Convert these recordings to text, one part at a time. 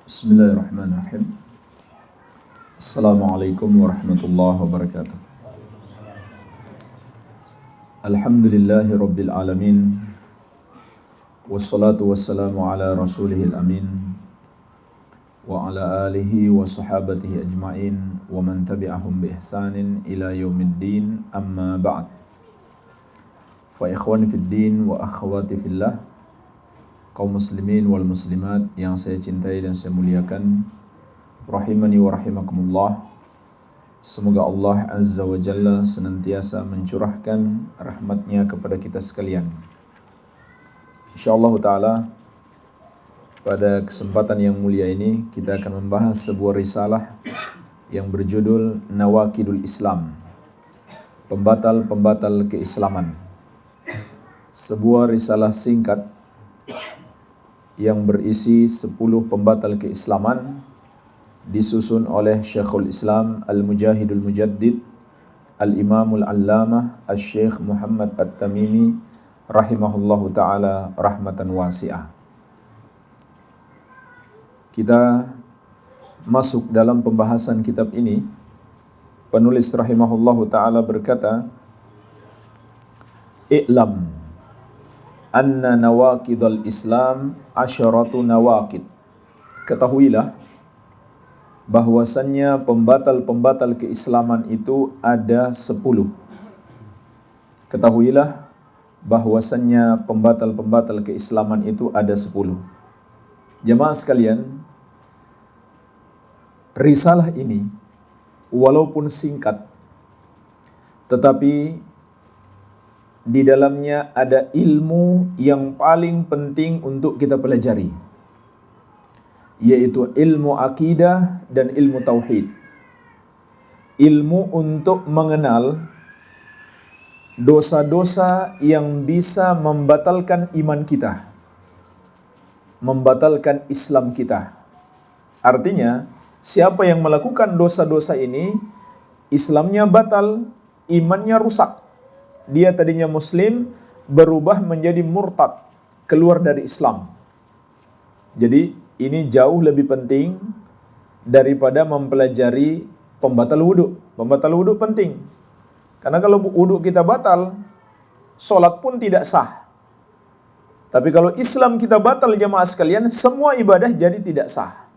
Bismillahirrahmanirrahim. Assalamualaikum warahmatullahi wabarakatuh. Alhamdulillahi rabbil alamin. Wassalatu wassalamu ala rasulihil amin. Wa ala alihi wa sahabatihi ajma'in. Wa man tabi'ahum bi ihsanin ila yaumiddin. Amma ba'd. Fa ikhwani fid din wa akhwati fillah, kaum muslimin wal muslimat yang saya cintai dan saya muliakan, rahimani wa rahimakumullah. Semoga Allah Azza wa Jalla senantiasa mencurahkan rahmatnya kepada kita sekalian. InsyaAllah ta'ala pada kesempatan yang mulia ini kita akan membahas sebuah risalah yang berjudul Nawaqidul Islam, pembatal-pembatal keislaman. Sebuah risalah singkat yang berisi 10 pembatal keislaman, disusun oleh Syekhul Islam Al-Mujahidul Mujaddid Al-Imamul Allamah Al-Syekh Muhammad At-Tamimi rahimahullahu ta'ala rahmatan wasi'ah. Kita masuk dalam pembahasan kitab ini. Penulis rahimahullahu ta'ala berkata, "I'lam anna nawaqidul Islam asyaratu nawaqid." Ketahuilah bahwasannya pembatal-pembatal keislaman itu ada 10. Ketahuilah bahwasannya pembatal-pembatal keislaman itu ada 10. Jemaah sekalian, risalah ini walaupun singkat, tetapi di dalamnya ada ilmu yang paling penting untuk kita pelajari, yaitu ilmu akidah dan ilmu tauhid. Ilmu untuk mengenal dosa-dosa yang bisa membatalkan iman kita, membatalkan Islam kita. Artinya, siapa yang melakukan dosa-dosa ini, Islamnya batal, imannya rusak. Dia tadinya muslim, berubah menjadi murtad, keluar dari Islam. Jadi ini jauh lebih penting daripada mempelajari pembatal wudhu. Pembatal wudhu penting, karena kalau wudhu kita batal, sholat pun tidak sah. Tapi kalau Islam kita batal, jemaah sekalian, semua ibadah jadi tidak sah.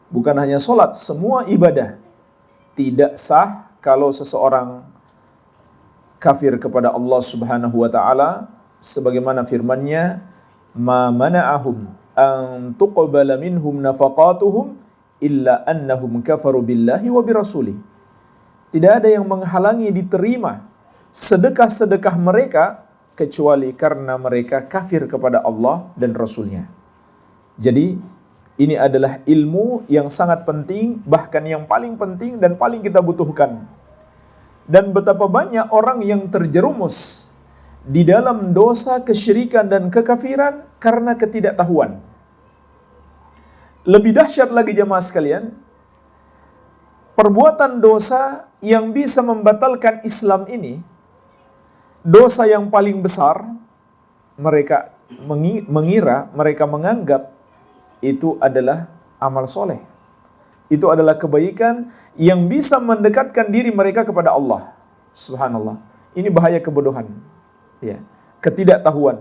Bukan hanya sholat, semua ibadah tidak sah kalau seseorang kafir kepada Allah Subhanahu wa ta'ala, sebagaimana firman-Nya, "Ma mana'ahum an tuqbala minhum nafaqatuhum illa annahum kafaru billahi wa birasuli." Tidak ada yang menghalangi diterima sedekah-sedekah mereka kecuali karena mereka kafir kepada Allah dan Rasul-Nya. Jadi ini adalah ilmu yang sangat penting, bahkan yang paling penting dan paling kita butuhkan. Dan betapa banyak orang yang terjerumus di dalam dosa kesyirikan dan kekafiran karena ketidaktahuan. Lebih dahsyat lagi jemaah sekalian, perbuatan dosa yang bisa membatalkan Islam ini, dosa yang paling besar, mereka mereka menganggap itu adalah amal soleh. Itu adalah kebaikan yang bisa mendekatkan diri mereka kepada Allah. Subhanallah. Ini bahaya kebodohan. Ya. Ketidaktahuan.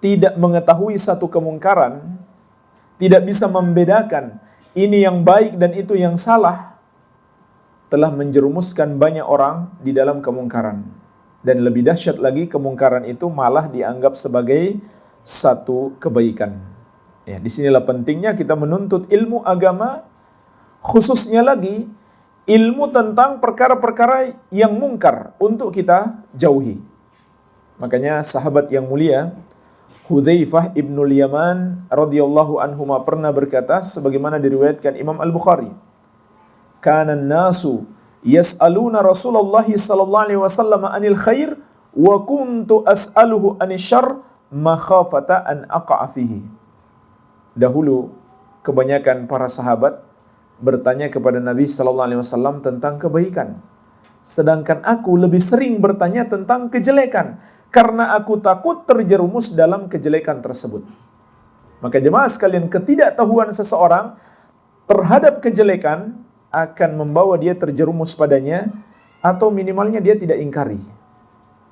Tidak mengetahui satu kemungkaran, tidak bisa membedakan ini yang baik dan itu yang salah, telah menjerumuskan banyak orang di dalam kemungkaran. Dan lebih dahsyat lagi, kemungkaran itu malah dianggap sebagai satu kebaikan. Ya, disinilah pentingnya kita menuntut ilmu agama, khususnya lagi ilmu tentang perkara-perkara yang mungkar untuk kita jauhi. Makanya sahabat yang mulia Hudzaifah ibnul Yaman radhiyallahu anhuma pernah berkata, sebagaimana diriwayatkan Imam Al-Bukhari, "Kana an-nasu yas'aluna Rasulullah sallallahu alaihi wasallam anil khair wa kuntu as'aluhu anil syarr makhafata an aqa'a fihi." Dahulu kebanyakan para sahabat bertanya kepada Nabi sallallahu alaihi wasallam tentang kebaikan, sedangkan aku lebih sering bertanya tentang kejelekan karena aku takut terjerumus dalam kejelekan tersebut. Maka jemaah sekalian, ketidaktahuan seseorang terhadap kejelekan akan membawa dia terjerumus padanya, atau minimalnya dia tidak ingkari.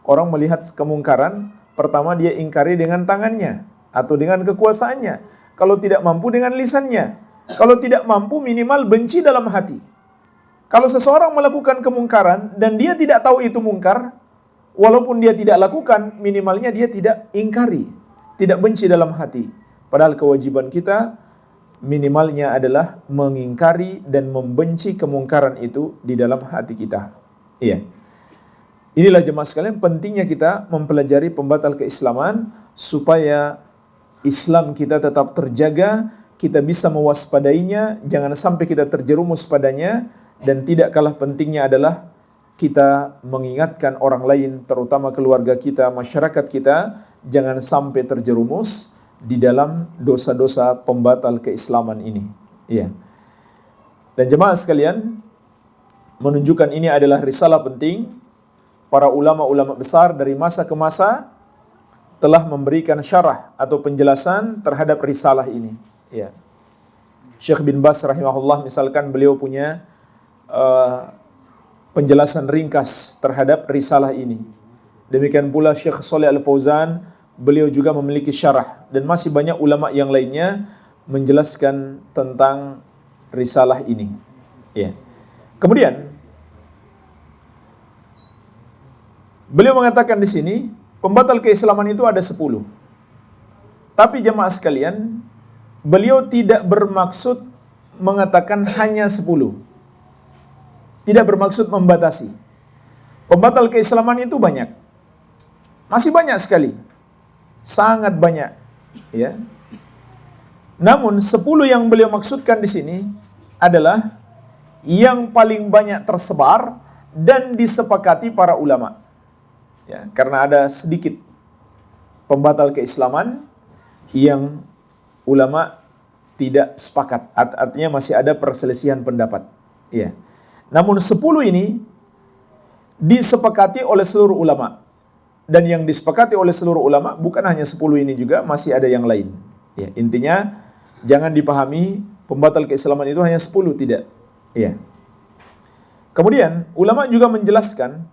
Orang melihat kemungkaran, pertama dia ingkari dengan tangannya atau dengan kekuasaannya. Kalau tidak mampu dengan lisannya. Kalau tidak mampu, minimal benci dalam hati. Kalau seseorang melakukan kemungkaran dan dia tidak tahu itu mungkar, walaupun dia tidak lakukan, minimalnya dia tidak ingkari, tidak benci dalam hati. Padahal kewajiban kita minimalnya adalah mengingkari dan membenci kemungkaran itu di dalam hati kita. Iya. Inilah jemaah sekalian pentingnya kita mempelajari pembatal keislaman supaya Islam kita tetap terjaga, kita bisa mewaspadainya, jangan sampai kita terjerumus padanya, dan tidak kalah pentingnya adalah kita mengingatkan orang lain, terutama keluarga kita, masyarakat kita, jangan sampai terjerumus di dalam dosa-dosa pembatal keislaman ini. Iya. Dan jemaah sekalian, menunjukkan ini adalah risalah penting. Para ulama-ulama besar dari masa ke masa telah memberikan syarah atau penjelasan terhadap risalah ini. Iya. Syekh bin Baz rahimahullah misalkan, beliau punya penjelasan ringkas terhadap risalah ini. Demikian pula Syekh Shalih Al-Fauzan, beliau juga memiliki syarah, dan masih banyak ulama yang lainnya menjelaskan tentang risalah ini. Ya. Kemudian beliau mengatakan di sini, pembatal keislaman itu ada 10. Tapi jemaah sekalian, beliau tidak bermaksud mengatakan hanya 10. Tidak bermaksud membatasi. Pembatal keislaman itu banyak. Masih banyak sekali. Sangat banyak, ya. Namun 10 yang beliau maksudkan di sini adalah yang paling banyak tersebar dan disepakati para ulama. Ya, karena ada sedikit pembatal keislaman yang ulama tidak sepakat, artinya masih ada perselisihan pendapat. Ya. Namun 10 ini disepakati oleh seluruh ulama. Dan yang disepakati oleh seluruh ulama bukan hanya 10 ini juga, masih ada yang lain. Ya, intinya jangan dipahami pembatal keislaman itu hanya 10, tidak. Ya. Kemudian ulama juga menjelaskan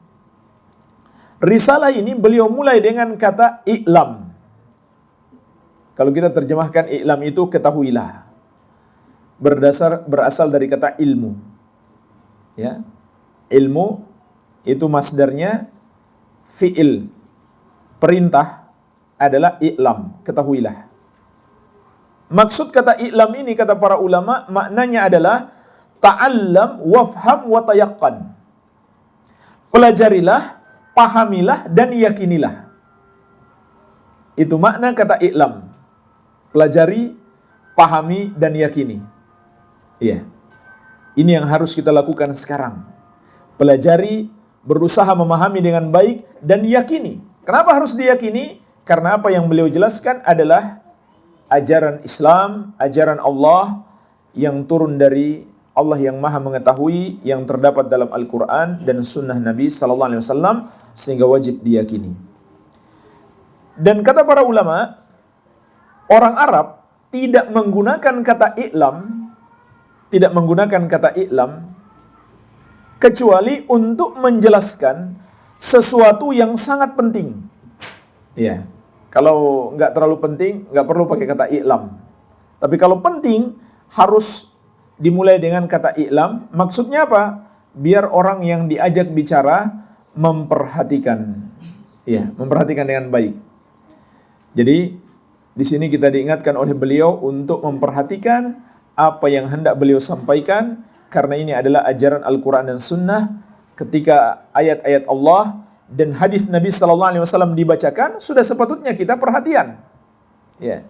risalah ini beliau mulai dengan kata i'lam. Kalau kita terjemahkan i'lam itu ketahuilah. Berasal dari kata ilmu. Ya. Ilmu itu masdarnya fi'il. Perintah adalah i'lam, ketahuilah. Maksud kata i'lam ini, kata para ulama, maknanya adalah ta'allam wafham wa tayaqqan. Pelajarilah, pahamilah, dan yakinilah. Itu makna kata i'lam. Pelajari, pahami, dan yakini. Iya. Ini yang harus kita lakukan sekarang. Pelajari, berusaha memahami dengan baik, dan yakini. Kenapa harus diyakini? Karena apa yang beliau jelaskan adalah ajaran Islam, ajaran Allah yang turun dari Allah yang maha mengetahui, yang terdapat dalam Al-Quran dan sunnah Nabi SAW, sehingga wajib diyakini. Dan kata para ulama, orang Arab tidak menggunakan kata i'lam, kecuali untuk menjelaskan sesuatu yang sangat penting. Ya, kalau nggak terlalu penting, nggak perlu pakai kata i'lam. Tapi kalau penting, harus dimulai dengan kata i'lam. Maksudnya apa? Biar orang yang diajak bicara memperhatikan. Ya, memperhatikan dengan baik. Jadi, di sini kita diingatkan oleh beliau untuk memperhatikan apa yang hendak beliau sampaikan, karena ini adalah ajaran Al-Quran dan Sunnah. Ketika ayat-ayat Allah dan hadis Nabi SAW dibacakan, sudah sepatutnya kita perhatian. Ya.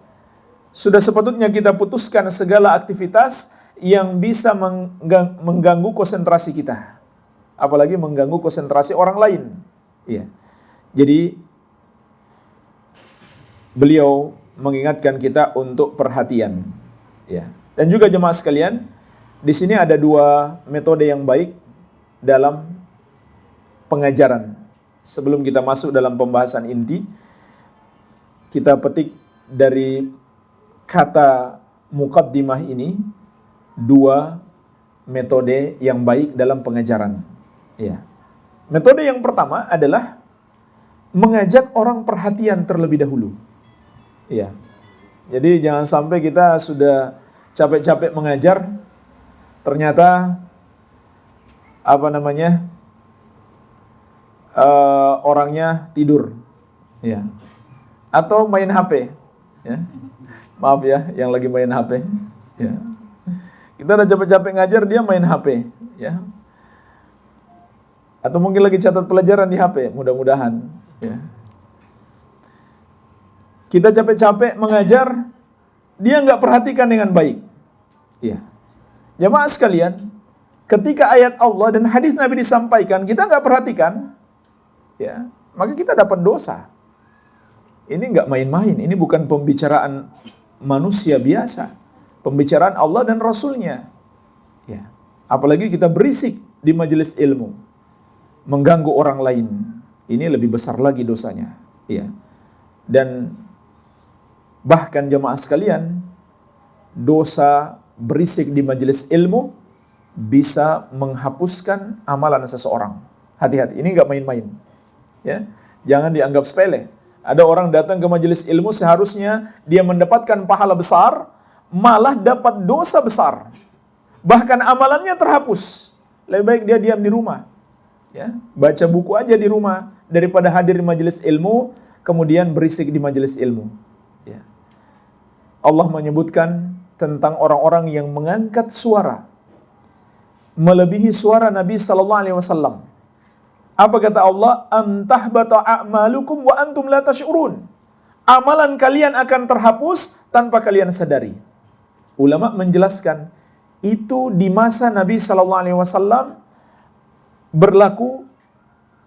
Sudah sepatutnya kita putuskan segala aktivitas yang bisa mengganggu konsentrasi kita. Apalagi mengganggu konsentrasi orang lain. Ya. Jadi, beliau mengingatkan kita untuk perhatian. Ya. Dan juga jemaah sekalian, di sini ada 2 metode yang baik dalam pengajaran. Sebelum kita masuk dalam pembahasan inti, kita petik dari kata muqaddimah ini dua metode yang baik dalam pengajaran. Ya. Metode yang pertama adalah mengajak orang perhatian terlebih dahulu. Ya. Jadi jangan sampai kita sudah capek-capek mengajar, ternyata orangnya tidur, ya, atau main HP, ya. Maaf ya, yang lagi main HP, ya. Kita udah capek-capek ngajar, dia main HP, ya. Atau mungkin lagi catat pelajaran di HP, mudah-mudahan, ya. Kita capek-capek mengajar, dia nggak perhatikan dengan baik, ya. Jamaah sekalian, ketika ayat Allah dan hadis Nabi disampaikan, kita nggak perhatikan, ya, maka kita dapat dosa. Ini nggak main-main, ini bukan pembicaraan manusia biasa, pembicaraan Allah dan Rasulnya. Ya. Apalagi kita berisik di majelis ilmu, mengganggu orang lain, ini lebih besar lagi dosanya. Ya. Dan bahkan jemaah sekalian, dosa berisik di majelis ilmu bisa menghapuskan amalan seseorang. Hati-hati, ini nggak main-main. Ya, jangan dianggap sepele. Ada orang datang ke majelis ilmu, seharusnya dia mendapatkan pahala besar, malah dapat dosa besar. Bahkan amalannya terhapus. Lebih baik dia diam di rumah. Ya, baca buku aja di rumah daripada hadir di majelis ilmu kemudian berisik di majelis ilmu. Ya. Allah menyebutkan tentang orang-orang yang mengangkat suara melebihi suara Nabi sallallahu alaihi wasallam. Apa kata Allah? Antahbata a'malukum wa antum la tash'urun. Amalan kalian akan terhapus tanpa kalian sadari. Ulama menjelaskan itu di masa Nabi sallallahu alaihi wasallam berlaku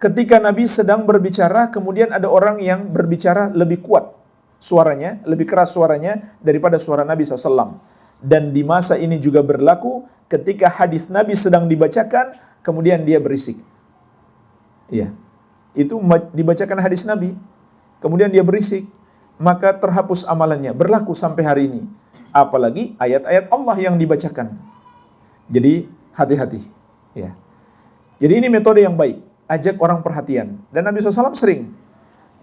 ketika Nabi sedang berbicara, kemudian ada orang yang berbicara lebih kuat suaranya, lebih keras suaranya daripada suara Nabi SAW. Dan di masa ini juga berlaku ketika hadis Nabi sedang dibacakan, kemudian dia berisik. Iya, itu dibacakan hadis Nabi, kemudian dia berisik, maka terhapus amalannya. Berlaku sampai hari ini. Apalagi ayat-ayat Allah yang dibacakan. Jadi hati-hati. Ya. Jadi ini metode yang baik, ajak orang perhatian. Dan Nabi SAW sering,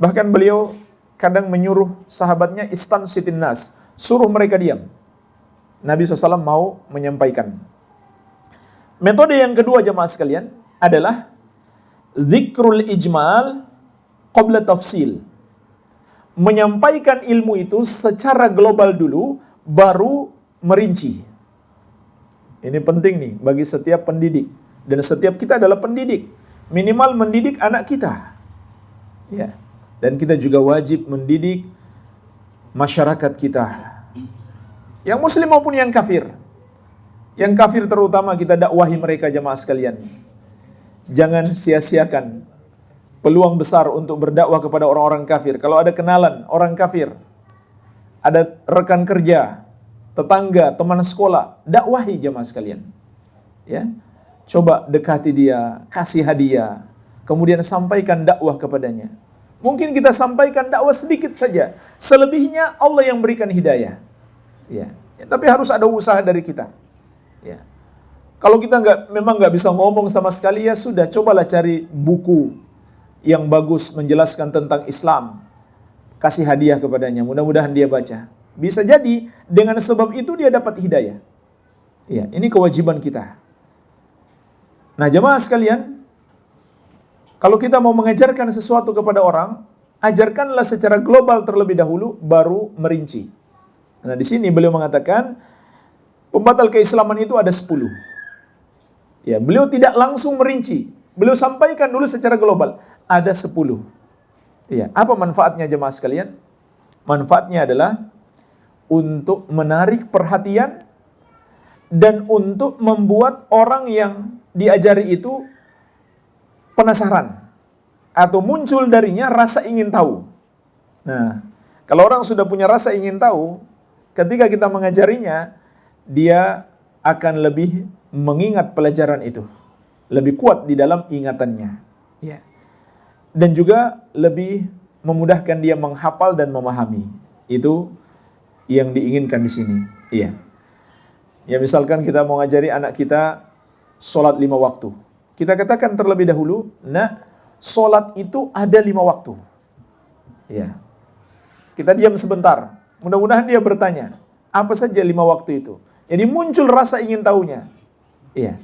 bahkan beliau kadang menyuruh sahabatnya istansitin nas, suruh mereka diam. Nabi SAW mau menyampaikan. Metode yang kedua jemaah sekalian adalah zikrul ijmal qabla tafsil. Menyampaikan ilmu itu secara global dulu, baru merinci. Ini penting nih bagi setiap pendidik. Dan setiap kita adalah pendidik. Minimal mendidik anak kita. Ya. Dan kita juga wajib mendidik masyarakat kita. Yang muslim maupun yang kafir. Yang kafir terutama kita dakwahi mereka jemaah sekalian. Jangan sia-siakan peluang besar untuk berdakwah kepada orang-orang kafir. Kalau ada kenalan orang kafir, ada rekan kerja, tetangga, teman sekolah, dakwahi jemaah sekalian. Ya. Coba dekati dia, kasih hadiah, kemudian sampaikan dakwah kepadanya. Mungkin kita sampaikan dakwah sedikit saja, selebihnya Allah yang berikan hidayah. Ya. Tapi harus ada usaha dari kita. Ya. Kalau kita memang nggak bisa ngomong sama sekali, ya sudah, cobalah cari buku yang bagus menjelaskan tentang Islam. Kasih hadiah kepadanya, mudah-mudahan dia baca. Bisa jadi dengan sebab itu dia dapat hidayah. Ya, ini kewajiban kita. Nah, jemaah sekalian, kalau kita mau mengajarkan sesuatu kepada orang, ajarkanlah secara global terlebih dahulu, baru merinci. Nah, di sini beliau mengatakan, pembatal keislaman itu ada 10. Ya, beliau tidak langsung merinci. Beliau sampaikan dulu secara global. Ada 10. Ya, apa manfaatnya jemaah sekalian? Manfaatnya adalah untuk menarik perhatian dan untuk membuat orang yang diajari itu penasaran atau muncul darinya rasa ingin tahu. Nah, kalau orang sudah punya rasa ingin tahu, ketika kita mengajarinya, dia akan lebih mengingat pelajaran itu, lebih kuat di dalam ingatannya, ya. Dan juga lebih memudahkan dia menghafal dan memahami. Itu yang diinginkan di sini. Iya. Ya misalkan kita mau ngajari anak kita sholat 5 waktu. Kita katakan terlebih dahulu, nah sholat itu ada 5 waktu. Iya. Kita diam sebentar. Mudah-mudahan dia bertanya, apa saja 5 waktu itu? Jadi muncul rasa ingin tahunya. Iya.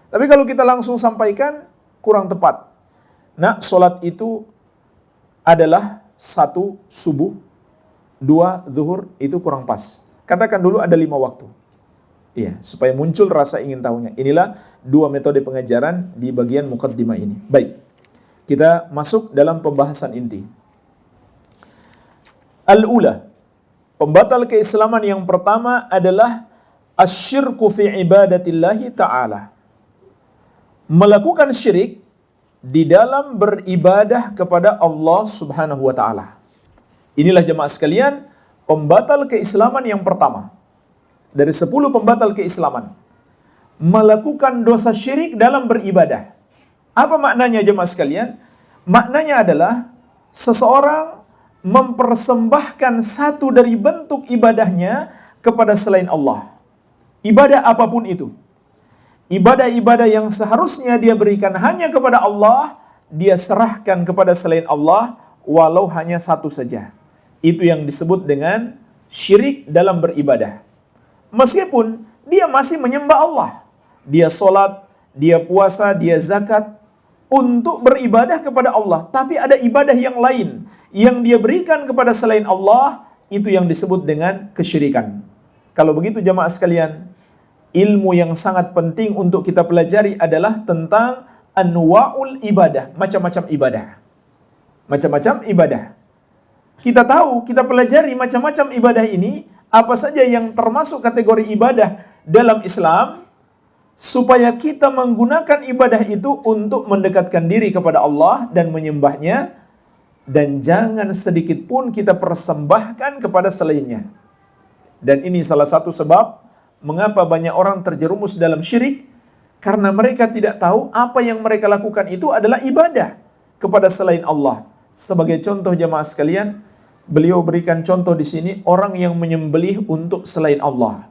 Tapi kalau kita langsung sampaikan, kurang tepat. Nah, sholat itu adalah 1 subuh, 2 zuhur, itu kurang pas. Katakan dulu ada 5 waktu. Iya, supaya muncul rasa ingin tahunya. Inilah 2 metode pengajaran di bagian muqaddimah ini. Baik, kita masuk dalam pembahasan inti. Al-ula, pembatal keislaman yang pertama adalah asyirku fi ibadatillahi ta'ala. Melakukan syirik di dalam beribadah kepada Allah Subhanahu wa ta'ala. Inilah jemaah sekalian, pembatal keislaman yang pertama. Dari 10 pembatal keislaman. Melakukan dosa syirik dalam beribadah. Apa maknanya jemaah sekalian? Maknanya adalah seseorang mempersembahkan satu dari bentuk ibadahnya kepada selain Allah. Ibadah apapun itu. Ibadah-ibadah yang seharusnya dia berikan hanya kepada Allah, dia serahkan kepada selain Allah, walau hanya satu saja. Itu yang disebut dengan syirik dalam beribadah. Meskipun dia masih menyembah Allah. Dia sholat, dia puasa, dia zakat untuk beribadah kepada Allah. Tapi ada ibadah yang lain yang dia berikan kepada selain Allah, itu yang disebut dengan kesyirikan. Kalau begitu jamaah sekalian, ilmu yang sangat penting untuk kita pelajari adalah tentang anwa'ul ibadah, macam-macam ibadah. Macam-macam ibadah. Kita tahu, kita pelajari macam-macam ibadah ini, apa saja yang termasuk kategori ibadah dalam Islam, supaya kita menggunakan ibadah itu untuk mendekatkan diri kepada Allah dan menyembahnya, dan jangan sedikit pun kita persembahkan kepada selainnya. Dan ini salah satu sebab mengapa banyak orang terjerumus dalam syirik, karena mereka tidak tahu apa yang mereka lakukan itu adalah ibadah kepada selain Allah. Sebagai contoh jemaah sekalian, beliau berikan contoh di sini orang yang menyembelih untuk selain Allah.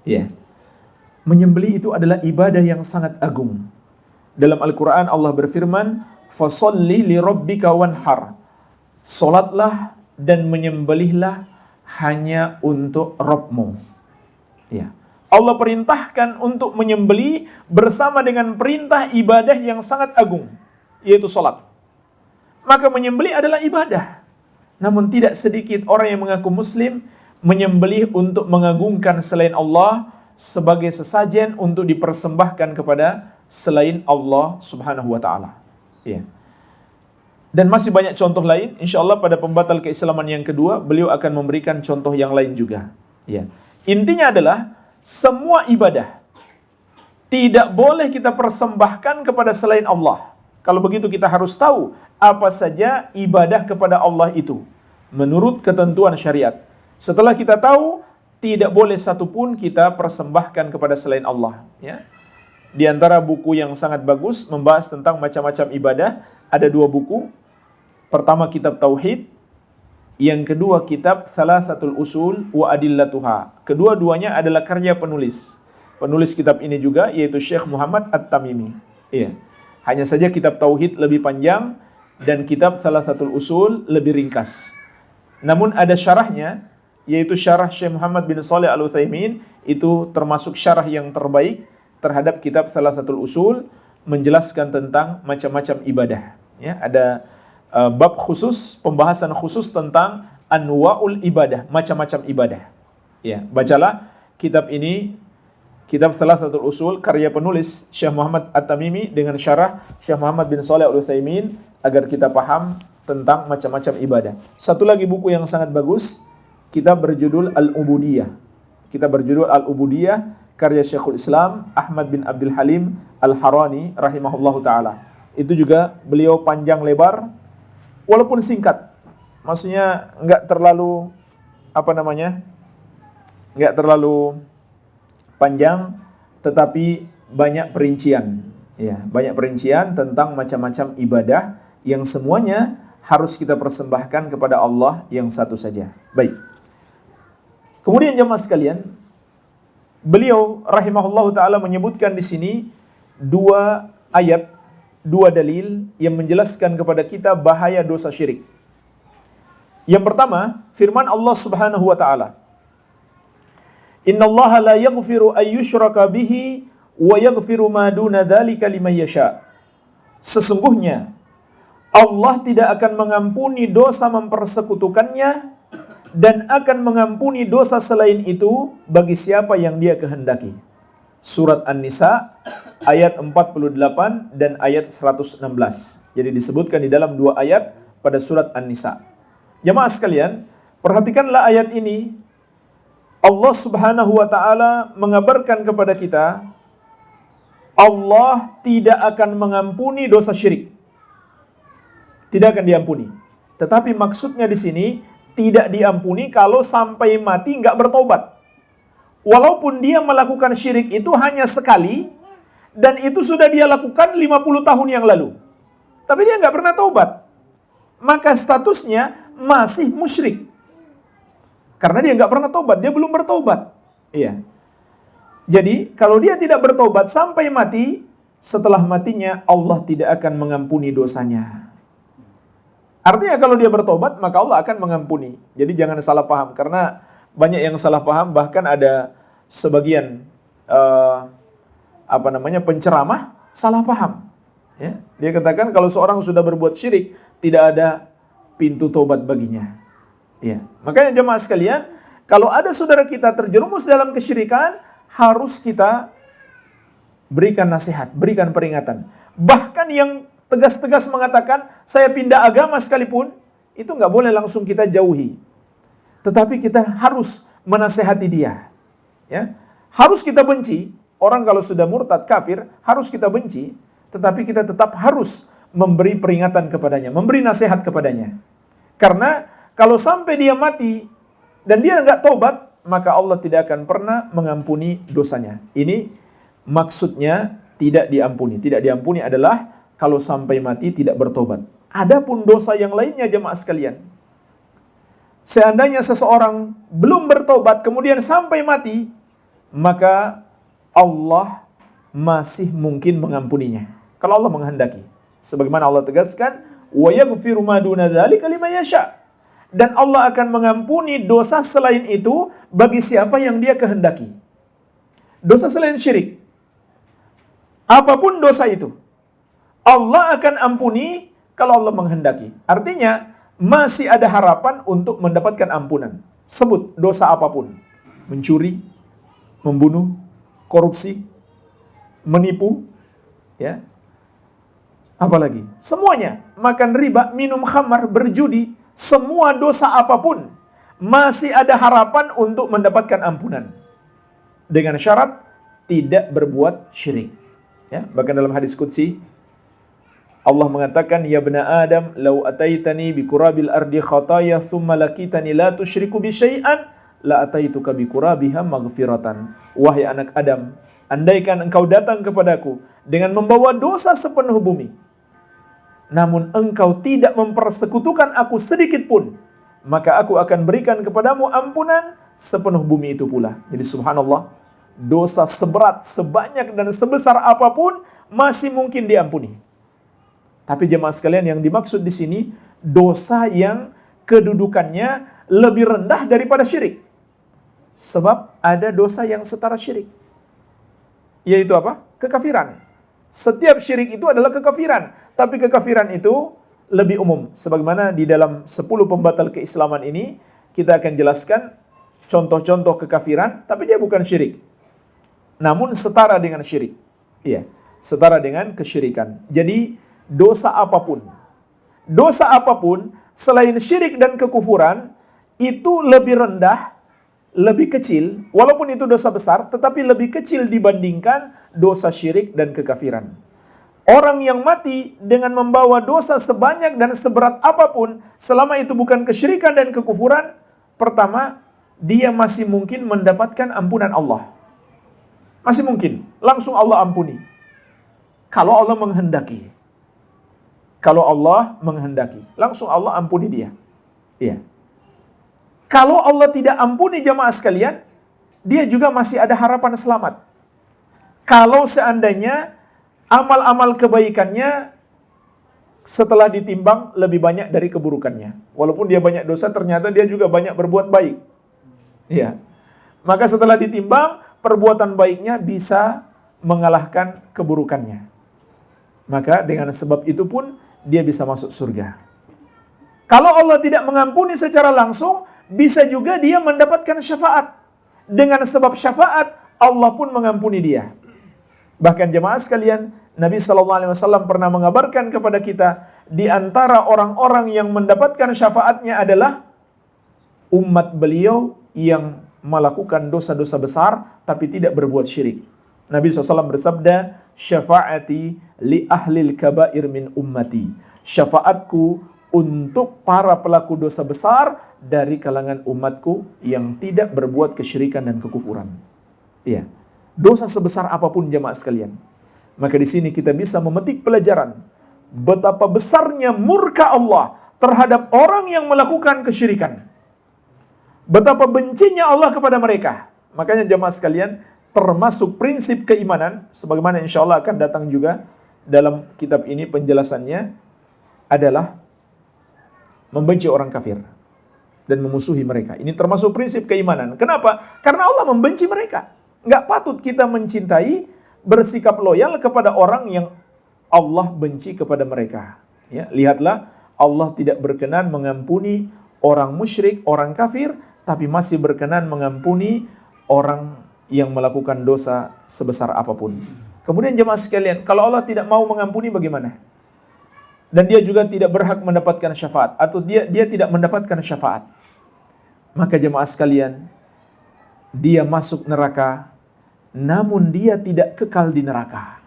Ya. Menyembelih itu adalah ibadah yang sangat agung. Dalam Al-Qur'an Allah berfirman, "Fasholli li rabbika wanhar." Salatlah dan menyembelihlah hanya untuk Rabbmu. Ya. Allah perintahkan untuk menyembelih bersama dengan perintah ibadah yang sangat agung, yaitu salat. Maka menyembelih adalah ibadah. Namun tidak sedikit orang yang mengaku muslim menyembelih untuk mengagungkan selain Allah sebagai sesajen untuk dipersembahkan kepada selain Allah Subhanahu wa taala. Ya. Dan masih banyak contoh lain. InsyaAllah pada pembatal keislaman yang kedua, beliau akan memberikan contoh yang lain juga. Ya. Intinya adalah, semua ibadah tidak boleh kita persembahkan kepada selain Allah. Kalau begitu kita harus tahu apa saja ibadah kepada Allah itu menurut ketentuan syariat. Setelah kita tahu, tidak boleh satupun kita persembahkan kepada selain Allah. Ya. Di antara buku yang sangat bagus membahas tentang macam-macam ibadah, ada 2 buku. Pertama kitab Tauhid, yang kedua kitab Thalathatul Usul wa Adillatuha. Kedua-duanya adalah karya penulis. Penulis kitab ini juga yaitu Syekh Muhammad At-Tamimi. Iya. Hanya saja kitab Tauhid lebih panjang dan kitab Thalathatul Usul lebih ringkas. Namun ada syarahnya, yaitu syarah Syekh Muhammad bin Shalih Al-Utsaimin, itu termasuk syarah yang terbaik terhadap kitab Thalathatul Usul, menjelaskan tentang macam-macam ibadah. Ya, ada bab khusus, pembahasan khusus tentang anwa'ul ibadah, macam-macam ibadah. Ya, bacalah kitab ini, kitab Thalathatul Usul, karya penulis Syekh Muhammad At-Tamimi dengan syarah Syekh Muhammad bin Shalih Al-Utsaimin, agar kita paham tentang macam-macam ibadah. Satu lagi buku yang sangat bagus, kitab berjudul Al-Ubudiyah. Kitab berjudul Al-Ubudiyah, karya Syekhul Islam Ahmad bin Abdul Halim Al-Harani rahimahullahu taala. Itu juga beliau panjang lebar, walaupun singkat. Maksudnya enggak terlalu enggak terlalu panjang, tetapi banyak perincian. Ya, banyak perincian tentang macam-macam ibadah yang semuanya harus kita persembahkan kepada Allah yang satu saja. Baik. Kemudian jemaah sekalian, beliau rahimahullahu taala menyebutkan di sini dua ayat, dua dalil yang menjelaskan kepada kita bahaya dosa syirik. Yang pertama, firman Allah Subhanahu wa taala, "Innallaha la yaghfiru ay yushraka bihi wa yaghfiru ma duna dzalika liman yasha." Sesungguhnya Allah tidak akan mengampuni dosa mempersekutukannya dan akan mengampuni dosa selain itu bagi siapa yang Dia kehendaki. Surat An-Nisa ayat 48 dan ayat 116. Jadi disebutkan di dalam dua ayat pada surat An-Nisa. Jemaah sekalian, perhatikanlah ayat ini. Allah Subhanahu wa taala mengabarkan kepada kita, Allah tidak akan mengampuni dosa syirik. Tidak akan diampuni. Tetapi maksudnya di sini tidak diampuni kalau sampai mati nggak bertobat. Walaupun dia melakukan syirik itu hanya sekali, dan itu sudah dia lakukan 50 tahun yang lalu. Tapi dia nggak pernah taubat. Maka statusnya masih musyrik. Karena dia nggak pernah taubat, dia belum bertobat. Iya. Jadi, kalau dia tidak bertobat sampai mati, setelah matinya Allah tidak akan mengampuni dosanya. Artinya kalau dia bertobat, maka Allah akan mengampuni. Jadi jangan salah paham, karena banyak yang salah paham, bahkan ada sebagian penceramah salah paham. Ya, dia katakan kalau seorang sudah berbuat syirik, tidak ada pintu tobat baginya. Ya, makanya jemaah sekalian, kalau ada saudara kita terjerumus dalam kesyirikan, harus kita berikan nasihat, berikan peringatan. Bahkan yang tegas-tegas mengatakan, saya pindah agama sekalipun, itu nggak boleh langsung kita jauhi. Tetapi kita harus menasehati dia. Ya, harus kita benci. Orang kalau sudah murtad kafir, harus kita benci. Tetapi kita tetap harus memberi peringatan kepadanya, memberi nasihat kepadanya. Karena kalau sampai dia mati dan dia nggak taubat, maka Allah tidak akan pernah mengampuni dosanya. Ini maksudnya tidak diampuni. Tidak diampuni adalah kalau sampai mati tidak bertobat. Adapun dosa yang lainnya jemaah sekalian, seandainya seseorang belum bertobat kemudian sampai mati, maka Allah masih mungkin mengampuninya. Kalau Allah menghendaki. Sebagaimana Allah tegaskan, wa yaghfiru ma duna dzalika liman yasha. Dan Allah akan mengampuni dosa selain itu bagi siapa yang Dia kehendaki. Dosa selain syirik. Apapun dosa itu, Allah akan ampuni kalau Allah menghendaki. Artinya, masih ada harapan untuk mendapatkan ampunan. Sebut dosa apapun. Mencuri, membunuh, korupsi, menipu, ya. Apalagi? Semuanya. Makan riba, minum khamar, berjudi, semua dosa apapun, masih ada harapan untuk mendapatkan ampunan. Dengan syarat tidak berbuat syirik. Ya, bahkan dalam hadis qudsi Allah mengatakan, "Ya bani Adam, law ataitani bi qurabil ardi khataya thumma lakitani la tusyriku bi syai'an, la ataituka bi qurabiha maghfiratan." Wahai anak Adam, andaikan engkau datang kepadaku dengan membawa dosa sepenuh bumi, namun engkau tidak mempersekutukan aku sedikit pun, maka aku akan berikan kepadamu ampunan sepenuh bumi itu pula. Jadi subhanallah, dosa seberat, sebanyak dan sebesar apapun masih mungkin diampuni. Tapi jemaah sekalian, yang dimaksud di sini dosa yang kedudukannya lebih rendah daripada syirik. Sebab ada dosa yang setara syirik. Yaitu apa? Kekafiran. Setiap syirik itu adalah kekafiran. Tapi kekafiran itu lebih umum. Sebagaimana di dalam 10 pembatal keislaman ini, kita akan jelaskan contoh-contoh kekafiran, tapi dia bukan syirik. Namun setara dengan syirik. Iya, setara dengan kesyirikan. Jadi, dosa apapun selain syirik dan kekufuran, itu lebih rendah, lebih kecil, walaupun itu dosa besar, tetapi lebih kecil dibandingkan dosa syirik dan kekafiran. Orang yang mati dengan membawa dosa sebanyak dan seberat apapun, selama itu bukan kesyirikan dan kekufuran, pertama, dia masih mungkin mendapatkan ampunan Allah. Masih mungkin, langsung Allah ampuni. Kalau Allah menghendaki. Kalau Allah menghendaki, langsung Allah ampuni dia. Iya. Kalau Allah tidak ampuni jamaah sekalian, dia juga masih ada harapan selamat. Kalau seandainya amal-amal kebaikannya setelah ditimbang lebih banyak dari keburukannya. Walaupun dia banyak dosa, ternyata dia juga banyak berbuat baik. Ya. Maka setelah ditimbang, perbuatan baiknya bisa mengalahkan keburukannya. Maka dengan sebab itu pun dia bisa masuk surga. Kalau Allah tidak mengampuni secara langsung, bisa juga dia mendapatkan syafaat. Dengan sebab syafaat, Allah pun mengampuni dia. Bahkan jemaah sekalian, Nabi SAW pernah mengabarkan kepada kita, di antara orang-orang yang mendapatkan syafaatnya adalah umat beliau yang melakukan dosa-dosa besar, tapi tidak berbuat syirik. Nabi SAW bersabda, syafaati li ahlil kabair min ummati. Syafaatku untuk para pelaku dosa besar dari kalangan umatku yang tidak berbuat kesyirikan dan kekufuran. Iya. Dosa sebesar apapun jemaah sekalian. Maka di sini kita bisa memetik pelajaran betapa besarnya murka Allah terhadap orang yang melakukan kesyirikan. Betapa bencinya Allah kepada mereka. Makanya jemaah sekalian, termasuk prinsip keimanan, sebagaimana insya Allah akan datang juga dalam kitab ini penjelasannya, adalah membenci orang kafir dan memusuhi mereka. Ini termasuk prinsip keimanan. Kenapa? Karena Allah membenci mereka. Nggak patut kita mencintai, bersikap loyal kepada orang yang Allah benci kepada mereka. Ya, lihatlah, Allah tidak berkenan mengampuni orang musyrik, orang kafir, tapi masih berkenan mengampuni orang yang melakukan dosa sebesar apapun. Kemudian jemaah sekalian, kalau Allah tidak mau mengampuni bagaimana? Dan dia juga tidak berhak mendapatkan syafaat, atau dia tidak mendapatkan syafaat. Maka jemaah sekalian, dia masuk neraka, namun dia tidak kekal di neraka.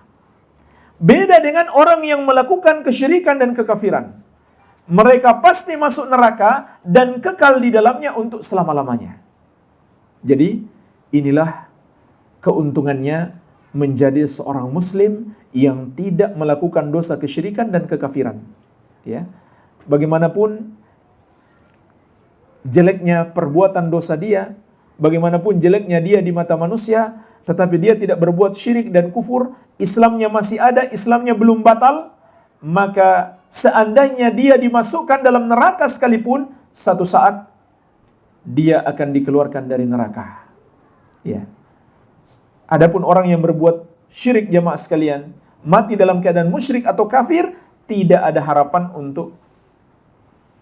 Beda dengan orang yang melakukan kesyirikan dan kekafiran. Mereka pasti masuk neraka dan kekal di dalamnya untuk selama-lamanya. Jadi, inilah keuntungannya menjadi seorang muslim yang tidak melakukan dosa kesyirikan dan kekafiran. Ya. Bagaimanapun jeleknya perbuatan dosa dia, bagaimanapun jeleknya dia di mata manusia, tetapi dia tidak berbuat syirik dan kufur, Islamnya masih ada, Islamnya belum batal, maka seandainya dia dimasukkan dalam neraka sekalipun, satu saat dia akan dikeluarkan dari neraka. Ya. Adapun orang yang berbuat syirik jamaah sekalian, mati dalam keadaan musyrik atau kafir, tidak ada harapan untuk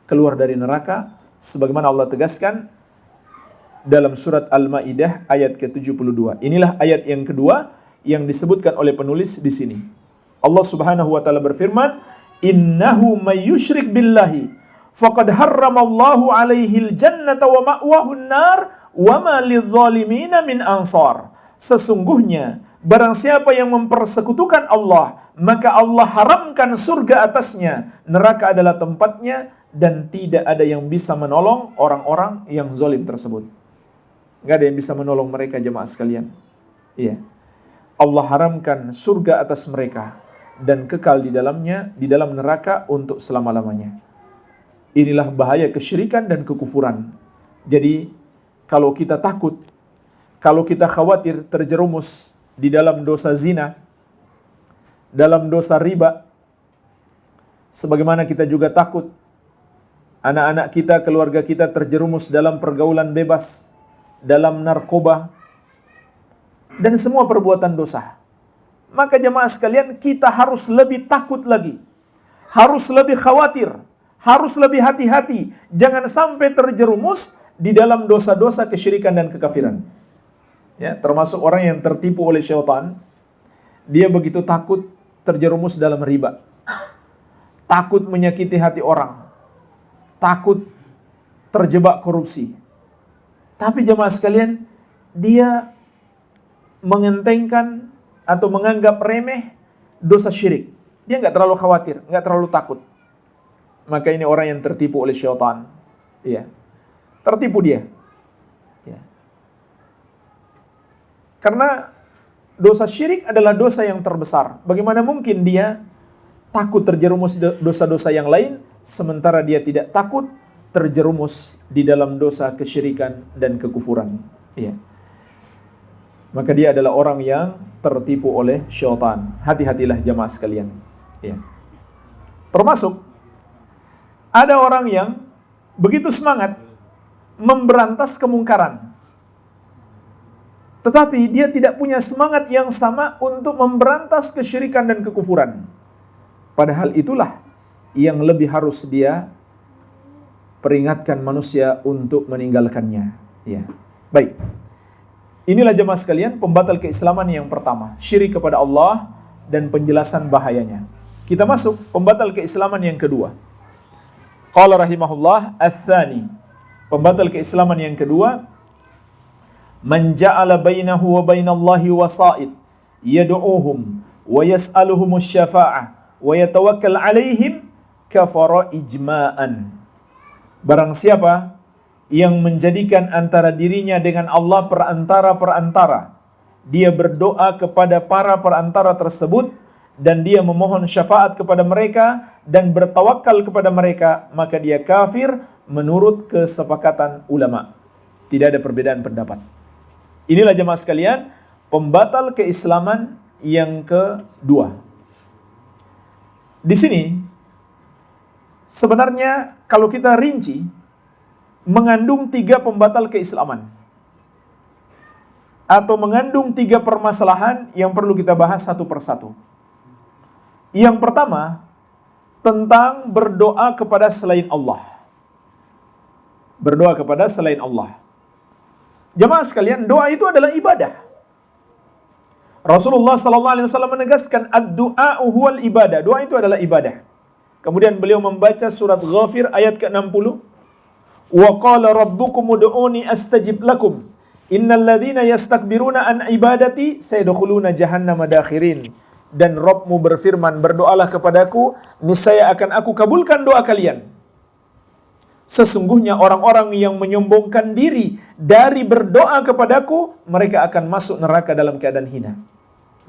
keluar dari neraka, sebagaimana Allah tegaskan dalam surat Al-Maidah ayat ke-72. Inilah ayat yang kedua yang disebutkan oleh penulis di sini. Allah Subhanahu wa taala berfirman, "Innahu may yusyrik billahi faqad harramallahu 'alaihil jannata wa ma'wahun nar wa ma lidh-dhalimina min ansar." Sesungguhnya barang siapa yang mempersekutukan Allah, maka Allah haramkan surga atasnya, neraka adalah tempatnya, dan tidak ada yang bisa menolong orang-orang yang zalim tersebut. Nggak ada yang bisa menolong mereka jemaah sekalian. Iya. Allah haramkan surga atas mereka dan kekal di dalamnya, di dalam neraka untuk selama-lamanya. Inilah bahaya kesyirikan dan kekufuran. Jadi kalau kita takut, kalau kita khawatir terjerumus di dalam dosa zina, dalam dosa riba, sebagaimana kita juga takut anak-anak kita, keluarga kita terjerumus dalam pergaulan bebas, dalam narkoba, dan semua perbuatan dosa. Maka jemaah sekalian, kita harus lebih takut lagi, harus lebih khawatir, harus lebih hati-hati, jangan sampai terjerumus di dalam dosa-dosa kesyirikan dan kekafiran. Ya, termasuk orang yang tertipu oleh syaitan, dia begitu takut terjerumus dalam riba, takut menyakiti hati orang, takut terjebak korupsi. Tapi jemaah sekalian, dia mengentengkan atau menganggap remeh dosa syirik. Dia nggak terlalu khawatir, nggak terlalu takut. Maka ini orang yang tertipu oleh syaitan. Iya, tertipu dia. Ya. Karena dosa syirik adalah dosa yang terbesar. Bagaimana mungkin dia takut terjerumus dosa-dosa yang lain, sementara dia tidak takut terjerumus di dalam dosa kesyirikan dan kekufuran. Ya. Maka dia adalah orang yang tertipu oleh syaitan. Hati-hatilah jamaah sekalian. Ya. Termasuk ada orang yang begitu semangat memberantas kemungkaran, tetapi dia tidak punya semangat yang sama untuk memberantas kesyirikan dan kekufuran. Padahal itulah yang lebih harus dia peringatkan manusia untuk meninggalkannya. Ya. Baik. Inilah jemaah sekalian pembatal keislaman yang pertama, syirik kepada Allah dan penjelasan bahayanya. Kita masuk pembatal keislaman yang kedua. Qala rahimahullah ats-tsani. Pembatal keislaman yang kedua, man ja'ala bainahu wa bainallahi wasa'id yad'uuhum wa yas'aluhumus syafa'ah wa yatawakkal 'alaihim kafara ijma'an. Barang siapa yang menjadikan antara dirinya dengan Allah perantara-perantara, dia berdoa kepada para perantara tersebut dan dia memohon syafaat kepada mereka dan bertawakal kepada mereka, maka dia kafir menurut kesepakatan ulama. Tidak ada perbedaan pendapat. Inilah jemaah sekalian pembatal keislaman yang kedua. Di sini sebenarnya kalau kita rinci mengandung 3 pembatal keislaman atau mengandung 3 permasalahan yang perlu kita bahas satu persatu. Yang pertama tentang berdoa kepada selain Allah. Berdoa kepada selain Allah. Jemaah sekalian, doa itu adalah ibadah. Rasulullah SAW menegaskan ad-du'a huwal ibadah. Doa itu adalah ibadah. Kemudian beliau membaca surat Ghafir ayat ke-60. Wa qala rabbukum ud'uni astajib lakum innal ladzina yastakbiruna an ibadati sayadkhuluna jahannama dakhirin. Dan Rabbmu berfirman, berdoalah kepadaku, niscaya akan aku kabulkan doa kalian. Sesungguhnya orang-orang yang menyombongkan diri dari berdoa kepadaku, mereka akan masuk neraka dalam keadaan hina.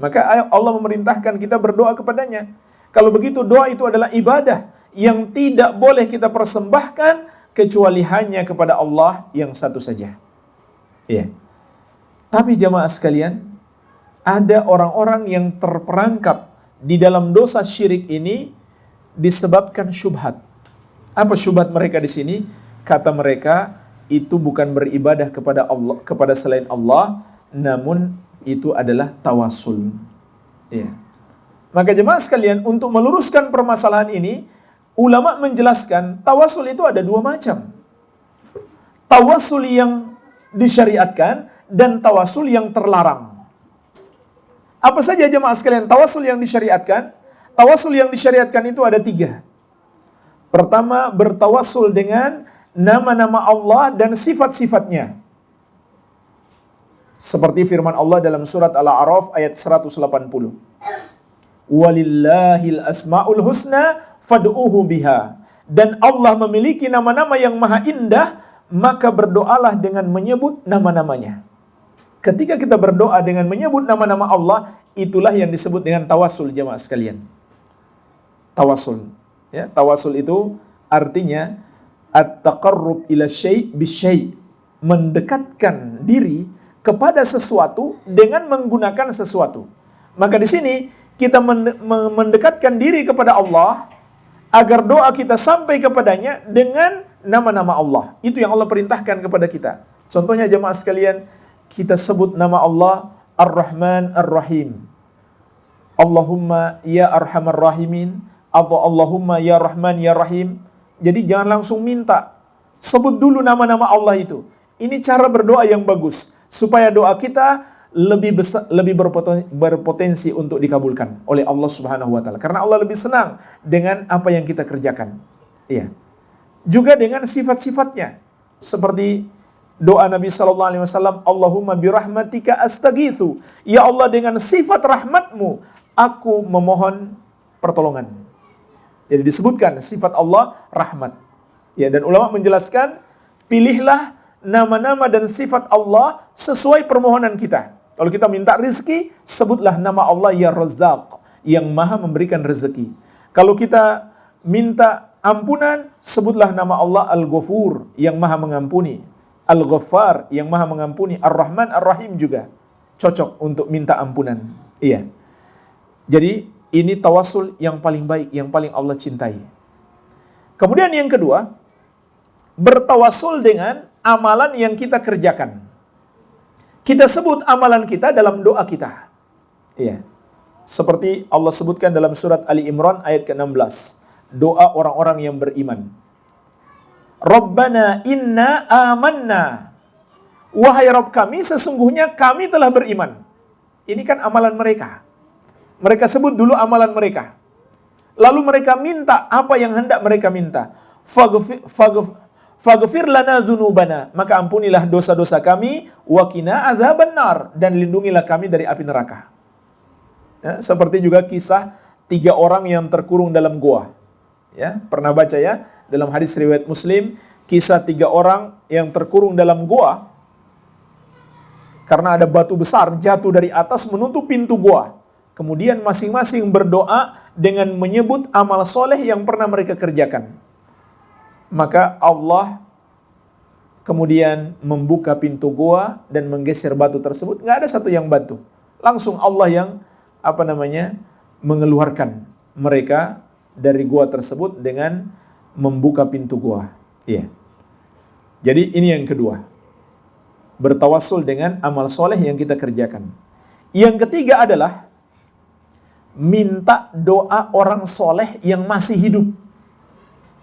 Maka Allah memerintahkan kita berdoa kepadanya. Kalau begitu doa itu adalah ibadah yang tidak boleh kita persembahkan kecuali hanya kepada Allah yang satu saja. Ya. Tapi jamaah sekalian, ada orang-orang yang terperangkap di dalam dosa syirik ini disebabkan syubhat. Apa syubhat mereka di sini? Kata mereka, itu bukan beribadah kepada Allah, kepada selain Allah, namun itu adalah tawasul. Ya. Maka jemaah sekalian, untuk meluruskan permasalahan ini, ulama menjelaskan tawasul itu ada 2 macam. Tawasul yang disyariatkan dan tawasul yang terlarang. Apa saja jemaah sekalian tawasul yang disyariatkan? Tawasul yang disyariatkan itu ada 3. Pertama, bertawasul dengan nama-nama Allah dan sifat-sifatnya. Seperti firman Allah dalam surat Al-A'raf ayat 180. Walillahil asma'ul husna fad'uhu biha. Dan Allah memiliki nama-nama yang maha indah, maka berdoalah dengan menyebut nama-namanya. Ketika kita berdoa dengan menyebut nama-nama Allah, itulah yang disebut dengan tawasul jemaah sekalian. Tawasul. Ya, tawasul itu artinya at-taqarrub ila syai' bisyai', mendekatkan diri kepada sesuatu dengan menggunakan sesuatu. Maka di sini kita mendekatkan diri kepada Allah agar doa kita sampai kepadanya dengan nama-nama Allah. Itu yang Allah perintahkan kepada kita. Contohnya jemaah sekalian, kita sebut nama Allah Ar-Rahman Ar-Rahim. Allahumma ya Arhamar Rahimin, atau Allahumma ya Rahman ya Rahim. Jadi jangan langsung minta. Sebut dulu nama-nama Allah itu. Ini cara berdoa yang bagus supaya doa kita lebih besar, lebih berpotensi untuk dikabulkan oleh Allah Subhanahu wa taala. Karena Allah lebih senang dengan apa yang kita kerjakan. Iya. Juga dengan sifat-sifatnya. Seperti doa Nabi sallallahu alaihi wasallam, Allahumma birahmatika astaghitsu. Ya Allah, dengan sifat rahmatmu aku memohon pertolongan. Jadi disebutkan sifat Allah rahmat. Ya, dan ulama menjelaskan, pilihlah nama-nama dan sifat Allah sesuai permohonan kita. Kalau kita minta rezeki, sebutlah nama Allah ya Razzaq, yang maha memberikan rezeki. Kalau kita minta ampunan, sebutlah nama Allah Al-Ghafur, yang maha mengampuni. Al-Ghaffar, yang maha mengampuni. Ar-Rahman, Ar-Rahim juga cocok untuk minta ampunan. Iya. Jadi ini tawasul yang paling baik, yang paling Allah cintai. Kemudian yang kedua, bertawasul dengan amalan yang kita kerjakan. Kita sebut amalan kita dalam doa kita. Iya. Seperti Allah sebutkan dalam surat Ali Imran ayat ke-16. Doa orang-orang yang beriman. Rabbana inna amanna. Wahai Rabb kami, sesungguhnya kami telah beriman. Ini kan amalan mereka. Mereka sebut dulu amalan mereka. Lalu mereka minta apa yang hendak mereka minta. Faghfir lana dzunubana, maka ampunilah dosa-dosa kami, wa qina adzabannar, dan lindungilah kami dari api neraka. Ya, seperti juga kisah 3 orang yang terkurung dalam gua. Ya, pernah baca ya dalam hadis riwayat Muslim, kisah 3 orang yang terkurung dalam gua karena ada batu besar jatuh dari atas menutup pintu gua. Kemudian masing-masing berdoa dengan menyebut amal soleh yang pernah mereka kerjakan. Maka Allah kemudian membuka pintu gua dan menggeser batu tersebut. Nggak ada satu yang bantu. Langsung Allah yang mengeluarkan mereka dari gua tersebut dengan membuka pintu gua. Iya. Jadi ini yang kedua. Bertawassul dengan amal soleh yang kita kerjakan. Yang ketiga adalah minta doa orang soleh yang masih hidup.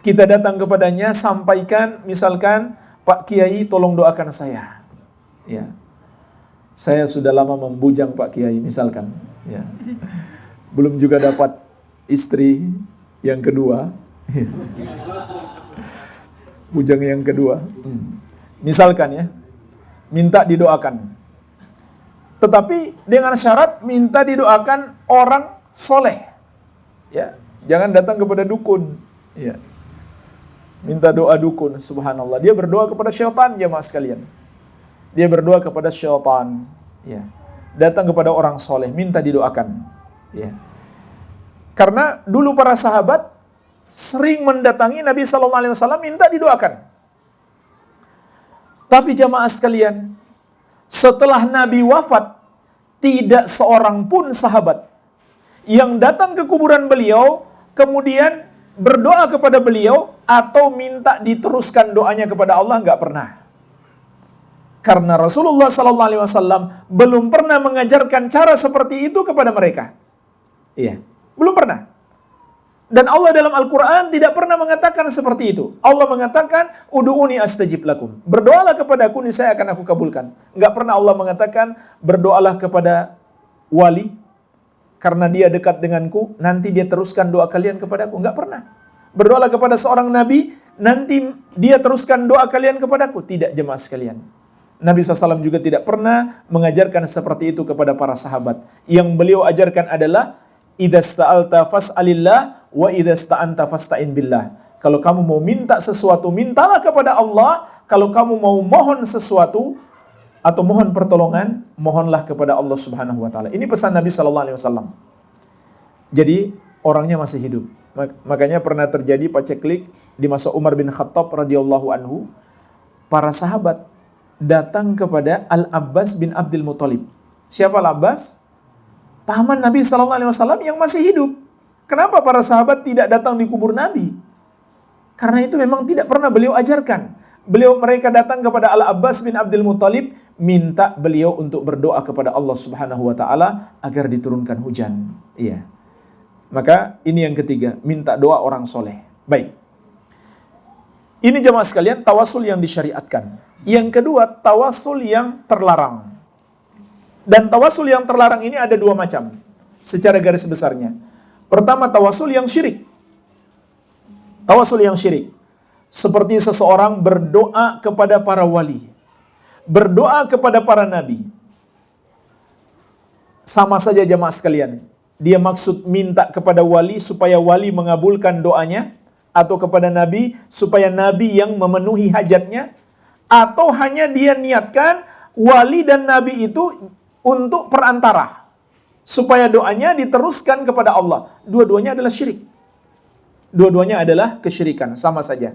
Kita datang kepadanya, sampaikan, misalkan, Pak Kiai tolong doakan saya. Ya. Saya sudah lama membujang Pak Kiai, misalkan. Ya. Belum juga dapat istri yang kedua. Bujang yang kedua. Misalkan ya, minta didoakan. Tetapi dengan syarat minta didoakan orang soleh. Ya, jangan datang kepada dukun. Ya. Minta doa dukun, subhanallah. Dia berdoa kepada syaitan, jemaah sekalian. Dia berdoa kepada syaitan. Ya. Datang kepada orang soleh, minta didoakan. Ya. Karena dulu para sahabat sering mendatangi Nabi SAW minta didoakan. Tapi jemaah sekalian, setelah Nabi wafat, tidak seorang pun sahabat yang datang ke kuburan beliau, kemudian berdoa kepada beliau, atau minta diteruskan doanya kepada Allah, nggak pernah. Karena Rasulullah SAW belum pernah mengajarkan cara seperti itu kepada mereka. Iya, belum pernah. Dan Allah dalam Al-Quran tidak pernah mengatakan seperti itu. Allah mengatakan, Udu'uni astajib lakum. Berdoalah kepada aku, niscaya akan aku kabulkan. Nggak pernah Allah mengatakan, berdoalah kepada wali, karena dia dekat denganku, nanti dia teruskan doa kalian kepadaku. Nggak pernah. Berdoalah kepada seorang nabi, nanti dia teruskan doa kalian kepadaku. Tidak, jemaah sekalian. Nabi SAW juga tidak pernah mengajarkan seperti itu kepada para sahabat. Yang beliau ajarkan adalah, idza sta'alta fas'alillah wa idza sta'anta fasta'in billah. Kalau kamu mau minta sesuatu, mintalah kepada Allah. Kalau kamu mau mohon sesuatu atau mohon pertolongan, mohonlah kepada Allah Subhanahu wa taala. Ini pesan Nabi sallallahu alaihi wasallam. Jadi orangnya masih hidup. Makanya pernah terjadi paceklik di masa Umar bin Khattab radhiyallahu anhu, para sahabat datang kepada Al-Abbas bin Abdul Muthalib. Siapa Al-Abbas? Paman Nabi SAW yang masih hidup. Kenapa para sahabat tidak datang di kubur Nabi? Karena itu memang tidak pernah beliau ajarkan. Mereka datang kepada Al-Abbas bin Abdul Muthalib, minta beliau untuk berdoa kepada Allah Subhanahu wa taala agar diturunkan hujan. Iya. Maka ini yang ketiga, minta doa orang soleh. Baik. Ini jemaah sekalian, tawasul yang disyariatkan. Yang kedua, tawasul yang terlarang. Dan tawasul yang terlarang ini ada 2 macam secara garis besarnya. Pertama, tawasul yang syirik. Tawasul yang syirik. Seperti seseorang berdoa kepada para wali, berdoa kepada para nabi. Sama saja jemaah sekalian. Dia maksud minta kepada wali supaya wali mengabulkan doanya, atau kepada nabi supaya nabi yang memenuhi hajatnya, atau hanya dia niatkan wali dan nabi itu untuk perantara supaya doanya diteruskan kepada Allah. Dua-duanya adalah syirik. Dua-duanya adalah kesyirikan, sama saja.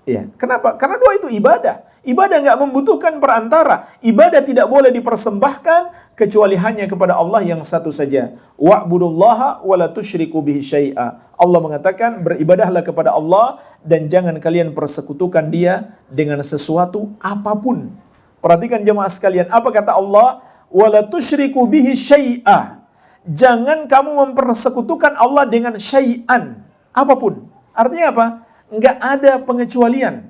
Iya. Kenapa? Karena dua itu ibadah. Ibadah nggak membutuhkan perantara. Ibadah tidak boleh dipersembahkan kecuali hanya kepada Allah yang satu saja. Wa'budullaha wa la tusyriku bihi syai'a. Allah mengatakan, beribadahlah kepada Allah dan jangan kalian persekutukan Dia dengan sesuatu apapun. Perhatikan jemaah sekalian, apa kata Allah? Wa la tusyriku bihi syai'a. Jangan kamu mempersekutukan Allah dengan syai'an, apapun. Artinya apa? Enggak ada pengecualian.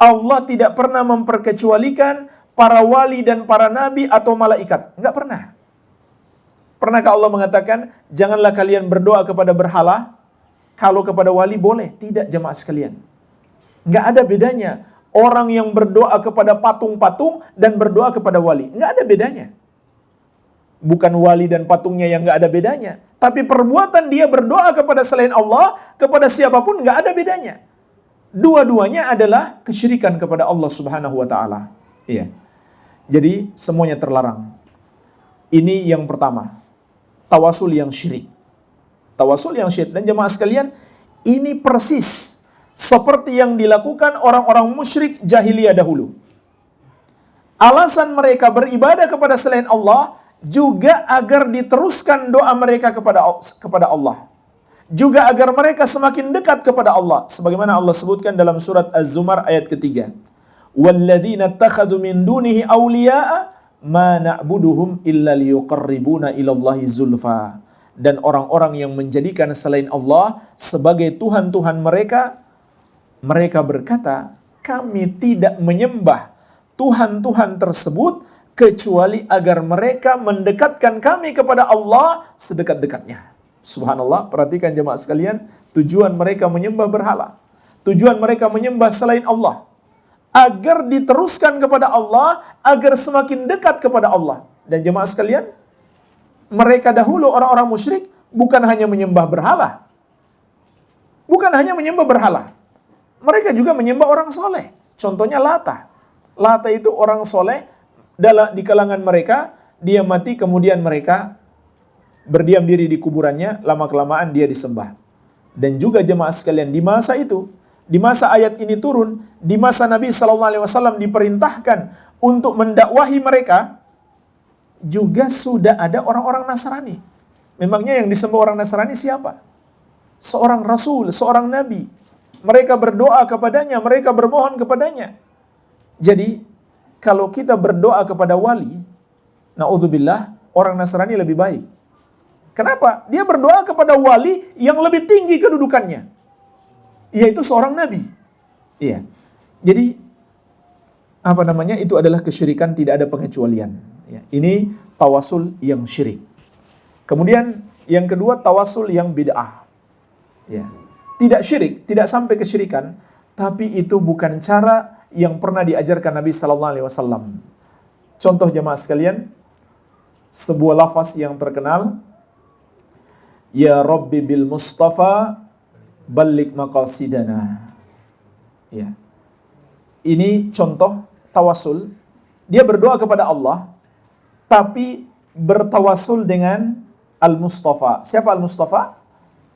Allah tidak pernah memperkecualikan para wali dan para nabi atau malaikat. Enggak pernah. Pernahkah Allah mengatakan, janganlah kalian berdoa kepada berhala, kalau kepada wali boleh? Tidak, jemaah sekalian. Enggak ada bedanya orang yang berdoa kepada patung-patung dan berdoa kepada wali. Enggak ada bedanya. Bukan wali dan patungnya yang enggak ada bedanya, tapi perbuatan dia berdoa kepada selain Allah, kepada siapapun enggak ada bedanya. Dua-duanya adalah kesyirikan kepada Allah Subhanahu wa taala. Iya. Jadi semuanya terlarang. Ini yang pertama. Tawasul yang syirik. Tawasul yang syirik, dan jemaah sekalian, ini persis seperti yang dilakukan orang-orang musyrik jahiliyah dahulu. Alasan mereka beribadah kepada selain Allah juga agar diteruskan doa mereka kepada Allah. Juga agar mereka semakin dekat kepada Allah. Sebagaimana Allah sebutkan dalam surat Az-Zumar ayat ketiga. وَالَّذِينَ اتَّخَذُوا مِن دُونِهِ أَوْلِيَاءَ مَا نَعْبُدُهُمْ إِلَّا لِيُقَرِّبُونَ إِلَى اللَّهِ زُلْفَى. Dan orang-orang yang menjadikan selain Allah sebagai Tuhan-Tuhan mereka, mereka berkata, kami tidak menyembah Tuhan-Tuhan tersebut kecuali agar mereka mendekatkan kami kepada Allah sedekat-dekatnya. Subhanallah, perhatikan jemaah sekalian, tujuan mereka menyembah berhala, tujuan mereka menyembah selain Allah, agar diteruskan kepada Allah, agar semakin dekat kepada Allah. Dan jemaah sekalian, mereka dahulu orang-orang musyrik bukan hanya menyembah berhala, bukan hanya menyembah berhala, mereka juga menyembah orang soleh. Contohnya Lata. Lata itu orang soleh, di kalangan mereka, dia mati kemudian mereka berdiam diri di kuburannya, lama-kelamaan dia disembah. Dan juga jemaah sekalian, di masa itu, di masa ayat ini turun, di masa Nabi SAW diperintahkan untuk mendakwahi mereka, juga sudah ada orang-orang Nasrani. Memangnya yang disembah orang Nasrani siapa? Seorang Rasul, seorang Nabi. Mereka berdoa kepadanya, mereka bermohon kepadanya. Jadi, kalau kita berdoa kepada wali, na'udzubillah, orang Nasrani lebih baik. Kenapa? Dia berdoa kepada wali yang lebih tinggi kedudukannya, yaitu seorang nabi. Iya. Jadi, itu adalah kesyirikan, tidak ada pengecualian. Ya. Ini tawasul yang syirik. Kemudian, yang kedua, tawasul yang bid'ah. Ya. Tidak syirik, tidak sampai kesyirikan, tapi itu bukan cara yang pernah diajarkan Nabi Sallallahu Alaihi Wasallam. Contoh jemaah sekalian, sebuah lafaz yang terkenal, Ya Rabbi bil Mustafa balik maqasidana. Ya. Ini contoh tawasul. Dia berdoa kepada Allah, tapi bertawasul dengan Al-Mustafa. Siapa Al-Mustafa?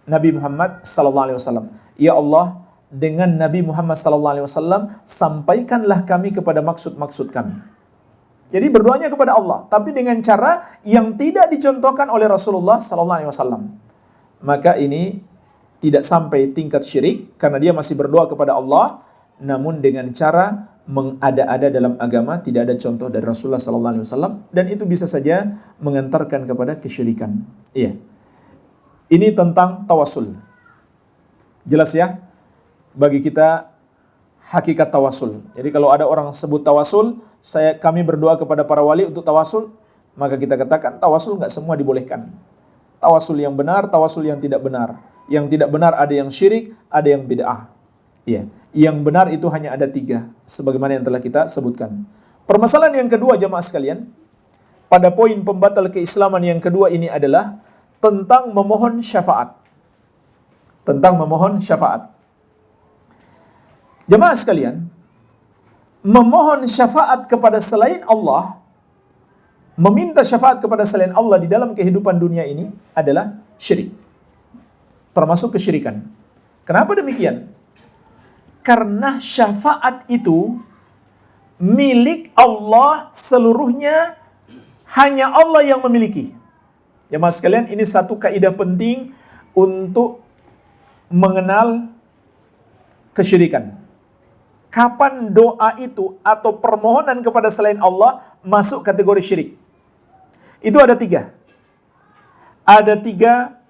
Nabi Muhammad Sallallahu Alaihi Wasallam. Ya Allah, dengan Nabi Muhammad SAW, sampaikanlah kami kepada maksud-maksud kami. Jadi berdoanya kepada Allah, tapi dengan cara yang tidak dicontohkan oleh Rasulullah SAW. Maka ini tidak sampai tingkat syirik, karena dia masih berdoa kepada Allah, namun dengan cara mengada-ada dalam agama, tidak ada contoh dari Rasulullah SAW, dan itu bisa saja mengantarkan kepada kesyirikan. Iya. Ini tentang tawasul. Jelas ya? Bagi kita hakikat tawasul. Jadi kalau ada orang sebut tawasul, kami berdoa kepada para wali untuk tawasul, maka kita katakan tawasul nggak semua dibolehkan. Tawasul yang benar, tawasul yang tidak benar. Yang tidak benar ada yang syirik, ada yang bid'ah. Iya. Yang benar itu hanya ada 3, sebagaimana yang telah kita sebutkan. Permasalahan yang kedua jemaah sekalian, pada poin pembatal keislaman yang kedua ini adalah tentang memohon syafaat. Tentang memohon syafaat. Jemaah sekalian, memohon syafaat kepada selain Allah, meminta syafaat kepada selain Allah di dalam kehidupan dunia ini adalah syirik. Termasuk kesyirikan. Kenapa demikian? Karena syafaat itu milik Allah seluruhnya, hanya Allah yang memiliki. Jemaah sekalian, ini satu kaidah penting untuk mengenal kesyirikan. Kapan doa itu atau permohonan kepada selain Allah masuk kategori syirik? Itu ada tiga. Ada tiga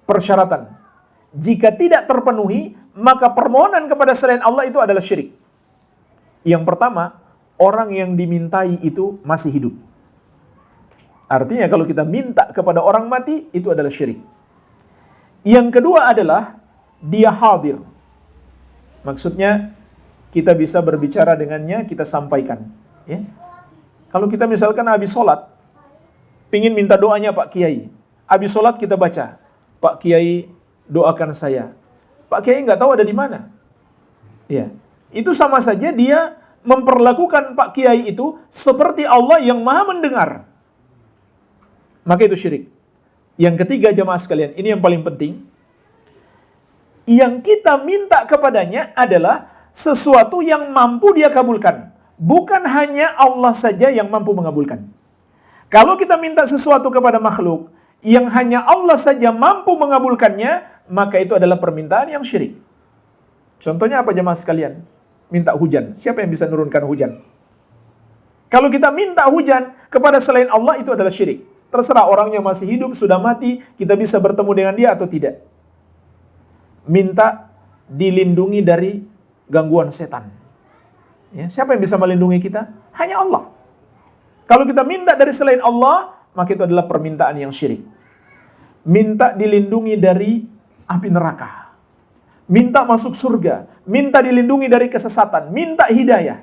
persyaratan. Jika tidak terpenuhi, maka permohonan kepada selain Allah itu adalah syirik. Yang pertama, orang yang dimintai itu masih hidup. Artinya kalau kita minta kepada orang mati, itu adalah syirik. Yang kedua adalah dia hadir. Maksudnya kita bisa berbicara dengannya, kita sampaikan. Ya. Kalau kita misalkan habis sholat, pingin minta doanya Pak Kiai. Habis sholat kita baca, Pak Kiai doakan saya. Pak Kiai nggak tahu ada di mana. Ya, itu sama saja dia memperlakukan Pak Kiai itu seperti Allah yang maha mendengar. Maka itu syirik. Yang ketiga jemaah sekalian, ini yang paling penting. Yang kita minta kepadanya adalah sesuatu yang mampu dia kabulkan. Bukan hanya Allah saja yang mampu mengabulkan. Kalau kita minta sesuatu kepada makhluk yang hanya Allah saja mampu mengabulkannya, maka itu adalah permintaan yang syirik. Contohnya apa jemaah sekalian? Minta hujan. Siapa yang bisa menurunkan hujan? Kalau kita minta hujan kepada selain Allah, itu adalah syirik. Terserah orangnya masih hidup, sudah mati, kita bisa bertemu dengan dia atau tidak. Minta dilindungi dari gangguan setan. Ya, siapa yang bisa melindungi kita? Hanya Allah. Kalau kita minta dari selain Allah, maka itu adalah permintaan yang syirik. Minta dilindungi dari api neraka. Minta masuk surga. Minta dilindungi dari kesesatan. Minta hidayah.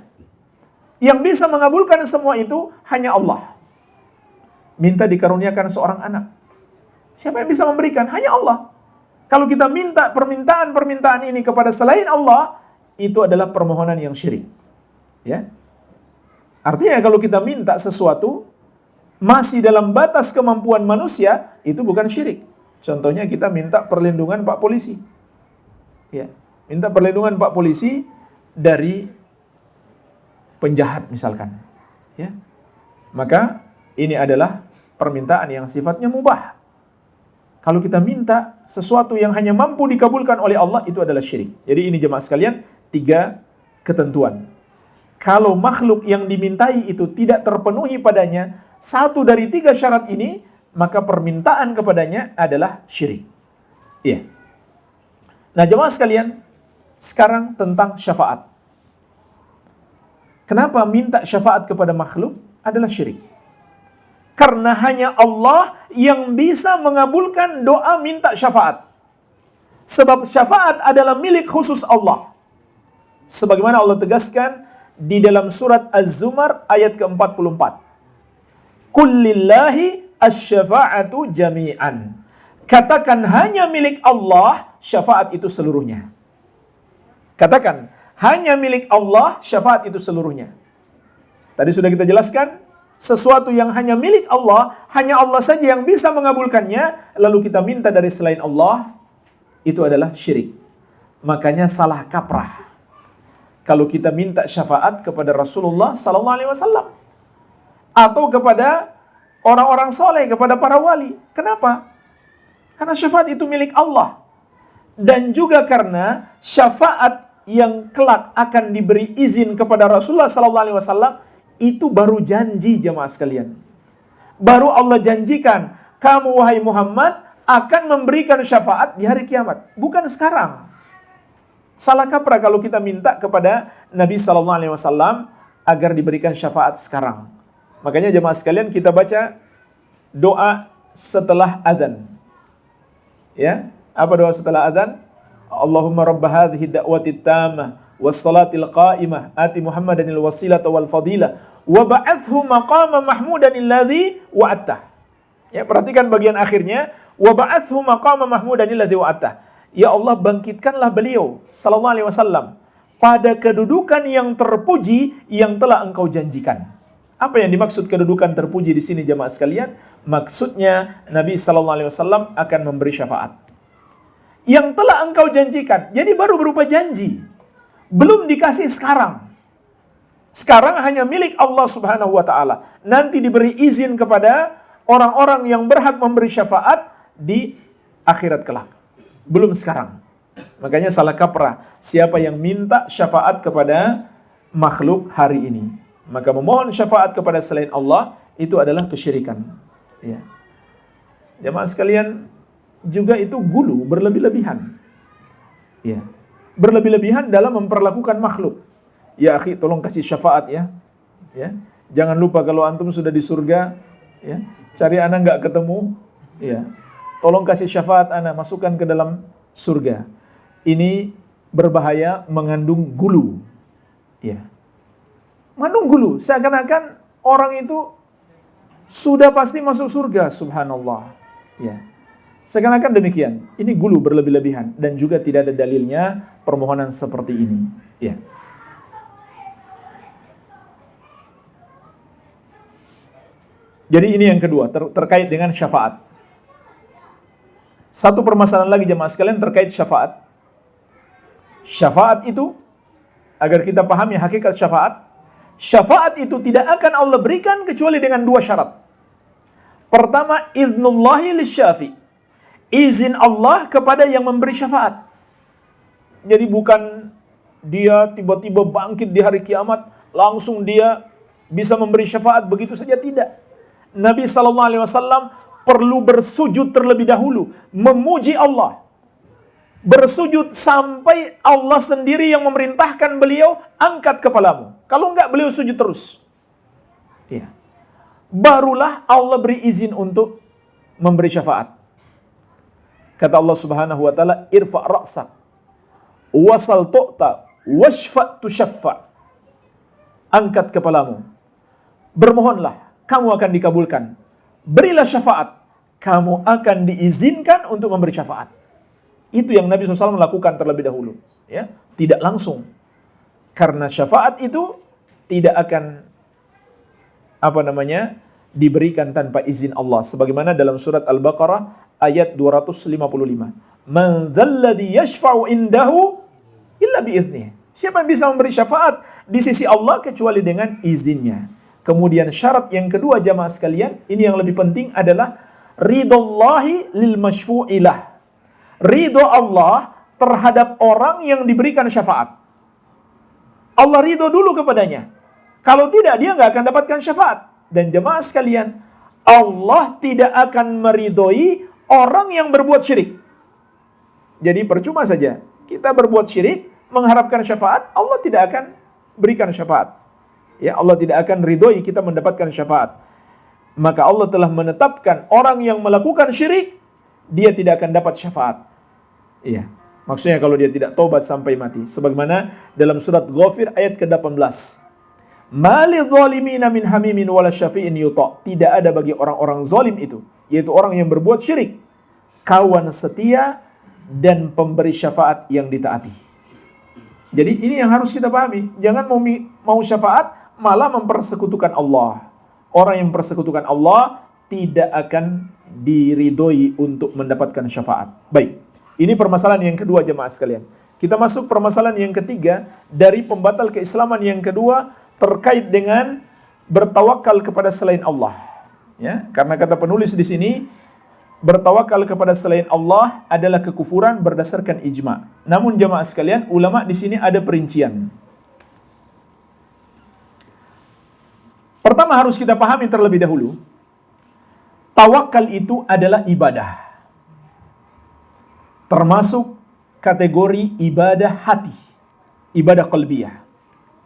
Yang bisa mengabulkan semua itu hanya Allah. Minta dikaruniakan seorang anak. Siapa yang bisa memberikan? Hanya Allah. Kalau kita minta permintaan ini kepada selain Allah, itu adalah permohonan yang syirik. Ya. Artinya kalau kita minta sesuatu masih dalam batas kemampuan manusia, itu bukan syirik. Contohnya kita minta perlindungan Pak Polisi. Ya, minta perlindungan Pak Polisi dari penjahat misalkan. Ya. Maka ini adalah permintaan yang sifatnya mubah. Kalau kita minta sesuatu yang hanya mampu dikabulkan oleh Allah, itu adalah syirik. Jadi ini jemaah sekalian, 3 ketentuan. Kalau makhluk yang dimintai itu tidak terpenuhi padanya 1 dari 3 syarat ini, maka permintaan kepadanya adalah syirik. Iya. Nah jemaah sekalian, sekarang tentang syafaat. Kenapa minta syafaat kepada makhluk adalah syirik? Karena hanya Allah yang bisa mengabulkan doa minta syafaat. Sebab syafaat adalah milik khusus Allah. Sebagaimana Allah tegaskan di dalam surat Az-Zumar ayat ke-44. Qul lillahi asy-syafa'atu jami'an. Katakan hanya milik Allah syafaat itu seluruhnya. Katakan hanya milik Allah syafaat itu seluruhnya. Tadi sudah kita jelaskan, sesuatu yang hanya milik Allah, hanya Allah saja yang bisa mengabulkannya, lalu kita minta dari selain Allah, itu adalah syirik. Makanya salah kaprah kalau kita minta syafaat kepada Rasulullah SAW atau kepada orang-orang soleh, kepada para wali. Kenapa? Karena syafaat itu milik Allah. Dan juga karena syafaat yang kelak akan diberi izin kepada Rasulullah SAW itu baru janji jemaah sekalian. Baru Allah janjikan, kamu wahai Muhammad akan memberikan syafaat di hari kiamat. Bukan sekarang. Salah kaprah kalau kita minta kepada Nabi SAW agar diberikan syafaat sekarang. Makanya jemaah sekalian kita baca doa setelah adzan. Ya, apa doa setelah adzan? Allahumma rabb hadhihi da'wati tammah was-salatil qa'imah ati Muhammadanil wasilata wal fadilah wa ba'athu maqama mahmudan alladhi wa'attah. Ya, perhatikan bagian akhirnya, wa ba'athu maqama mahmudan alladhi wa'attah. Ya Allah, bangkitkanlah beliau sallallahu alaihi wasallam pada kedudukan yang terpuji yang telah Engkau janjikan. Apa yang dimaksud kedudukan terpuji di sini jemaah sekalian? Maksudnya Nabi sallallahu alaihi wasallam akan memberi syafaat. yang telah engkau janjikan. Jadi baru berupa janji. Belum dikasih sekarang. Sekarang hanya milik Allah Subhanahu wa taala. Nanti diberi izin kepada orang-orang yang berhak memberi syafaat di akhirat kelak. Belum sekarang. Makanya salah kaprah siapa yang minta syafaat kepada makhluk hari ini. Maka memohon syafaat kepada selain Allah itu adalah kesyirikan. Ya. Jemaah sekalian, juga itu gulu, berlebih-lebihan. Ya. Berlebih-lebihan dalam memperlakukan makhluk. Ya akhi, tolong kasih syafaat ya. Ya. Jangan lupa kalau antum sudah di surga, ya, cari ana nggak ketemu, ya. Tolong kasih syafaat ana, masukkan ke dalam surga. Ini berbahaya, mengandung gulu. Ya. Mengandung gulu, seakan-akan orang itu sudah pasti masuk surga, subhanallah. Ya. Seakan-akan demikian. Ini gulu berlebih-lebihan dan juga tidak ada dalilnya permohonan seperti ini. Ya. Jadi ini yang kedua terkait dengan syafaat. Satu permasalahan lagi jemaah sekalian terkait syafaat. Syafaat itu agar kita pahami hakikat syafaat. Syafaat itu tidak akan Allah berikan kecuali dengan dua syarat. Pertama, idzullahi lisyafi. Izin Allah kepada yang memberi syafaat. Jadi bukan dia tiba-tiba bangkit di hari kiamat, langsung dia bisa memberi syafaat begitu saja, tidak. Nabi SAW perlu bersujud terlebih dahulu, memuji Allah. Bersujud sampai Allah sendiri yang memerintahkan beliau, angkat kepalamu. Kalau enggak, beliau sujud terus. Ya. Barulah Allah beri izin untuk memberi syafaat. Kata Allah Subhanahu wa taala, irfa' ra'sak wasal tu'ta washfa' tushaffa. Angkat kepalamu, bermohonlah, kamu akan dikabulkan. Berilah syafaat, kamu akan diizinkan untuk memberi syafaat. Itu yang Nabi SAW lakukan terlebih dahulu, ya, tidak langsung. Karena syafaat itu tidak akan diberikan tanpa izin Allah. Sebagaimana dalam surat Al-Baqarah ayat 255. Man dzalladzi yashfa'u indahu illa biiznih. Siapa yang bisa memberi syafaat di sisi Allah kecuali dengan izinnya. Kemudian syarat yang kedua jamaah sekalian, ini yang lebih penting adalah ridallahi lil masyfu'ilah. Ridho Allah terhadap orang yang diberikan syafaat. Allah ridho dulu kepadanya. Kalau tidak, dia nggak akan dapatkan syafaat. Dan jemaah sekalian, Allah tidak akan meridhoi orang yang berbuat syirik. Jadi percuma saja kita berbuat syirik, mengharapkan syafaat, Allah tidak akan berikan syafaat. Ya, Allah tidak akan ridhoi kita mendapatkan syafaat. Maka Allah telah menetapkan orang yang melakukan syirik, dia tidak akan dapat syafaat. Iya. Maksudnya kalau dia tidak taubat sampai mati. Sebagaimana dalam surat Ghafir ayat ke-18. Mali zalimina min hamimin wala syafi'in yuta'. Tidak ada bagi orang-orang zalim itu, yaitu orang yang berbuat syirik, kawan setia dan pemberi syafaat yang ditaati. Jadi ini yang harus kita pahami. Jangan mau syafaat malah mempersekutukan Allah. Orang yang mempersekutukan Allah tidak akan diridhoi untuk mendapatkan syafaat. Baik. Ini permasalahan yang kedua jemaah sekalian. Kita masuk permasalahan yang ketiga dari pembatal keislaman yang kedua terkait dengan bertawakal kepada selain Allah. Ya, karena kata penulis di sini bertawakal kepada selain Allah adalah kekufuran berdasarkan ijma. Namun jemaah sekalian, ulama di sini ada perincian. Pertama harus kita pahami terlebih dahulu, tawakal itu adalah ibadah. Termasuk kategori ibadah hati, ibadah qalbiyah.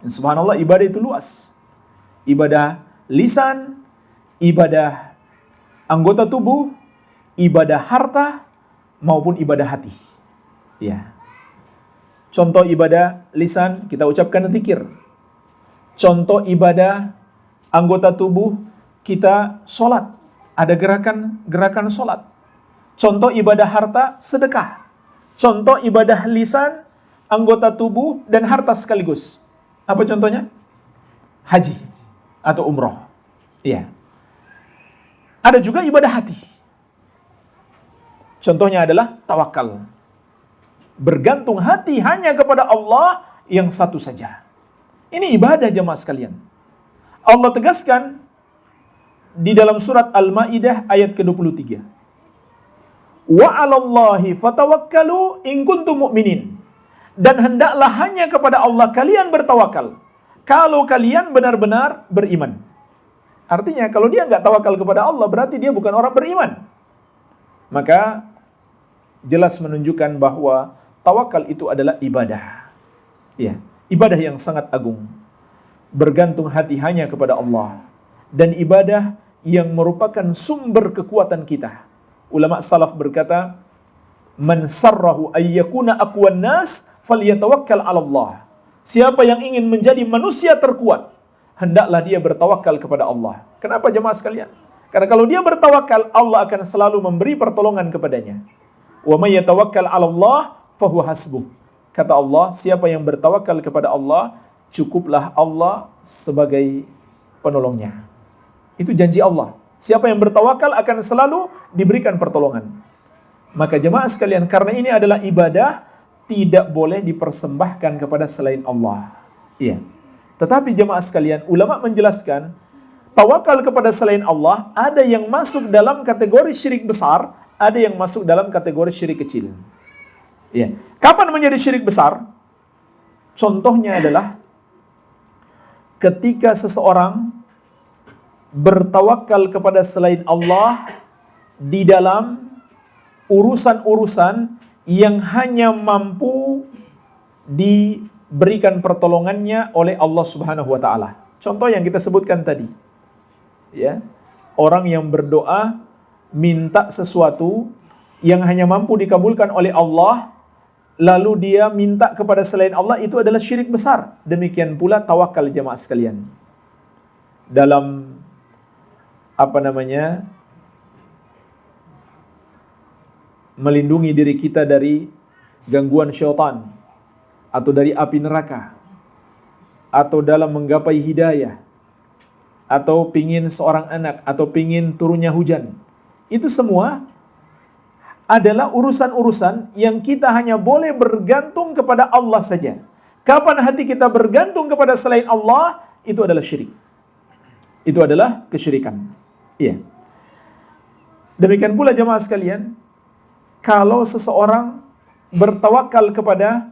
Dan subhanallah, ibadah itu luas. Ibadah lisan, ibadah anggota tubuh, ibadah harta, maupun ibadah hati. Ya. Contoh ibadah lisan, kita ucapkan zikir. Contoh ibadah anggota tubuh, kita sholat. Ada gerakan sholat. Contoh ibadah harta, sedekah. Contoh ibadah lisan, anggota tubuh, dan harta sekaligus. Apa contohnya? Haji atau umroh. Iya. Ada juga ibadah hati. Contohnya adalah tawakal. Bergantung hati hanya kepada Allah yang satu saja. Ini ibadah jemaah sekalian. Allah tegaskan di dalam surat Al-Maidah ayat ke-23. Wa 'alallahi fatawakkalu in kuntum mu'minin. Dan hendaklah hanya kepada Allah kalian bertawakal kalau kalian benar-benar beriman. Artinya kalau dia nggak tawakal kepada Allah berarti dia bukan orang beriman. Maka jelas menunjukkan bahwa tawakal itu adalah ibadah. Ya, ibadah yang sangat agung. Bergantung hati hanya kepada Allah. Dan ibadah yang merupakan sumber kekuatan kita. Ulama salaf berkata, "Man sarrahu ayyakuna aqwan nas falyatawakkal 'ala Allah." Siapa yang ingin menjadi manusia terkuat, hendaklah dia bertawakal kepada Allah. Kenapa jemaah sekalian? Karena kalau dia bertawakal, Allah akan selalu memberi pertolongan kepadanya. Wa may yatawakkal 'ala Allah fahuwa hasbuh. Kata Allah, siapa yang bertawakal kepada Allah, cukuplah Allah sebagai penolongnya. Itu janji Allah. Siapa yang bertawakal akan selalu diberikan pertolongan. Maka jemaah sekalian, karena ini adalah ibadah, tidak boleh dipersembahkan kepada selain Allah. Iya. Tetapi jemaah sekalian, ulama menjelaskan, tawakal kepada selain Allah, ada yang masuk dalam kategori syirik besar, ada yang masuk dalam kategori syirik kecil. Iya. Kapan menjadi syirik besar? Contohnya adalah ketika seseorang bertawakal kepada selain Allah di dalam urusan-urusan yang hanya mampu diberikan pertolongannya oleh Allah Subhanahu wa taala. Contoh yang kita sebutkan tadi. Ya. Orang yang berdoa minta sesuatu yang hanya mampu dikabulkan oleh Allah, lalu dia minta kepada selain Allah, itu adalah syirik besar. Demikian pula tawakal jemaah sekalian. Dalam melindungi diri kita dari gangguan syaitan atau dari api neraka, atau dalam menggapai hidayah, atau pingin seorang anak, atau pingin turunnya hujan. Itu semua adalah urusan-urusan yang kita hanya boleh bergantung kepada Allah saja. Kapan hati kita bergantung kepada selain Allah, itu adalah syirik. Itu adalah kesyirikan. Iya. Demikian pula jemaah sekalian, kalau seseorang bertawakal kepada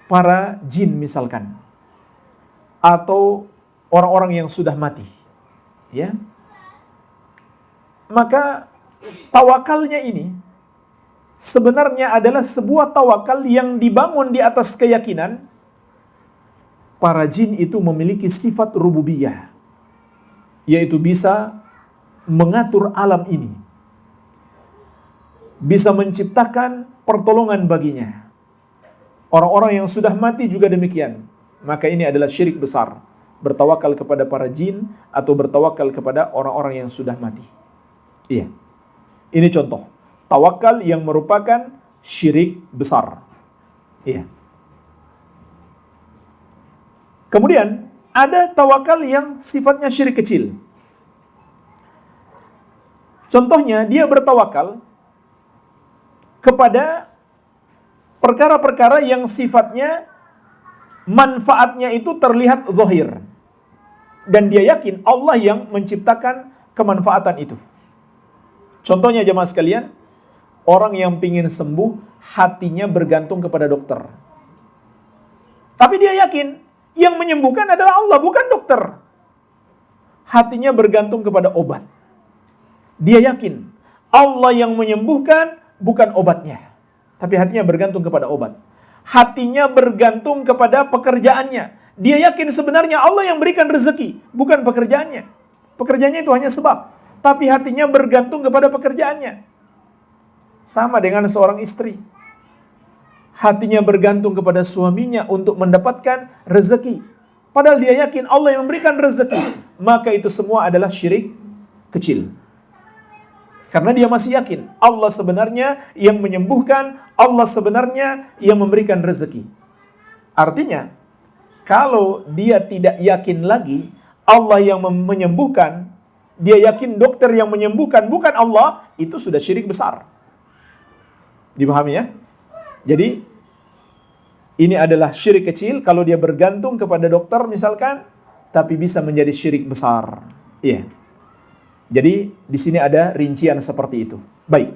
para jin misalkan, atau orang-orang yang sudah mati, ya, maka tawakalnya ini sebenarnya adalah sebuah tawakal yang dibangun di atas keyakinan para jin itu memiliki sifat rububiyah, yaitu bisa mengatur alam ini, bisa menciptakan pertolongan baginya. Orang-orang yang sudah mati juga demikian. Maka ini adalah syirik besar, bertawakal kepada para jin atau bertawakal kepada orang-orang yang sudah mati. Iya. Ini contoh tawakal yang merupakan syirik besar. Iya. Kemudian ada tawakal yang sifatnya syirik kecil. Contohnya, dia bertawakal kepada perkara-perkara yang sifatnya manfaatnya itu terlihat zahir. Dan dia yakin Allah yang menciptakan kemanfaatan itu. Contohnya jemaah sekalian, orang yang pingin sembuh, hatinya bergantung kepada dokter. Tapi dia yakin, yang menyembuhkan adalah Allah, bukan dokter. Hatinya bergantung kepada obat. Dia yakin, Allah yang menyembuhkan, bukan obatnya. Tapi hatinya bergantung kepada obat. Hatinya bergantung kepada pekerjaannya. Dia yakin sebenarnya Allah yang berikan rezeki, bukan pekerjaannya. Pekerjaannya itu hanya sebab. Tapi hatinya bergantung kepada pekerjaannya. Sama dengan seorang istri. Hatinya bergantung kepada suaminya untuk mendapatkan rezeki. Padahal dia yakin Allah yang memberikan rezeki. Maka itu semua adalah syirik kecil. Karena dia masih yakin Allah sebenarnya yang menyembuhkan, Allah sebenarnya yang memberikan rezeki. Artinya, kalau dia tidak yakin lagi Allah yang menyembuhkan, dia yakin dokter yang menyembuhkan bukan Allah, itu sudah syirik besar. Dipahami ya? Jadi ini adalah syirik kecil kalau dia bergantung kepada dokter misalkan, tapi bisa menjadi syirik besar. Iya. Jadi di sini ada rincian seperti itu. Baik.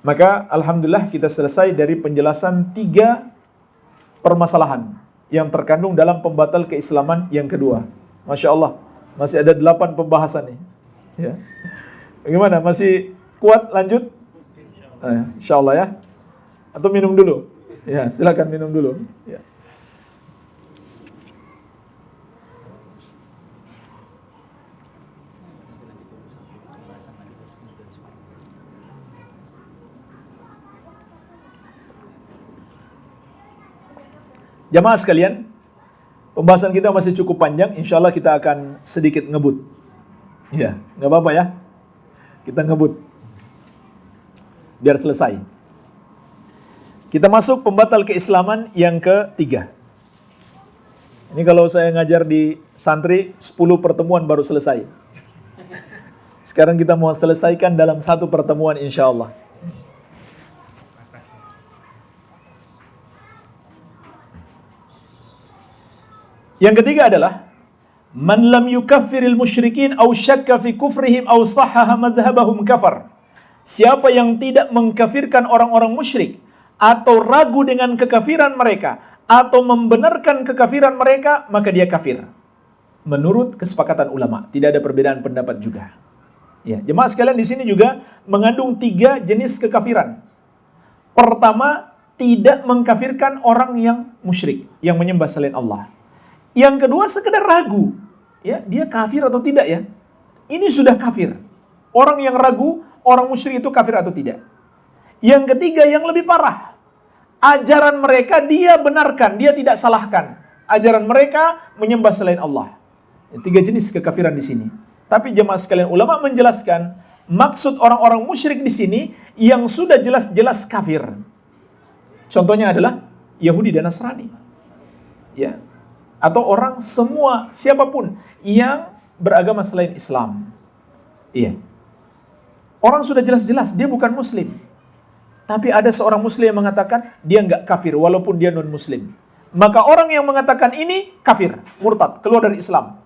Maka alhamdulillah kita selesai dari penjelasan 3 permasalahan yang terkandung dalam pembatal keislaman yang kedua. Masya Allah, masih ada 8 pembahasan nih. Ya. Bagaimana? Masih kuat lanjut? Insya Allah ya. Atau minum dulu? Ya, silakan minum dulu. Ya. Jamaah sekalian, pembahasan kita masih cukup panjang. Insya Allah kita akan sedikit ngebut. Ya, nggak apa-apa ya. Kita ngebut biar selesai. Kita masuk pembatal keislaman yang ketiga. Ini kalau saya ngajar di santri 10 pertemuan baru selesai. Sekarang kita mau selesaikan dalam 1 pertemuan insya Allah. Yang ketiga adalah man lam yukaffiril musyrikin aw syakka fi kufrihim aw sahhaha madhhabahum kafar. Siapa yang tidak mengkafirkan orang-orang musyrik atau ragu dengan kekafiran mereka atau membenarkan kekafiran mereka, maka dia kafir. Menurut kesepakatan ulama, tidak ada perbedaan pendapat juga. Ya, jemaah sekalian di sini juga mengandung 3 jenis kekafiran. Pertama, tidak mengkafirkan orang yang musyrik, yang menyembah selain Allah. Yang kedua, sekedar ragu. Ya, dia kafir atau tidak ya? Ini sudah kafir. Orang yang ragu, orang musyrik itu kafir atau tidak. Yang ketiga, yang lebih parah. Ajaran mereka dia benarkan, dia tidak salahkan. Ajaran mereka menyembah selain Allah. 3 jenis kekafiran di sini. Tapi jemaah sekalian, ulama menjelaskan, maksud orang-orang musyrik di sini yang sudah jelas-jelas kafir. Contohnya adalah Yahudi dan Nasrani. Ya. Atau orang semua, siapapun yang beragama selain Islam. Iya. Orang sudah jelas-jelas dia bukan muslim. Tapi ada seorang muslim yang mengatakan dia enggak kafir walaupun dia non-muslim. Maka orang yang mengatakan ini kafir, murtad, keluar dari Islam.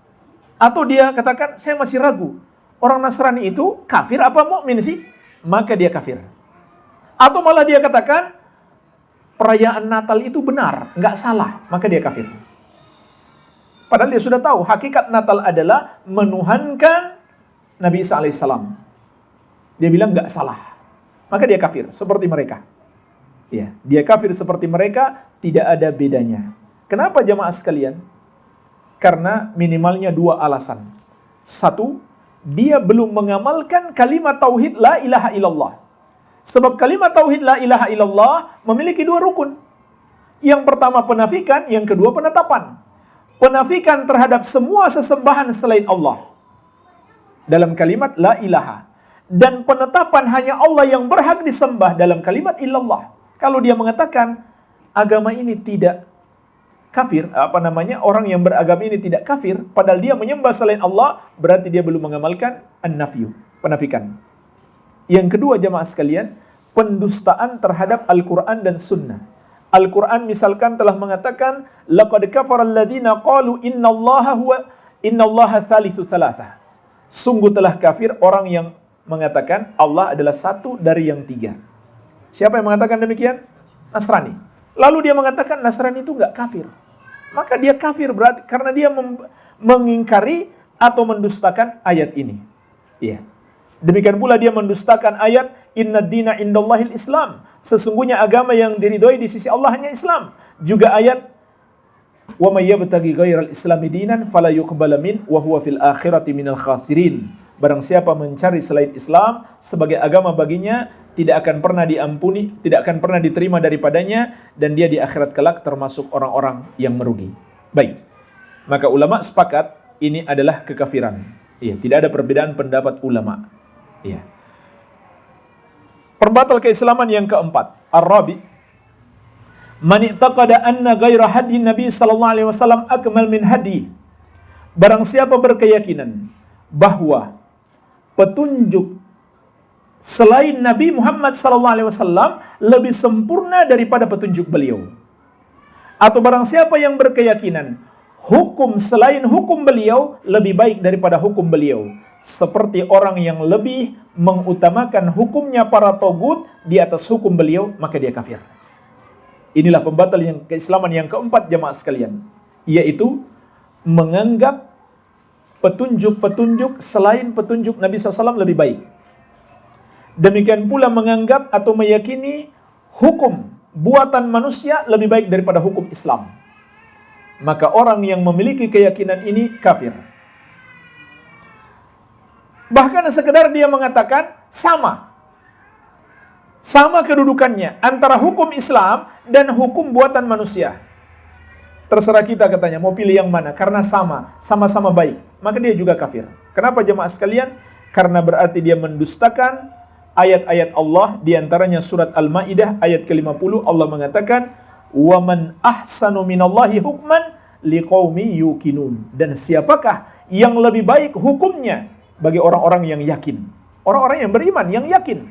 Atau dia katakan saya masih ragu. Orang Nasrani itu kafir apa mukmin sih? Maka dia kafir. Atau malah dia katakan perayaan Natal itu benar, enggak salah, maka dia kafir. Padahal dia sudah tahu hakikat Natal adalah menuhankan Nabi Isa alaihissalam. Dia bilang nggak salah, maka dia kafir seperti mereka. Ya, dia kafir seperti mereka, tidak ada bedanya. Kenapa jamaah sekalian? Karena minimalnya 2 alasan. 1, dia belum mengamalkan kalimat tauhid la ilaha illallah. Sebab kalimat tauhid la ilaha illallah memiliki 2 rukun. Yang pertama penafikan, yang kedua penetapan. Penafikan terhadap semua sesembahan selain Allah dalam kalimat la ilaha, dan penetapan hanya Allah yang berhak disembah dalam kalimat illallah. Kalau dia mengatakan agama ini tidak kafir, orang yang beragama ini tidak kafir, padahal dia menyembah selain Allah, berarti dia belum mengamalkan an-nafyu, penafikan. Yang kedua jamaah sekalian, pendustaan terhadap Al-Quran dan Sunnah. Al-Quran misalkan telah mengatakan laqad kafara alladziina qalu innallaha thalithu thalatha. Sungguh telah kafir orang yang mengatakan Allah adalah 1 dari yang 3. Siapa yang mengatakan demikian? Nasrani. Lalu dia mengatakan Nasrani itu enggak kafir. Maka dia kafir berarti karena dia mengingkari atau mendustakan ayat ini. Iya. Demikian pula dia mendustakan ayat inna dina indallahil Islam. Sesungguhnya agama yang diridhoi di sisi Allah hanya Islam. Juga ayat wa may yabtaghi ghairal islami dinan fala yuqbala min wa huwa fil akhirati minal khasirin. Barang siapa mencari selain Islam sebagai agama baginya, tidak akan pernah diampuni, tidak akan pernah diterima daripadanya, dan dia di akhirat kelak termasuk orang-orang yang merugi. Baik. Maka ulama sepakat ini adalah kekafiran. Iya, tidak ada perbedaan pendapat ulama. Iya. Pembatal keislaman yang keempat, Ar-Rabi, man i'taqada anna ghaira hadi Nabi sallallahu alaihi wasallam akmal min hadi. Barang siapa berkeyakinan bahwa petunjuk selain Nabi Muhammad SAW lebih sempurna daripada petunjuk beliau. Atau barang siapa yang berkeyakinan hukum selain hukum beliau lebih baik daripada hukum beliau, seperti orang yang lebih mengutamakan hukumnya para togut di atas hukum beliau, maka dia kafir. Inilah pembatal yang keislaman yang keempat, jamaah sekalian, yaitu menganggap petunjuk-petunjuk selain petunjuk Nabi SAW lebih baik. Demikian pula menganggap atau meyakini hukum buatan manusia lebih baik daripada hukum Islam. Maka orang yang memiliki keyakinan ini kafir. Bahkan sekedar dia mengatakan sama kedudukannya antara hukum Islam dan hukum buatan manusia. Terserah kita, katanya, mau pilih yang mana, karena sama-sama baik, maka dia juga kafir. Kenapa, jemaah sekalian? Karena berarti dia mendustakan ayat-ayat Allah, diantaranya surat Al-Ma'idah ayat ke-50. Allah mengatakan, وَمَنْ أَحْسَنُ مِنَ اللَّهِ حُكْمًا لِقَوْمِ يُوقِنُونَ. Dan siapakah yang lebih baik hukumnya bagi orang-orang yang yakin, orang-orang yang beriman, yang yakin.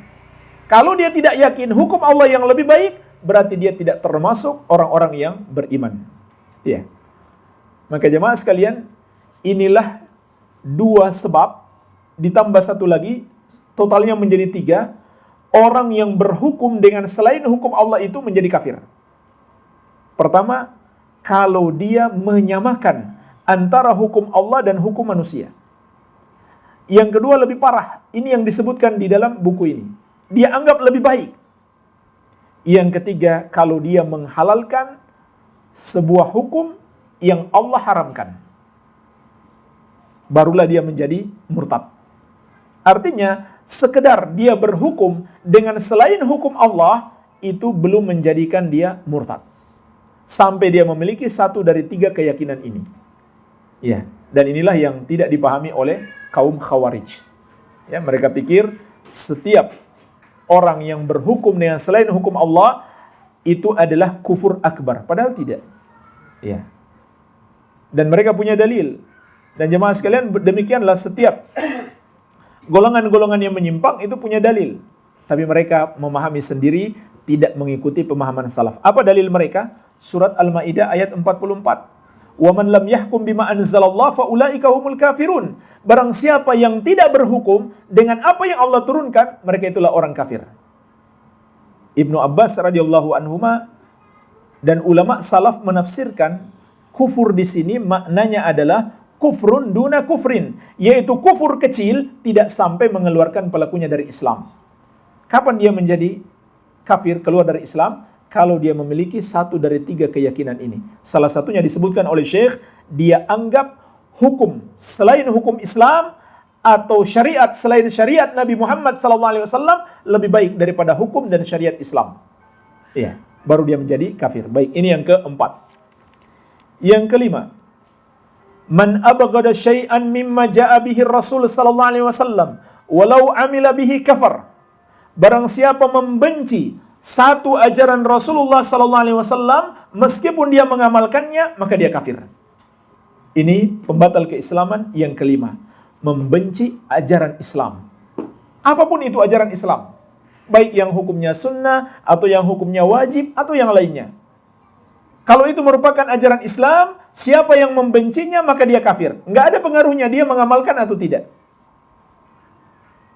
Kalau dia tidak yakin hukum Allah yang lebih baik, berarti dia tidak termasuk orang-orang yang beriman. Ya. Maka jemaah sekalian, inilah dua sebab, ditambah satu lagi, totalnya menjadi 3. Orang yang berhukum dengan selain hukum Allah itu menjadi kafir. Pertama, kalau dia menyamakan antara hukum Allah dan hukum manusia. Yang kedua lebih parah, ini yang disebutkan di dalam buku ini. Dia anggap lebih baik. Yang ketiga, kalau dia menghalalkan sebuah hukum yang Allah haramkan, barulah dia menjadi murtad. Artinya, sekedar dia berhukum dengan selain hukum Allah, itu belum menjadikan dia murtad. Sampai dia memiliki satu dari 3 keyakinan ini. Ya, dan inilah yang tidak dipahami oleh kaum Khawarij. Ya, mereka pikir setiap orang yang berhukum dengan selain hukum Allah itu adalah kufur akbar, padahal tidak. Ya. Dan mereka punya dalil. Dan jemaah sekalian, demikianlah setiap golongan-golongan yang menyimpang itu punya dalil. Tapi mereka memahami sendiri, tidak mengikuti pemahaman salaf. Apa dalil mereka? Surat Al-Ma'idah ayat 44. وَمَنْ لَمْ يَحْكُمْ بِمَا أَنْزَلَ اللَّهُ فَأُولَٰئِكَ هُمُ الْكَافِرُونَ. Barang siapa yang tidak berhukum dengan apa yang Allah turunkan, mereka itulah orang kafir. Ibnu Abbas radhiyallahu anhuma dan ulama salaf menafsirkan kufur di sini maknanya adalah kufrun duna kufrin, yaitu kufur kecil tidak sampai mengeluarkan pelakunya dari Islam. Kapan dia menjadi kafir, keluar dari Islam? Kalau dia memiliki satu dari 3 keyakinan ini. Salah satunya disebutkan oleh Syekh, dia anggap hukum selain hukum Islam atau syariat selain syariat Nabi Muhammad SAW lebih baik daripada hukum dan syariat Islam. Iya, baru dia menjadi kafir. Baik, ini yang keempat. Yang kelima, man abghada syai'an mimma ja'a bihi Rasul sallallahu alaihi wasallam walau amila bihi kafar. Barang siapa membenci satu ajaran Rasulullah sallallahu alaihi wasallam meskipun dia mengamalkannya, maka dia kafir. Ini pembatal keislaman yang kelima, membenci ajaran Islam. Apapun itu ajaran Islam, baik yang hukumnya sunnah atau yang hukumnya wajib atau yang lainnya. Kalau itu merupakan ajaran Islam, siapa yang membencinya maka dia kafir. Enggak ada pengaruhnya dia mengamalkan atau tidak.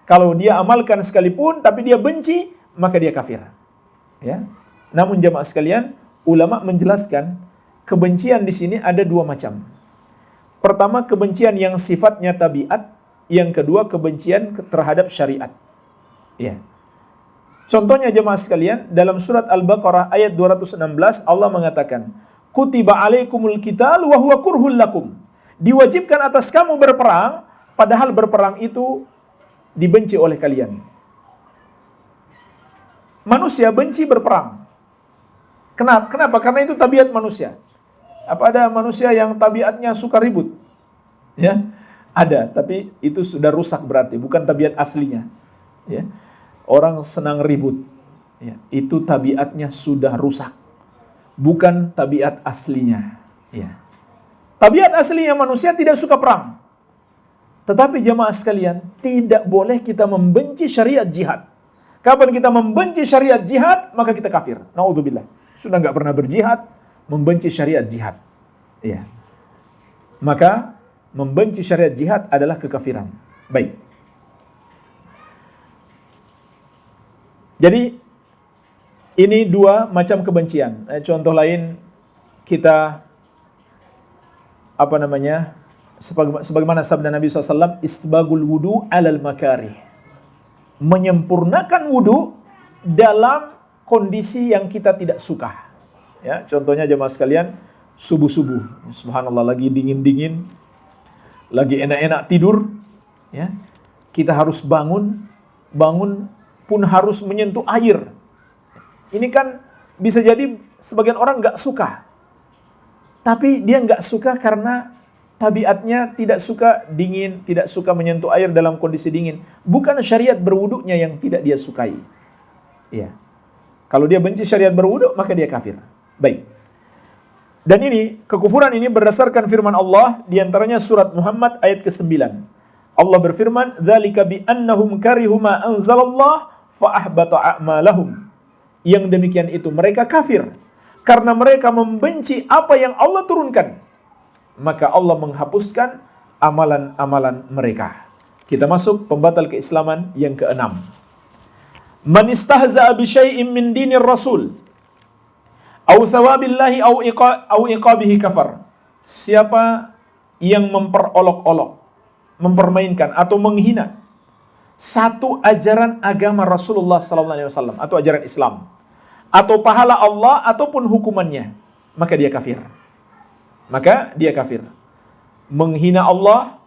Kalau dia amalkan sekalipun tapi dia benci, maka dia kafir. Ya. Namun jamaah sekalian, ulama menjelaskan kebencian di sini ada 2 macam. Pertama, kebencian yang sifatnya tabiat, yang kedua kebencian terhadap syariat. Ya. Contohnya jemaah sekalian, dalam surat Al-Baqarah ayat 216 Allah mengatakan, Kutiba alaikumul qital wa huwa kurhul lakum. Diwajibkan atas kamu berperang, padahal berperang itu dibenci oleh kalian. Manusia benci berperang. Kenapa? Karena itu tabiat manusia. Apa ada manusia yang tabiatnya suka ribut? Ya, ada, tapi itu sudah rusak berarti, bukan tabiat aslinya. Ya. Orang senang ribut, ya, itu tabiatnya sudah rusak, bukan tabiat aslinya. Ya. Tabiat aslinya manusia tidak suka perang. Tetapi jemaah sekalian, tidak boleh kita membenci syariat jihad. Kapan kita membenci syariat jihad, maka kita kafir. Naudzubillah. Sudah nggak pernah berjihad, membenci syariat jihad. Iya. Maka membenci syariat jihad adalah kekafiran. Baik. Jadi ini dua macam kebencian. Contoh lain kita sebagaimana sabda Nabi SAW, isbagul wudu alal makarih, menyempurnakan wudu dalam kondisi yang kita tidak suka. Ya, contohnya jemaah sekalian, subuh-subuh, subhanallah, lagi dingin-dingin, lagi enak-enak tidur, ya, kita harus bangun pun harus menyentuh air. Ini kan bisa jadi sebagian orang nggak suka, tapi dia nggak suka karena tabiatnya tidak suka dingin, tidak suka menyentuh air dalam kondisi dingin. Bukan syariat berwudunya yang tidak dia sukai. Iya. Kalau dia benci syariat berwudu, maka dia kafir. Baik. Dan ini, kekufuran ini berdasarkan firman Allah, diantaranya surat Muhammad ayat ke-9. Allah berfirman, "Dzalika bi annahum karihu ma anzalallah fa ahbata a'malahum." Yang demikian itu mereka kafir karena mereka membenci apa yang Allah turunkan, maka Allah menghapuskan amalan-amalan mereka. Kita masuk pembatal keislaman yang ke-6. Man istahza'a bi syai'in min dinir rasul aw thawabillahi aw iqabihi kafar. Siapa yang memperolok-olok, mempermainkan atau menghina satu ajaran agama Rasulullah sallallahu alaihi wasallam atau ajaran Islam, atau pahala Allah ataupun hukumannya, maka dia kafir. Maka dia kafir. Menghina Allah,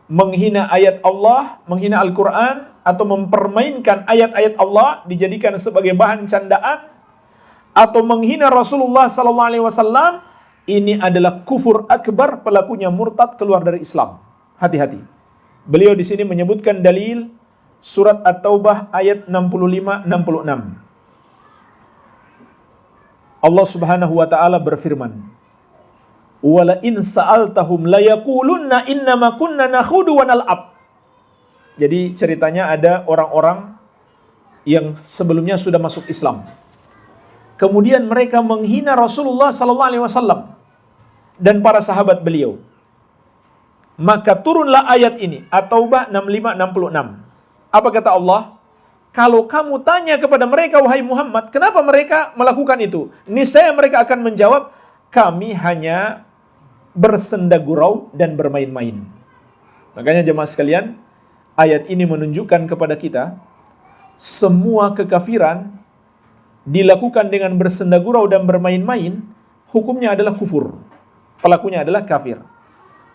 menghina ayat Allah, menghina Al-Quran, atau mempermainkan ayat-ayat Allah dijadikan sebagai bahan candaan, atau menghina Rasulullah SAW, ini adalah kufur akbar, pelakunya murtad, keluar dari Islam. Hati-hati. Beliau di sini menyebutkan dalil surat At-Taubah ayat 65-66. Allah Subhanahu wa taala berfirman, "Wala in sa'altahum la yaqulunna innama kunna nakhudu wa nal'ab." Jadi ceritanya ada orang-orang yang sebelumnya sudah masuk Islam. Kemudian mereka menghina Rasulullah sallallahu alaihi wasallam dan para sahabat beliau. Maka turunlah ayat ini, At-Taubah 65-66. Apa kata Allah? Kalau kamu tanya kepada mereka, wahai Muhammad, kenapa mereka melakukan itu? Niscaya mereka akan menjawab, kami hanya bersenda gurau dan bermain-main. Makanya jemaah sekalian, ayat ini menunjukkan kepada kita, semua kekafiran dilakukan dengan bersenda gurau dan bermain-main, hukumnya adalah kufur. Pelakunya adalah kafir.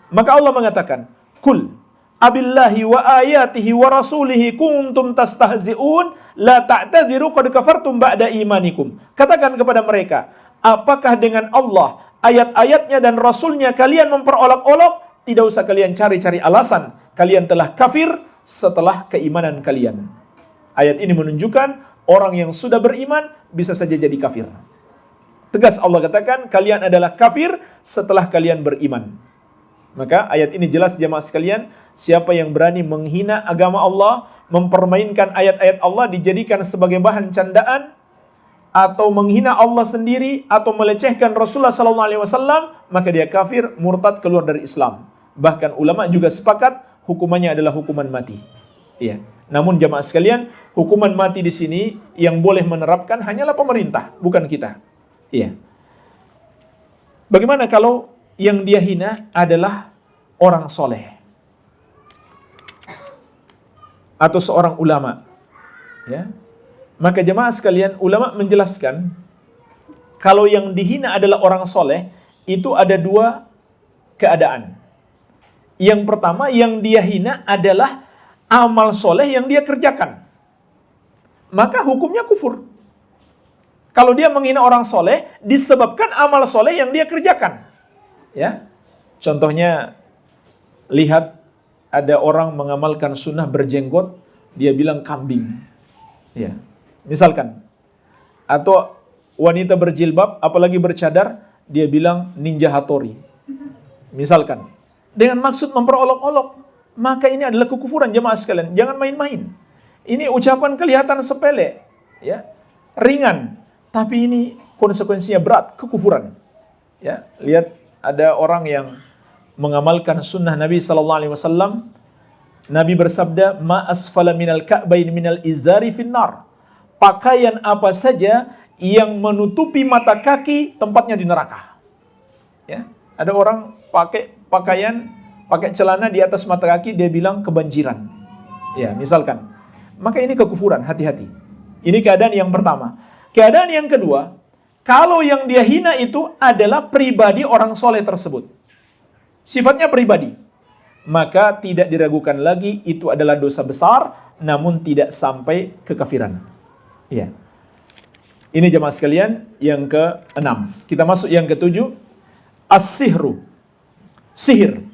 Maka Allah mengatakan, Kul abillahi wa ayatihi wa rasulihi kuntum tastahzi'un la ta'tadhiru qad kafartum ba'da imanikum. Katakan kepada mereka, apakah dengan Allah, ayat-ayatnya dan rasulnya kalian memperolok-olok? Tidak usah kalian cari-cari alasan. Kalian telah kafir setelah keimanan kalian. Ayat ini menunjukkan orang yang sudah beriman bisa saja jadi kafir. Tegas Allah katakan, kalian adalah kafir setelah kalian beriman. Maka ayat ini jelas jemaah sekalian, siapa yang berani menghina agama Allah, mempermainkan ayat-ayat Allah, dijadikan sebagai bahan candaan, atau menghina Allah sendiri, atau melecehkan Rasulullah SAW, maka dia kafir, murtad, keluar dari Islam. Bahkan ulama juga sepakat, hukumannya adalah hukuman mati. Iya. Namun jemaah sekalian, hukuman mati di sini yang boleh menerapkan hanyalah pemerintah, bukan kita. Iya. Bagaimana kalau yang dia hina adalah orang soleh atau seorang ulama, ya? Maka jemaah sekalian, ulama menjelaskan kalau yang dihina adalah orang soleh, itu ada dua keadaan. Yang pertama, yang dia hina adalah amal soleh yang dia kerjakan, maka hukumnya kufur. Kalau dia menghina orang soleh disebabkan amal soleh yang dia kerjakan, ya. Contohnya, lihat ada orang mengamalkan sunnah berjenggot, dia bilang kambing, ya. Misalkan, atau wanita berjilbab, apalagi bercadar, dia bilang ninja Hattori. Misalkan, dengan maksud memperolok-olok, maka ini adalah kekufuran jemaah sekalian. Jangan main-main. Ini ucapan kelihatan sepele, ya, ringan, tapi ini konsekuensinya berat, kekufuran. Ya, lihat ada orang yang mengamalkan sunnah Nabi sallallahu alaihi wasallam. Nabi bersabda, "Ma asfala minal ka'bain minal izari finnar." Pakaian apa saja yang menutupi mata kaki, tempatnya di neraka. Ya, ada orang pakai celana di atas mata kaki, dia bilang kebanjiran. Ya, misalkan. Maka ini kekufuran, hati-hati. Ini keadaan yang pertama. Keadaan yang kedua, kalau yang dia hina itu adalah pribadi orang soleh tersebut. Sifatnya pribadi. Maka tidak diragukan lagi, itu adalah dosa besar, namun tidak sampai kekafiran. Ya. Ini jemaah sekalian, yang ke-6. Kita masuk yang ke-7. As-sihru. Sihir.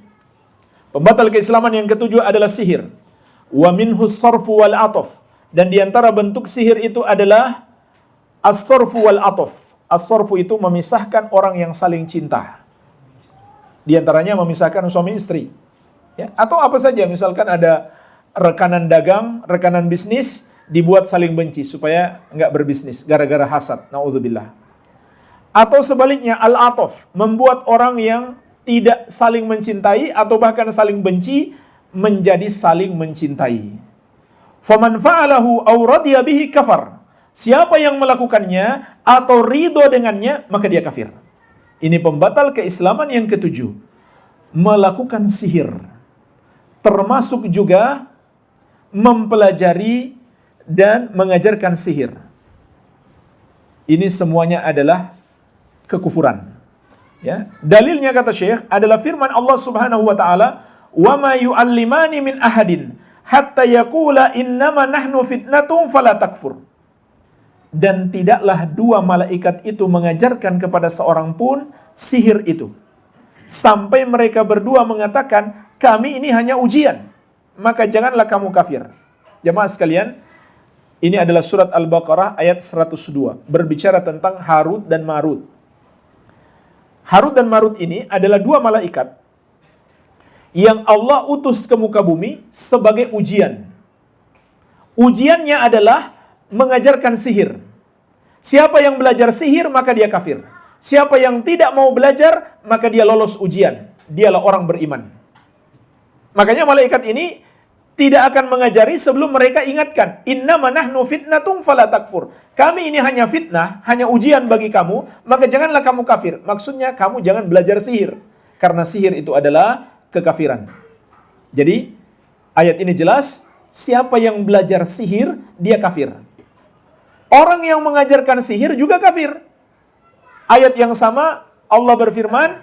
Pembatal keislaman yang ke-7 adalah sihir. Wa minhu sarfu wal ataf. Dan diantara bentuk sihir itu adalah as-sarfu wal ataf. As-sarfu itu memisahkan orang yang saling cinta. Di antaranya memisahkan suami istri. Ya, atau apa saja, misalkan ada rekanan dagang, rekanan bisnis, dibuat saling benci supaya nggak berbisnis gara-gara hasad. Naudzubillah. Atau sebaliknya al-ataf, membuat orang yang tidak saling mencintai atau bahkan saling benci menjadi saling mencintai. Faman fa'alahu aw radiya bihi kafar. Siapa yang melakukannya atau ridho dengannya, maka dia kafir. Ini pembatal keislaman yang ke-7. Melakukan sihir. Termasuk juga mempelajari dan mengajarkan sihir. Ini semuanya adalah kekufuran. Ya, dalilnya kata Syekh adalah firman Allah Subhanahu wa taala, "Wa ma yu'allimani min ahadin hatta yaqula innama nahnu fitnatun fala takfur." Dan tidaklah dua malaikat itu mengajarkan kepada seorang pun sihir itu, sampai mereka berdua mengatakan, "Kami ini hanya ujian, maka janganlah kamu kafir." Jemaah sekalian, ini adalah surat Al-Baqarah ayat 102, berbicara tentang Harut dan Marut. Harut dan Marut ini adalah dua malaikat yang Allah utus ke muka bumi sebagai ujian. Ujiannya adalah mengajarkan sihir. Siapa yang belajar sihir, maka dia kafir. Siapa yang tidak mau belajar, maka dia lolos ujian. Dialah orang beriman. Makanya malaikat ini tidak akan mengajari sebelum mereka ingatkan, "Innama nahnu fitnatung fala takfur." Kami ini hanya fitnah, hanya ujian bagi kamu, maka janganlah kamu kafir. Maksudnya kamu jangan belajar sihir, karena sihir itu adalah kekafiran. Jadi ayat ini jelas, siapa yang belajar sihir, dia kafir. Orang yang mengajarkan sihir juga kafir. Ayat yang sama Allah berfirman,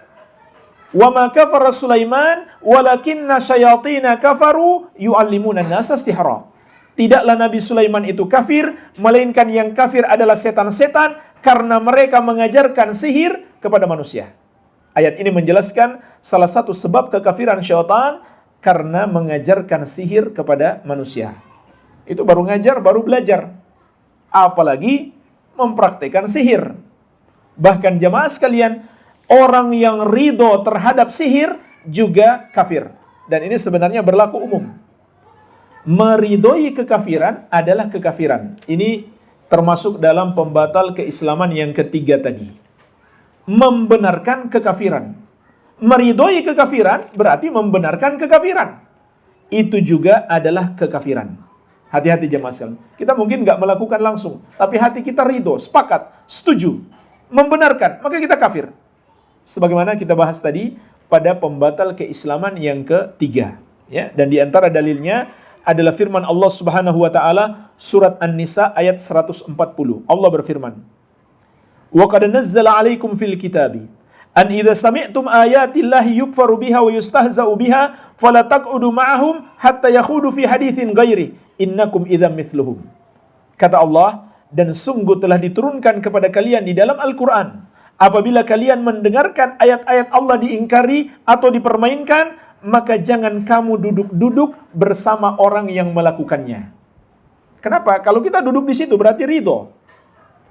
"Wa ma kafara Sulaiman walakinna syayatina kafaru yu'allimuna an-nasa sihra." Tidaklah Nabi Sulaiman itu kafir, melainkan yang kafir adalah setan-setan karena mereka mengajarkan sihir kepada manusia. Ayat ini menjelaskan salah satu sebab kekafiran syaitan karena mengajarkan sihir kepada manusia. Itu baru ngajar, baru belajar. Apalagi mempraktikkan sihir. Bahkan jemaah sekalian, orang yang ridho terhadap sihir juga kafir. Dan ini sebenarnya berlaku umum. Meridhoi kekafiran adalah kekafiran. Ini termasuk dalam pembatal keislaman yang ketiga tadi. Membenarkan kekafiran. Meridhoi kekafiran berarti membenarkan kekafiran. Itu juga adalah kekafiran. Hati-hati jemaah sekalian. Kita mungkin nggak melakukan langsung, tapi hati kita ridho, sepakat, setuju, membenarkan, maka kita kafir. Sebagaimana kita bahas tadi pada pembatal keislaman yang ketiga, ya. Dan di antara dalilnya adalah firman Allah Subhanahu wa taala surat An-Nisa ayat 140. Allah berfirman, "Wa qad nazzala 'alaikum fil kitabi an idza sami'tum ayatillahi yukfaru biha wa yustahza'u biha fala taq'udu ma'ahum hatta yakhudu fi haditsin ghairi innakum idzam mithluhum." Kata Allah, dan sungguh telah diturunkan kepada kalian di dalam Al-Qur'an, apabila kalian mendengarkan ayat-ayat Allah diingkari atau dipermainkan, maka jangan kamu duduk-duduk bersama orang yang melakukannya. Kenapa? Kalau kita duduk di situ berarti ridho.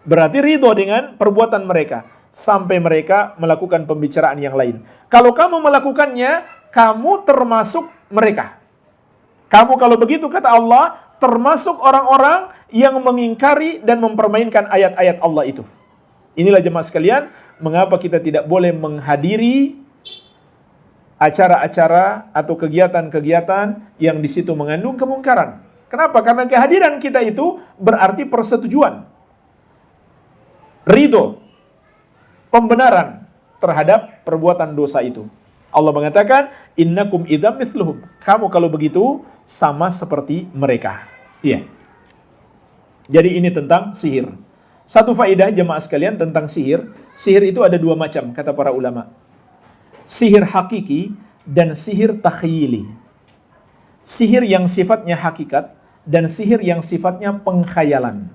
Berarti ridho dengan perbuatan mereka. Sampai mereka melakukan pembicaraan yang lain. Kalau kamu melakukannya, kamu termasuk mereka. Kamu kalau begitu, kata Allah, termasuk orang-orang yang mengingkari dan mempermainkan ayat-ayat Allah itu. Inilah jemaah sekalian, mengapa kita tidak boleh menghadiri acara-acara atau kegiatan-kegiatan yang di situ mengandung kemungkaran. Kenapa? Karena kehadiran kita itu berarti persetujuan, ridho, pembenaran terhadap perbuatan dosa itu. Allah mengatakan, innakum idzam mithluhum. Kamu kalau begitu sama seperti mereka. Iya. Jadi ini tentang sihir. Satu faedah jemaah sekalian tentang sihir. Sihir itu ada dua macam kata para ulama. Sihir hakiki dan sihir takhyili. Sihir yang sifatnya hakikat dan sihir yang sifatnya pengkhayalan.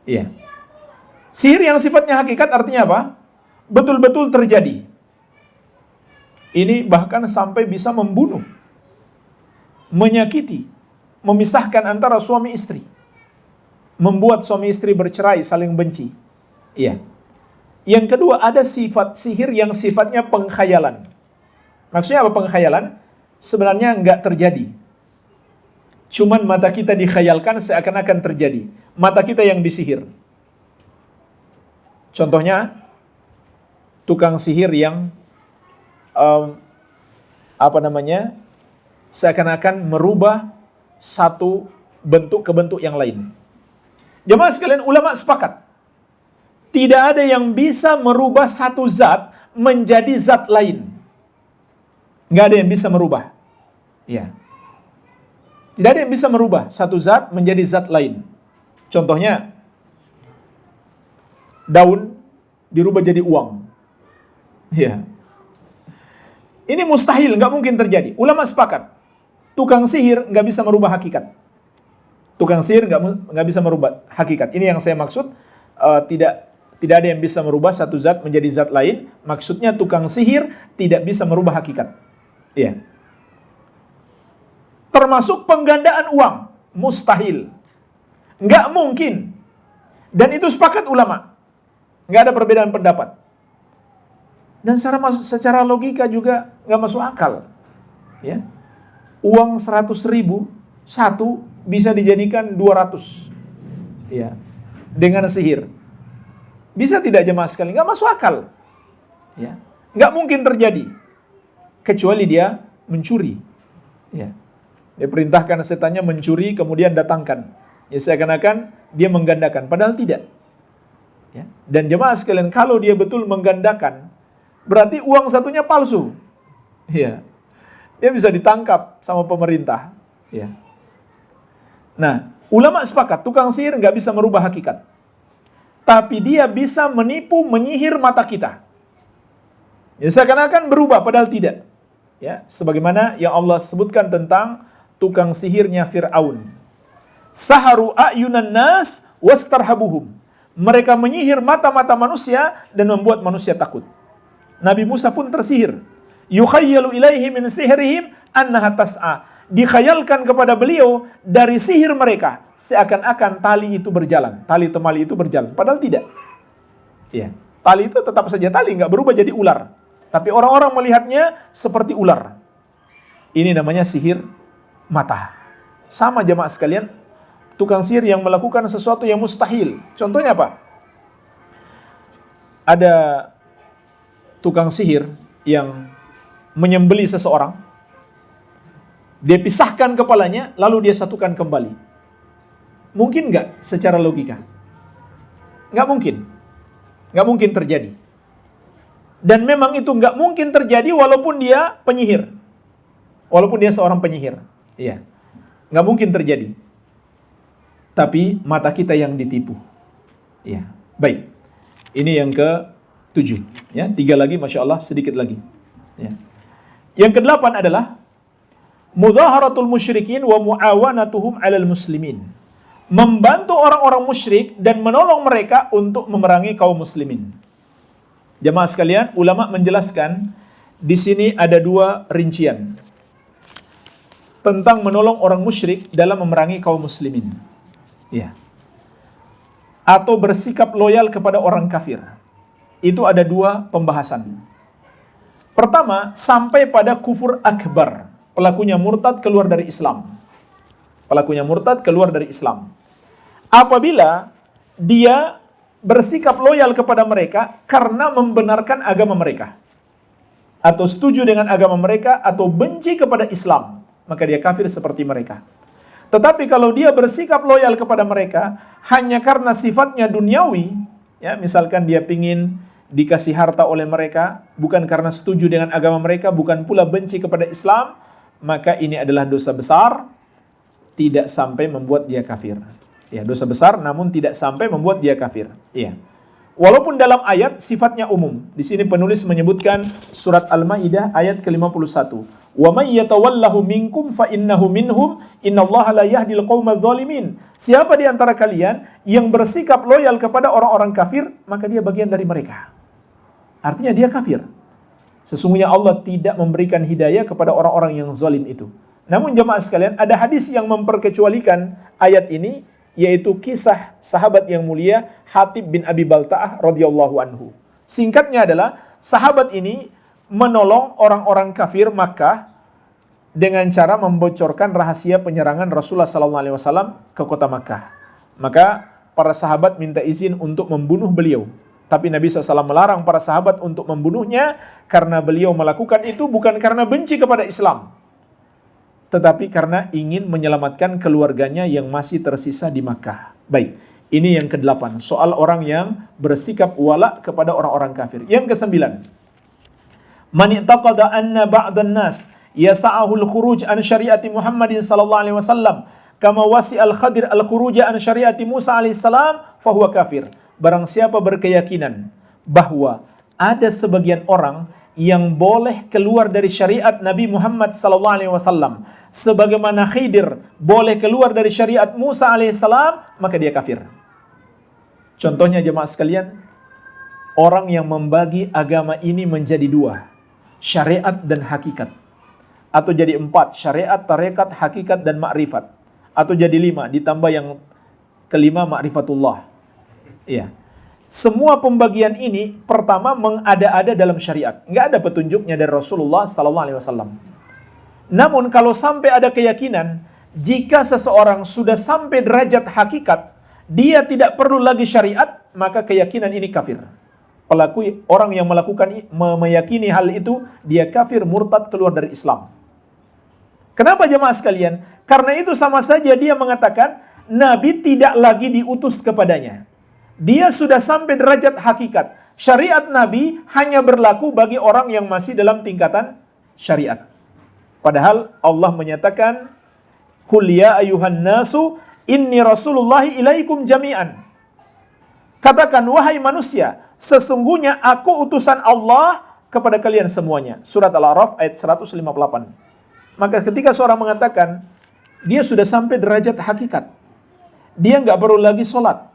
Iya. Sihir yang sifatnya hakikat artinya apa? Betul-betul terjadi. Ini bahkan sampai bisa membunuh, menyakiti, memisahkan antara suami istri, membuat suami istri bercerai, saling benci. Iya. Yang kedua, ada sifat sihir yang sifatnya pengkhayalan. Maksudnya apa pengkhayalan? Sebenarnya enggak terjadi. Cuman mata kita dikhayalkan seakan-akan terjadi. Mata kita yang disihir. Contohnya, tukang sihir yang seakan-akan merubah satu bentuk ke bentuk yang lain. Jemaah sekalian, ulama sepakat, tidak ada yang bisa merubah satu zat menjadi zat lain. Nggak ada yang bisa merubah. Ya. Tidak ada yang bisa merubah satu zat menjadi zat lain. Contohnya, daun dirubah jadi uang. Ya. Ini mustahil, nggak mungkin terjadi. Ulama sepakat, tukang sihir nggak bisa merubah hakikat. Tukang sihir nggak bisa merubah hakikat. Ini yang saya maksud, tidak ada yang bisa merubah satu zat menjadi zat lain. Maksudnya tukang sihir tidak bisa merubah hakikat. Iya. Termasuk penggandaan uang, mustahil. Nggak mungkin. Dan itu sepakat ulama. Nggak ada perbedaan pendapat. Dan secara logika juga nggak masuk akal. Ya. Uang 100.000, satu bisa dijadikan 200. Ya. Dengan sihir. Bisa tidak jemaah sekali? Nggak masuk akal. Ya. Nggak mungkin terjadi. Kecuali dia mencuri. Ya. Dia perintahkan setannya mencuri, kemudian datangkan. Ya, seakan-akan dia menggandakan. Padahal tidak. Ya. Dan jemaah sekalian, kalau dia betul menggandakan, berarti uang satunya palsu. Ya. Dia bisa ditangkap sama pemerintah. Ya. Nah, ulama sepakat, tukang sihir nggak bisa merubah hakikat. Tapi dia bisa menipu, menyihir mata kita. Ya, seakan-akan berubah, padahal tidak. Ya, sebagaimana yang Allah sebutkan tentang tukang sihirnya Fir'aun. Saharu a'yunan nas wastarhabuhum. Mereka menyihir mata-mata manusia dan membuat manusia takut. Nabi Musa pun tersihir. Yukhayyalu ilaihi min sihrihim annaha tas'a. Dikhayalkan kepada beliau dari sihir mereka seakan-akan tali itu berjalan, tali temali itu berjalan, padahal tidak. Ya, tali itu tetap saja tali, nggak berubah jadi ular. Tapi orang-orang melihatnya seperti ular. Ini namanya sihir mata. Sama jemaah sekalian, tukang sihir yang melakukan sesuatu yang mustahil. Contohnya apa? Ada tukang sihir yang menyembelih seseorang, dia pisahkan kepalanya, lalu dia satukan kembali. Mungkin nggak secara logika? Nggak mungkin. Nggak mungkin terjadi. Dan memang itu nggak mungkin terjadi walaupun dia penyihir. Walaupun dia seorang penyihir. Iya. Nggak mungkin terjadi. Tapi mata kita yang ditipu. Iya. Baik. Ini yang ke-7. Ya, 3 lagi, Masya Allah, sedikit lagi. Ya. Yang ke-8 adalah mudhaharatul musyrikin wa muawanatuhum 'alal muslimin. Membantu orang-orang musyrik dan menolong mereka untuk memerangi kaum muslimin. Jemaah sekalian, ulama menjelaskan di sini ada 2 rincian tentang menolong orang musyrik dalam memerangi kaum muslimin. Ya. Atau bersikap loyal kepada orang kafir. Itu ada 2 pembahasan. Pertama, sampai pada kufur akbar. pelakunya murtad keluar dari Islam. Pelakunya murtad keluar dari Islam. Apabila dia bersikap loyal kepada mereka karena membenarkan agama mereka, atau setuju dengan agama mereka, atau benci kepada Islam, maka dia kafir seperti mereka. Tetapi kalau dia bersikap loyal kepada mereka hanya karena sifatnya duniawi, ya, misalkan dia pingin dikasih harta oleh mereka, bukan karena setuju dengan agama mereka, bukan pula benci kepada Islam, maka ini adalah dosa besar, tidak sampai membuat dia kafir. Ya, dosa besar namun tidak sampai membuat dia kafir. Ya. Walaupun dalam ayat sifatnya umum. Di sini penulis menyebutkan surat Al-Maidah ayat ke-51. Wa may yatawallahu minkum fa innahu minhum innallaha la yahdil qaumadz zalimin. Siapa di antara kalian yang bersikap loyal kepada orang-orang kafir, maka dia bagian dari mereka. Artinya dia kafir. Sesungguhnya Allah tidak memberikan hidayah kepada orang-orang yang zalim itu. Namun jemaah sekalian, ada hadis yang memperkecualikan ayat ini, yaitu kisah sahabat yang mulia Hatib bin Abi Balta'ah radhiyallahu anhu. Singkatnya adalah sahabat ini menolong orang-orang kafir Makkah dengan cara membocorkan rahasia penyerangan Rasulullah SAW ke kota Makkah. Maka para sahabat minta izin untuk membunuh beliau. Tapi Nabi SAW melarang para sahabat untuk membunuhnya karena beliau melakukan itu bukan karena benci kepada Islam, tetapi karena ingin menyelamatkan keluarganya yang masih tersisa di Makkah. Baik, ini yang ke-8, soal orang yang bersikap wala kepada orang-orang kafir. Yang ke-9, man i'taqada anna ba'dan nas yasa'ahu al-khuruj an syariati Muhammadin sallallahu alaihi wasallam kama wasi'al Khadir al-khuruj an syariati Musa alaihi salam fahuwa kafir. Barang siapa berkeyakinan bahwa ada sebagian orang yang boleh keluar dari syariat Nabi Muhammad sallallahu alaihi wasallam sebagaimana Khidir boleh keluar dari syariat Musa alaihissalam, maka dia kafir. Contohnya jemaah sekalian, orang yang membagi agama ini menjadi 2, syariat dan hakikat, atau jadi 4, syariat, tarekat, hakikat dan makrifat, atau jadi 5 ditambah yang kelima ma'rifatullah. Iya. Semua pembagian ini pertama mengada-ada dalam syariat, nggak ada petunjuknya dari Rasulullah sallallahu alaihi wasallam. Namun kalau sampai ada keyakinan, jika seseorang sudah sampai derajat hakikat, dia tidak perlu lagi syariat, maka keyakinan ini kafir. Pelaku orang yang meyakini hal itu, dia kafir, murtad, keluar dari Islam. Kenapa jemaah sekalian? Karena itu sama saja dia mengatakan, Nabi tidak lagi diutus kepadanya. Dia sudah sampai derajat hakikat. Syariat Nabi hanya berlaku bagi orang yang masih dalam tingkatan syariat. Padahal Allah menyatakan, Qul ya ayuhan nasu inni rasulullahi ilaikum jami'an. Katakan, wahai manusia, sesungguhnya aku utusan Allah kepada kalian semuanya. Surat Al-A'raf ayat 158. Maka ketika seorang mengatakan, dia sudah sampai derajat hakikat, dia nggak perlu lagi sholat.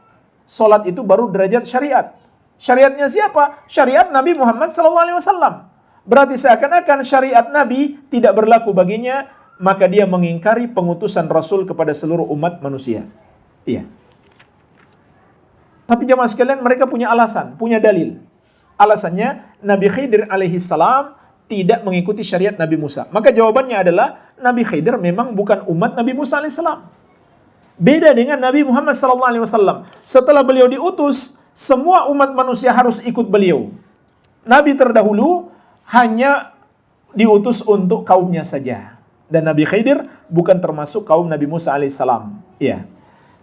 Sholat itu baru derajat syariat. Syariatnya siapa? Syariat Nabi Muhammad SAW. Berarti seakan-akan syariat Nabi tidak berlaku baginya, maka dia mengingkari pengutusan Rasul kepada seluruh umat manusia. Iya. Tapi jemaah sekalian, mereka punya alasan, punya dalil. Alasannya, Nabi Khidir alaihi salam tidak mengikuti syariat Nabi Musa. Maka jawabannya adalah, Nabi Khidir memang bukan umat Nabi Musa alaihi salam. Beda dengan Nabi Muhammad SAW. Setelah beliau diutus, semua umat manusia harus ikut beliau. Nabi terdahulu hanya diutus untuk kaumnya saja. Dan Nabi Khidir bukan termasuk kaum Nabi Musa alaihissalam. Ya.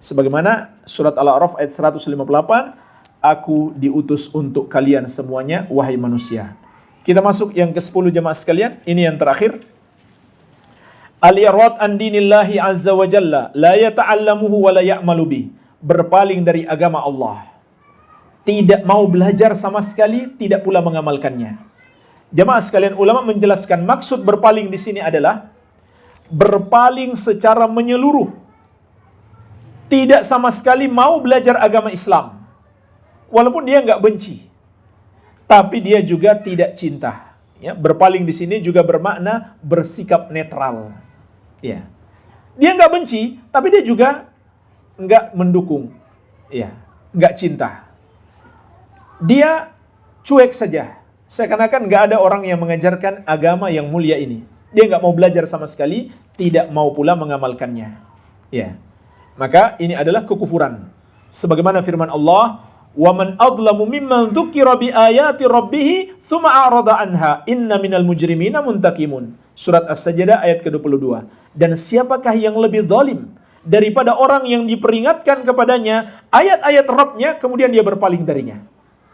Sebagaimana surat Al-A'raf ayat 158, aku diutus untuk kalian semuanya, wahai manusia. Kita masuk yang ke-10 jemaah sekalian. Ini yang terakhir. Al-i'rad an dinillahi azza wa jalla la yata'allamuhu wa la ya'malu bih. Berpaling dari agama Allah. Tidak mau belajar sama sekali, tidak pula mengamalkannya. Jemaah sekalian, ulama menjelaskan maksud berpaling di sini adalah berpaling secara menyeluruh. Tidak sama sekali mau belajar agama Islam. Walaupun dia nggak benci, tapi dia juga tidak cinta. Ya, berpaling di sini juga bermakna bersikap netral. Ya, dia nggak benci, tapi dia juga nggak mendukung. Ya, nggak cinta. Dia cuek saja. Seakan-akan nggak ada orang yang mengajarkan agama yang mulia ini. Dia nggak mau belajar sama sekali, tidak mau pula mengamalkannya. Ya. Maka ini adalah kekufuran. Sebagaimana firman Allah, "Wa man adlamu mimman dzukira bi ayati rabbih tsumma a'rada anha, inna minal mujrimina muntakimun." Surat As-Sajdah ayat ke-22. Dan siapakah yang lebih zalim daripada orang yang diperingatkan kepadanya ayat-ayat Rabb-nya kemudian dia berpaling darinya.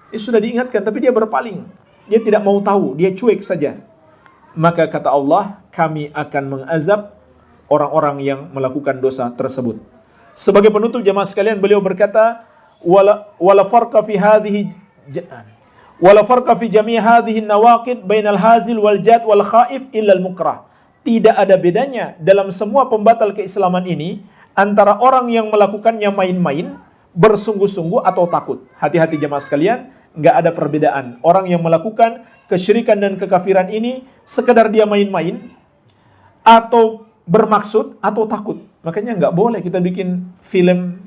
Dia sudah diingatkan tapi dia berpaling. Dia tidak mau tahu, dia cuek saja. Maka kata Allah, kami akan mengazab orang-orang yang melakukan dosa tersebut. Sebagai penutup jemaah sekalian, beliau berkata, wala farqa fi jami' hadhihi nawaqid bainal hazil wal jad wal khaif illa al mukrah. Tidak ada bedanya dalam semua pembatal keislaman ini antara orang yang melakukannya main-main, bersungguh-sungguh atau takut. Hati-hati jemaah sekalian, nggak ada perbedaan. Orang yang melakukan kesyirikan dan kekafiran ini sekedar dia main-main atau bermaksud atau takut. Makanya nggak boleh kita bikin film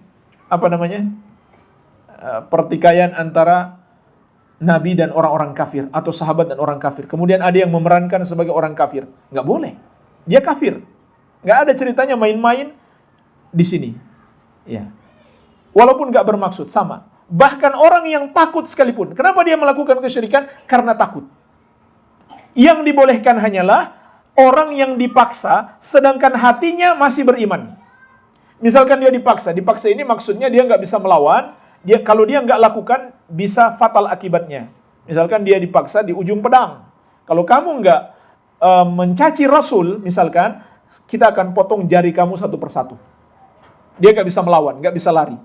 pertikaian antara Nabi dan orang-orang kafir atau sahabat dan orang kafir. Kemudian ada yang memerankan sebagai orang kafir. Nggak boleh. Dia kafir. Nggak ada ceritanya main-main di sini. Ya. Walaupun nggak bermaksud, sama. Bahkan orang yang takut sekalipun. Kenapa dia melakukan kesyirikan? Karena takut. Yang dibolehkan hanyalah orang yang dipaksa, sedangkan hatinya masih beriman. Misalkan dia dipaksa ini maksudnya dia nggak bisa melawan. Kalau dia nggak lakukan, bisa fatal akibatnya. Misalkan dia dipaksa di ujung pedang. Kalau kamu nggak mencaci Rasul, misalkan, kita akan potong jari kamu satu persatu. Dia nggak bisa melawan, nggak bisa lari.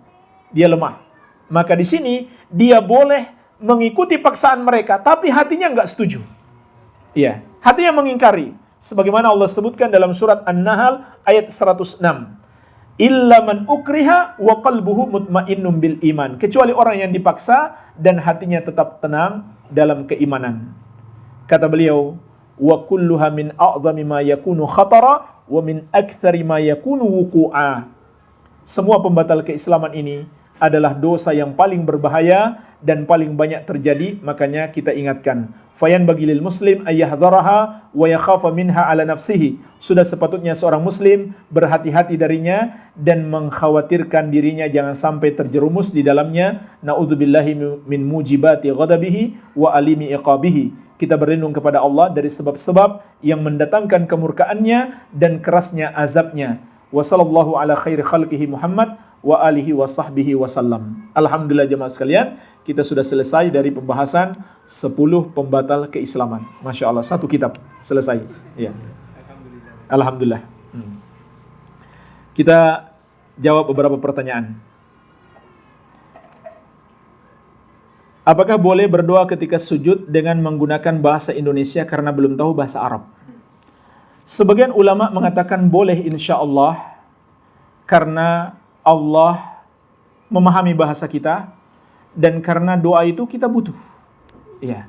Dia lemah. Maka di sini dia boleh mengikuti paksaan mereka, tapi hatinya nggak setuju. Iya, hatinya mengingkari. Sebagaimana Allah sebutkan dalam surat An-Nahl ayat 106. Illa man ukriha wa qalbuhu mutmainnun bil iman. Kecuali orang yang dipaksa dan hatinya tetap tenang dalam keimanan. Kata beliau, wa kulluha min a'zami ma yakunu khatara wa min aktsari ma yakunu wuqu'a. Semua pembatal keislaman ini adalah dosa yang paling berbahaya dan paling banyak terjadi, makanya kita ingatkan. Fayan bagilil muslim ayyahdharaha wa yakhafa minha ala nafsihi. Sudah sepatutnya seorang muslim berhati-hati darinya dan mengkhawatirkan dirinya jangan sampai terjerumus di dalamnya. Na'udzubillahi min mujibati ghadabihi wa alimi iqabihi. Kita berlindung kepada Allah dari sebab-sebab yang mendatangkan kemurkaannya dan kerasnya azabnya. Wa sallallahu ala khairi khalqihi Muhammad wa alihi wa sahbihi wasallam. Alhamdulillah jemaah sekalian, kita sudah selesai dari pembahasan 10 pembatal keislaman. Masya Allah, satu kitab selesai. Ya. Alhamdulillah. Kita jawab beberapa pertanyaan. Apakah boleh berdoa ketika sujud dengan menggunakan bahasa Indonesia karena belum tahu bahasa Arab? Sebagian ulama mengatakan boleh insya Allah karena Allah memahami bahasa kita dan karena doa itu kita butuh. Ya.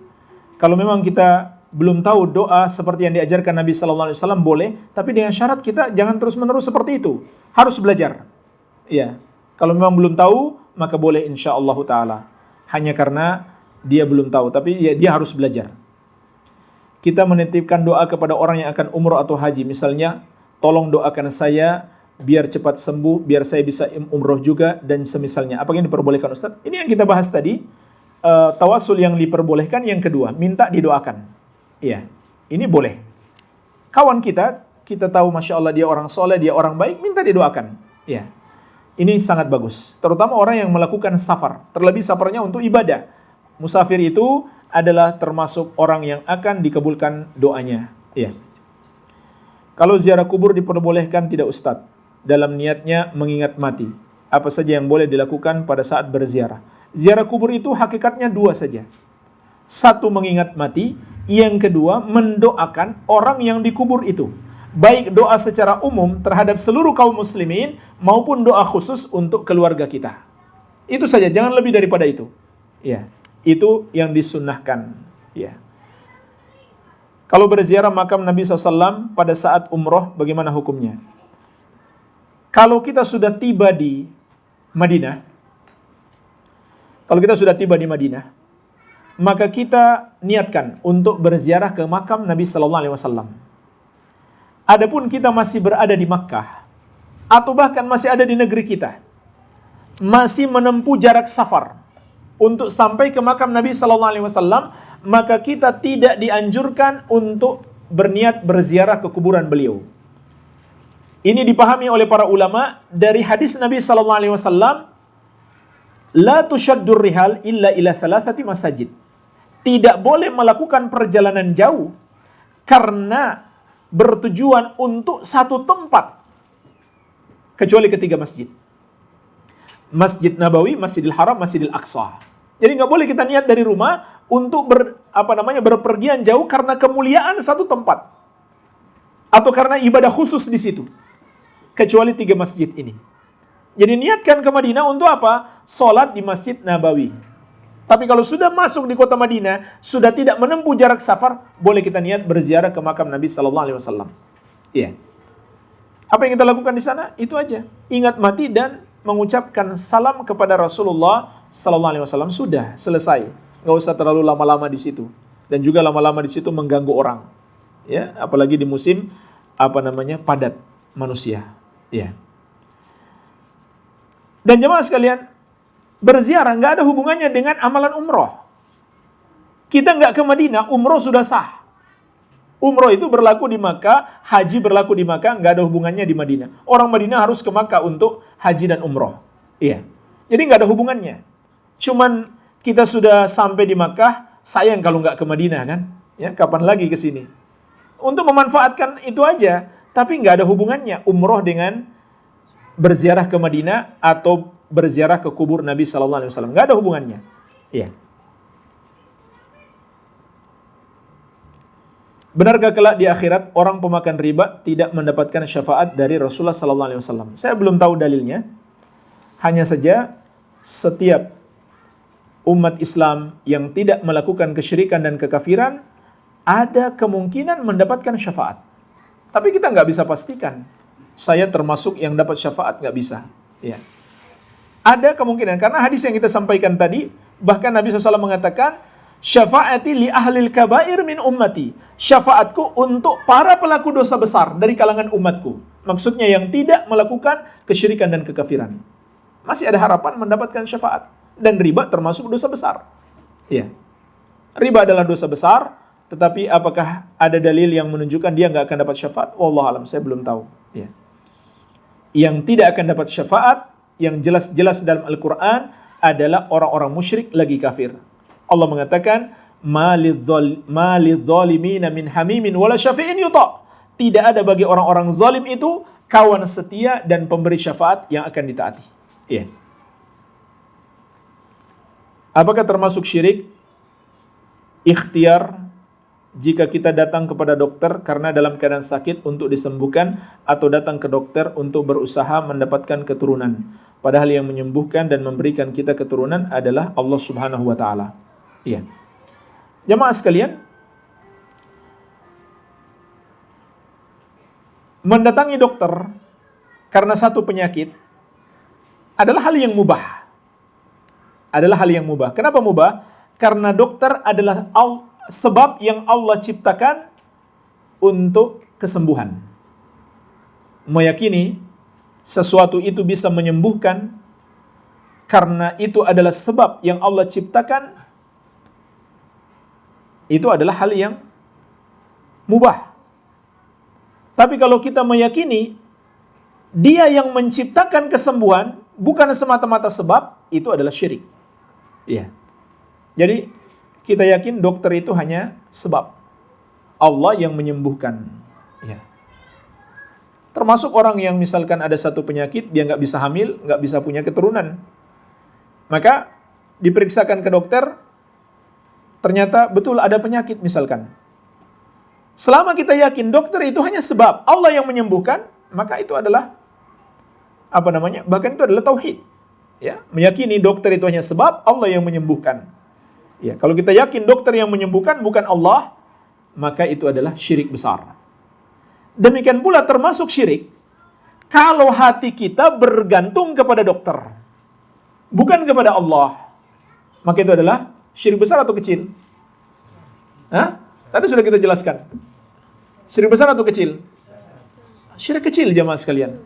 Kalau memang kita belum tahu doa seperti yang diajarkan Nabi sallallahu alaihi wasallam boleh, tapi dengan syarat kita jangan terus-menerus seperti itu. Harus belajar. Ya. Kalau memang belum tahu, maka boleh insyaallah taala. Hanya karena dia belum tahu, tapi ya, dia harus belajar. Kita menitipkan doa kepada orang yang akan umroh atau haji. Misalnya, tolong doakan saya biar cepat sembuh, biar saya bisa umroh juga, dan semisalnya. Apa yang diperbolehkan Ustaz? Ini yang kita bahas tadi. Tawasul yang diperbolehkan yang kedua, minta didoakan. Iya, ini boleh. Kawan kita tahu Masya Allah dia orang soleh, dia orang baik, minta didoakan. Iya, ini sangat bagus. Terutama orang yang melakukan safar. Terlebih safarnya untuk ibadah. Musafir itu adalah termasuk orang yang akan dikabulkan doanya. Iya. Kalau ziarah kubur diperbolehkan tidak Ustadz? Dalam niatnya mengingat mati. Apa saja yang boleh dilakukan pada saat berziarah? Ziarah kubur itu hakikatnya dua saja. Satu, mengingat mati. Yang kedua, mendoakan orang yang dikubur itu. Baik doa secara umum terhadap seluruh kaum muslimin maupun doa khusus untuk keluarga kita. Itu saja, jangan lebih daripada itu. Ya, itu yang disunnahkan. Ya. Kalau berziarah makam Nabi SAW pada saat umroh, bagaimana hukumnya? Kalau kita sudah tiba di Madinah, maka kita niatkan untuk berziarah ke makam Nabi SAW. Adapun kita masih berada di Makkah, atau bahkan masih ada di negeri kita, masih menempuh jarak safar untuk sampai ke makam Nabi Sallallahu Alaihi Wasallam, maka kita tidak dianjurkan untuk berniat berziarah ke kuburan beliau. Ini dipahami oleh para ulama dari hadis Nabi Sallallahu Alaihi Wasallam, la tushaddur rihal illa ila thalathati masajid. Tidak boleh melakukan perjalanan jauh karena bertujuan untuk satu tempat kecuali ketiga masjid. Masjid Nabawi, Masjidil Haram, Masjidil Aqsa. Jadi nggak boleh kita niat dari rumah untuk berpergian jauh karena kemuliaan satu tempat atau karena ibadah khusus di situ. Kecuali tiga masjid ini. Jadi niatkan ke Madinah untuk apa? Salat di Masjid Nabawi. Tapi kalau sudah masuk di kota Madinah, sudah tidak menempuh jarak safar, boleh kita niat berziarah ke makam Nabi Sallallahu Alaihi Wasallam. Iya. Apa yang kita lakukan di sana? Itu aja. Ingat mati dan mengucapkan salam kepada Rasulullah Sallallahu Alaihi Wasallam. Sudah selesai. Nggak usah terlalu lama-lama di situ. Dan juga lama-lama di situ mengganggu orang. Ya, apalagi di musim padat manusia. Ya. Dan jemaah sekalian, berziarah nggak ada hubungannya dengan amalan umroh. Kita nggak ke Madinah, umroh sudah sah. Umroh itu berlaku di Makkah, haji berlaku di Makkah, nggak ada hubungannya di Madinah. Orang Madinah harus ke Makkah untuk haji dan umroh. Iya. Jadi nggak ada hubungannya. Cuman kita sudah sampai di Makkah, sayang kalau nggak ke Madinah kan? Ya, kapan lagi ke sini? Untuk memanfaatkan itu aja, tapi nggak ada hubungannya umroh dengan berziarah ke Madinah atau berziarah ke kubur Nabi Sallallahu Alaihi Wasallam. Nggak ada hubungannya. Iya. Benarkah kelak di akhirat orang pemakan riba tidak mendapatkan syafaat dari Rasulullah Sallallahu Alaihi Wasallam? Saya belum tahu dalilnya. Hanya saja setiap umat Islam yang tidak melakukan kesyirikan dan kekafiran ada kemungkinan mendapatkan syafaat. Tapi kita nggak bisa pastikan. Saya termasuk yang dapat syafaat, nggak bisa. Ya. Ada kemungkinan, karena hadis yang kita sampaikan tadi, bahkan Nabi SAW mengatakan, syafaati li ahlil kabair min ummati. Syafaatku untuk para pelaku dosa besar dari kalangan umatku. Maksudnya yang tidak melakukan kesyirikan dan kekafiran. Masih ada harapan mendapatkan syafaat. Dan riba termasuk dosa besar. Ya. Riba adalah dosa besar, tetapi apakah ada dalil yang menunjukkan dia nggak akan dapat syafaat? Wallahualam, saya belum tahu. Ya. Yang tidak akan dapat syafaat, yang jelas-jelas dalam Al-Quran adalah orang-orang musyrik lagi kafir. Allah mengatakan, ma lidzalimina min hamimin wala syafi'in yuta'. Tidak ada bagi orang-orang zalim itu kawan setia dan pemberi syafaat yang akan ditaati. Iya. Apakah termasuk syirik ikhtiar jika kita datang kepada dokter karena dalam keadaan sakit untuk disembuhkan atau datang ke dokter untuk berusaha mendapatkan keturunan? Padahal yang menyembuhkan dan memberikan kita keturunan adalah Allah Subhanahu wa taala. Iya. Jemaah sekalian, mendatangi dokter karena satu penyakit adalah hal yang mubah. Adalah hal yang mubah. Kenapa mubah? Karena dokter adalah sebab yang Allah ciptakan untuk kesembuhan. Meyakini sesuatu itu bisa menyembuhkan karena itu adalah sebab yang Allah ciptakan, itu adalah hal yang mubah. Tapi kalau kita meyakini dia yang menciptakan kesembuhan bukan semata-mata sebab, itu adalah syirik. Iya. Jadi kita yakin dokter itu hanya sebab. Allah yang menyembuhkan. Ya. Termasuk orang yang misalkan ada satu penyakit, dia nggak bisa hamil, nggak bisa punya keturunan. Maka diperiksakan ke dokter, ternyata betul ada penyakit misalkan. Selama kita yakin dokter itu hanya sebab, Allah yang menyembuhkan, maka itu adalah bahkan itu adalah tauhid. Ya, meyakini dokter itu hanya sebab, Allah yang menyembuhkan. Ya, kalau kita yakin dokter yang menyembuhkan bukan Allah, maka itu adalah syirik besar. Demikian pula termasuk syirik kalau hati kita bergantung kepada dokter, bukan kepada Allah. Maka itu adalah syirik besar atau kecil? Hah? Tadi sudah kita jelaskan. Syirik besar atau kecil? Syirik kecil jamaah sekalian.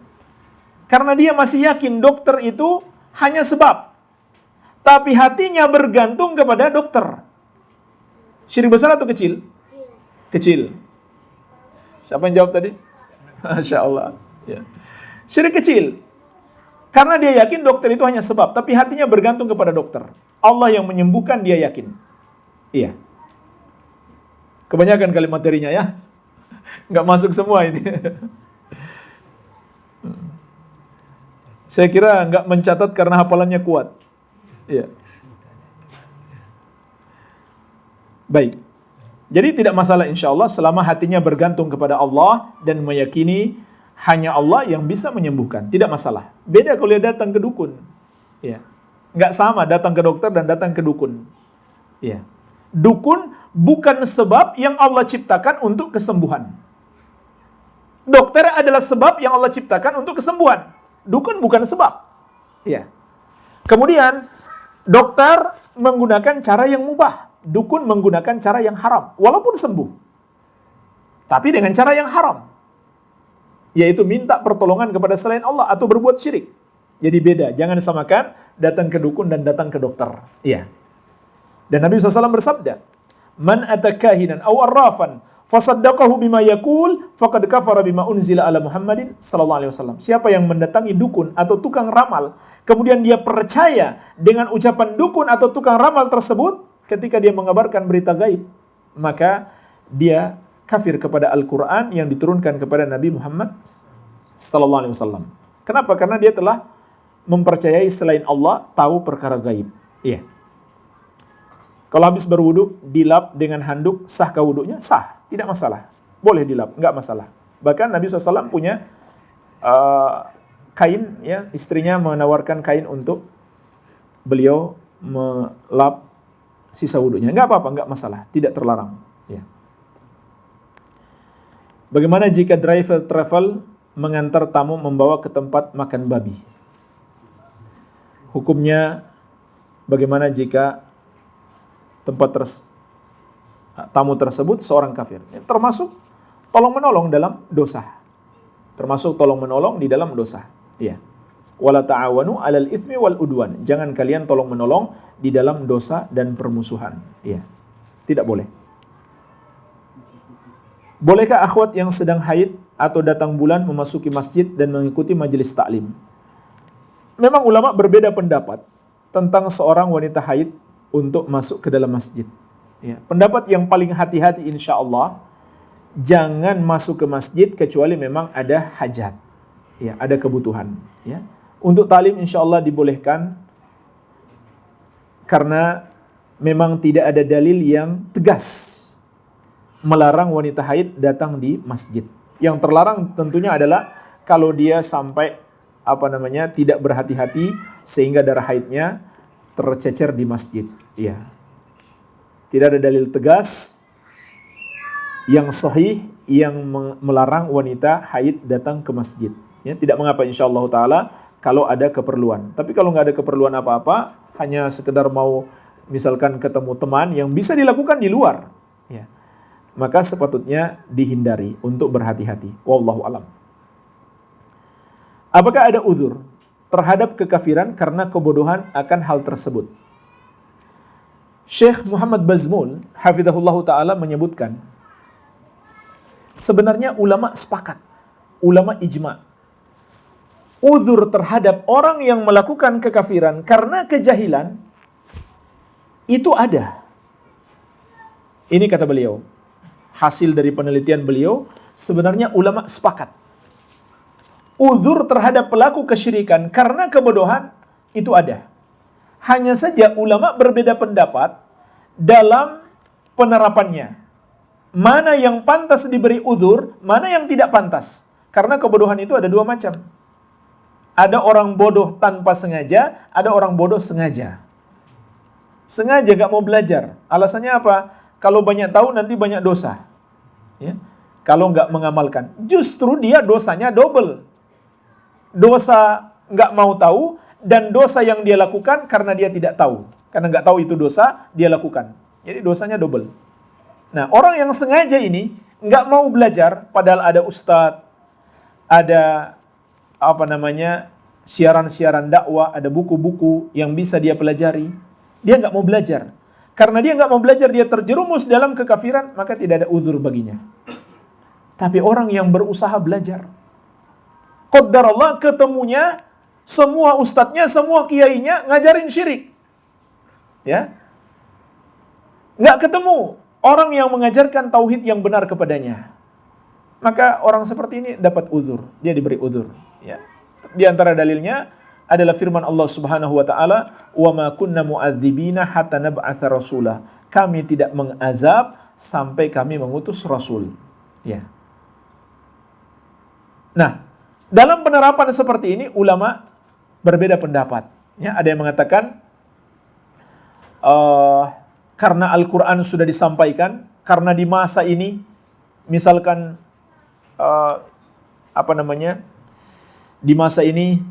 Karena dia masih yakin dokter itu hanya sebab. Tapi hatinya bergantung kepada dokter. Syirik besar atau kecil? Kecil. Siapa yang jawab tadi? Masya Allah. Ya. Syirik kecil. Karena dia yakin dokter itu hanya sebab. Tapi hatinya bergantung kepada dokter. Allah yang menyembuhkan, dia yakin. Iya. Kebanyakan kali materinya ya. Nggak masuk semua ini. Saya kira nggak mencatat karena hafalannya kuat. Iya. Baik. Jadi tidak masalah insya Allah selama hatinya bergantung kepada Allah dan meyakini hanya Allah yang bisa menyembuhkan. Tidak masalah. Beda kalau dia datang ke dukun. Iya. Nggak sama datang ke dokter dan datang ke dukun. Iya. Dukun bukan sebab yang Allah ciptakan untuk kesembuhan. Dokter adalah sebab yang Allah ciptakan untuk kesembuhan. Dukun bukan sebab. Iya. Kemudian dokter menggunakan cara yang mubah. Dukun menggunakan cara yang haram. Walaupun sembuh. Tapi dengan cara yang haram. Yaitu minta pertolongan kepada selain Allah atau berbuat syirik. Jadi beda. Jangan samakan datang ke dukun dan datang ke dokter. Iya. Dan Nabi SAW bersabda, Man atakahinan aw arrafan fasaddaqahu bima yaqul faqad kafara bima unzila ala Muhammadin sallallahu alaihi wasallam. Siapa yang mendatangi dukun atau tukang ramal, kemudian dia percaya dengan ucapan dukun atau tukang ramal tersebut ketika dia mengabarkan berita gaib, maka dia kafir kepada Al-Qur'an yang diturunkan kepada Nabi Muhammad sallallahu alaihi wasallam. Kenapa? Karena dia telah mempercayai selain Allah tahu perkara gaib. Iya. Kalau habis berwudu, dilap dengan handuk, sahkah wudunya? Sah, tidak masalah. Boleh dilap, enggak masalah. Bahkan Nabi SAW punya kain, ya, istrinya menawarkan kain untuk beliau melap sisa wudunya. Enggak apa-apa, enggak masalah, tidak terlarang. Ya. Bagaimana jika driver travel mengantar tamu membawa ke tempat makan babi? Hukumnya bagaimana jika tamu tersebut seorang kafir? Ya, termasuk tolong-menolong dalam dosa. Termasuk tolong-menolong di dalam dosa. Ya. Wala ta'awanu 'alal itsmi wal udwan. Jangan kalian tolong-menolong di dalam dosa dan permusuhan. Ya. Tidak boleh. Bolehkah akhwat yang sedang haid atau datang bulan memasuki masjid dan mengikuti majelis taklim? Memang ulama berbeda pendapat tentang seorang wanita haid untuk masuk ke dalam masjid. Ya, pendapat yang paling hati-hati insya Allah, jangan masuk ke masjid kecuali memang ada hajat, ya, ada kebutuhan. Ya. Untuk taklim insya Allah dibolehkan karena memang tidak ada dalil yang tegas melarang wanita haid datang di masjid. Yang terlarang tentunya adalah kalau dia sampai tidak berhati-hati sehingga darah haidnya tercecer di masjid. Ya. Tidak ada dalil tegas yang sahih yang melarang wanita haid datang ke masjid. Ya, tidak mengapa insyaallah taala kalau ada keperluan. Tapi kalau nggak ada keperluan apa-apa, hanya sekedar mau misalkan ketemu teman yang bisa dilakukan di luar, ya, maka sepatutnya dihindari untuk berhati-hati. Wallahu alam. Apakah ada uzur terhadap kekafiran karena kebodohan akan hal tersebut? Syekh Muhammad Bazmul hafizahullah ta'ala menyebutkan, sebenarnya ulama sepakat, ulama ijma, uzur terhadap orang yang melakukan kekafiran karena kejahilan itu ada. Ini kata beliau, hasil dari penelitian beliau, sebenarnya ulama sepakat uzur terhadap pelaku kesyirikan karena kebodohan itu ada. Hanya saja ulama berbeda pendapat dalam penerapannya. Mana yang pantas diberi uzur, mana yang tidak pantas. Karena kebodohan itu ada dua macam. Ada orang bodoh tanpa sengaja, ada orang bodoh sengaja. Sengaja gak mau belajar. Alasannya apa? Kalau banyak tahu nanti banyak dosa. Ya. Kalau gak mengamalkan. Justru dia dosanya double. Dosa gak mau tahu, dan dosa yang dia lakukan karena dia tidak tahu. Karena nggak tahu itu dosa, dia lakukan. Jadi dosanya double. Nah, orang yang sengaja ini nggak mau belajar, padahal ada ustadz, ada siaran-siaran dakwah, ada buku-buku yang bisa dia pelajari. Dia nggak mau belajar. Karena dia nggak mau belajar, dia terjerumus dalam kekafiran, maka tidak ada uzur baginya. Tapi orang yang berusaha belajar, qaddar Allah ketemunya semua ustadznya, semua kiainya ngajarin syirik. Ya. Nggak ketemu orang yang mengajarkan tauhid yang benar kepadanya. Maka orang seperti ini dapat uzur, dia diberi uzur. Ya. Di antara dalilnya adalah firman Allah Subhanahu wa taala, "Wa ma kunna mu'adzibina hatta nab'atsa rasula." Kami tidak mengazab sampai kami mengutus rasul. Ya. Nah, dalam penerapan seperti ini ulama berbeda pendapat. Ya, ada yang mengatakan karena Al-Qur'an sudah disampaikan, karena di masa ini misalkan di masa ini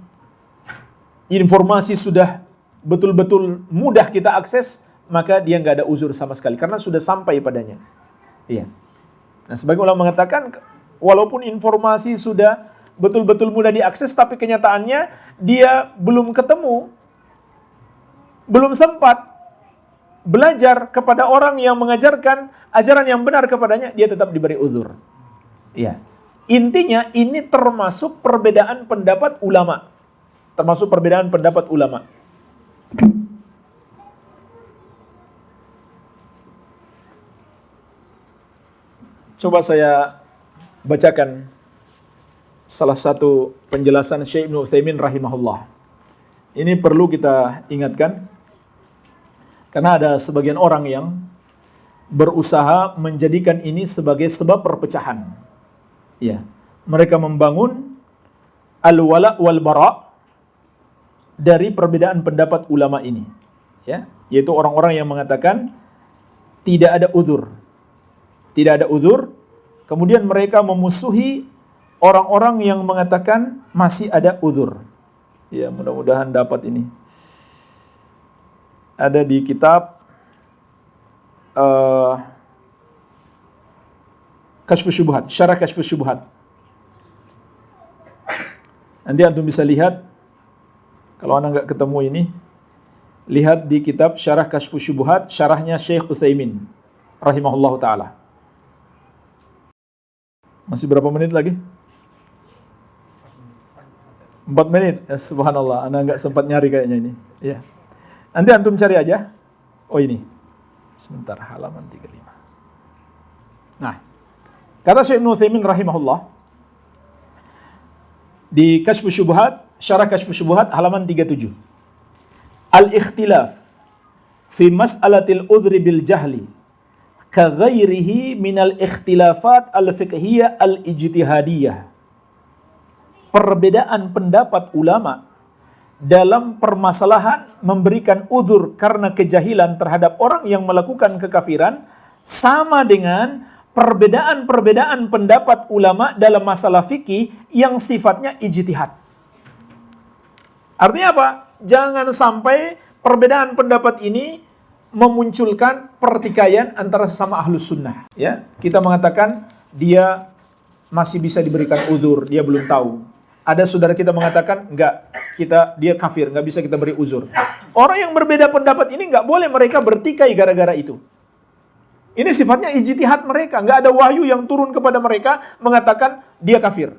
informasi sudah betul-betul mudah kita akses, maka dia nggak ada uzur sama sekali karena sudah sampai padanya. Iya. Nah, sebagian ulama mengatakan walaupun informasi sudah betul-betul mudah diakses, tapi kenyataannya dia belum ketemu, belum sempat belajar kepada orang yang mengajarkan ajaran yang benar kepadanya, dia tetap diberi uzur. Iya. Intinya ini termasuk perbedaan pendapat ulama. Termasuk perbedaan pendapat ulama. Coba saya bacakan salah satu penjelasan Syekh Ibnu Utsaimin rahimahullah. Ini perlu kita ingatkan karena ada sebagian orang yang berusaha menjadikan ini sebagai sebab perpecahan. Ya, mereka membangun al-wala wal bara dari perbedaan pendapat ulama ini. Ya, yaitu orang-orang yang mengatakan tidak ada uzur. Tidak ada uzur. Kemudian mereka memusuhi orang-orang yang mengatakan masih ada uzur. Ya, mudah-mudahan dapat ini. Ada di kitab Kasyfus Syubhat, Syarah Kasyfus Syubhat. Nanti antum bisa lihat, kalau anda nggak ketemu ini, lihat di kitab Syarah Kasyfus Syubhat, syarahnya Syekh Utsaimin rahimahullahu taala. Masih berapa menit lagi? 4 menit. Ya, subhanallah, anda nggak sempat nyari kayaknya ini. Ya. Nanti antum cari aja. Oh ini. Sebentar, halaman 35. Nah, kata Syekh Ibnu Utsaimin rahimahullah di Kasyfus Syubhat, Syarah Kasyfus Syubhat halaman 37. Al-ikhtilaf fi mas'alatil udhri bil jahli ka ghairihi minal ikhtilafat al-fiqhiyah al-ijtihadiyah. Perbedaan pendapat ulama dalam permasalahan memberikan udzur karena kejahilan terhadap orang yang melakukan kekafiran sama dengan perbedaan-perbedaan pendapat ulama dalam masalah fikih yang sifatnya ijtihad. Artinya apa? Jangan sampai perbedaan pendapat ini memunculkan pertikaian antara sesama ahlus sunnah. Ya, kita mengatakan dia masih bisa diberikan udzur, dia belum tahu. Ada saudara kita mengatakan enggak, dia kafir, enggak bisa kita beri uzur. Orang yang berbeda pendapat ini enggak boleh mereka bertikai gara-gara itu. Ini sifatnya ijtihad mereka, enggak ada wahyu yang turun kepada mereka mengatakan dia kafir.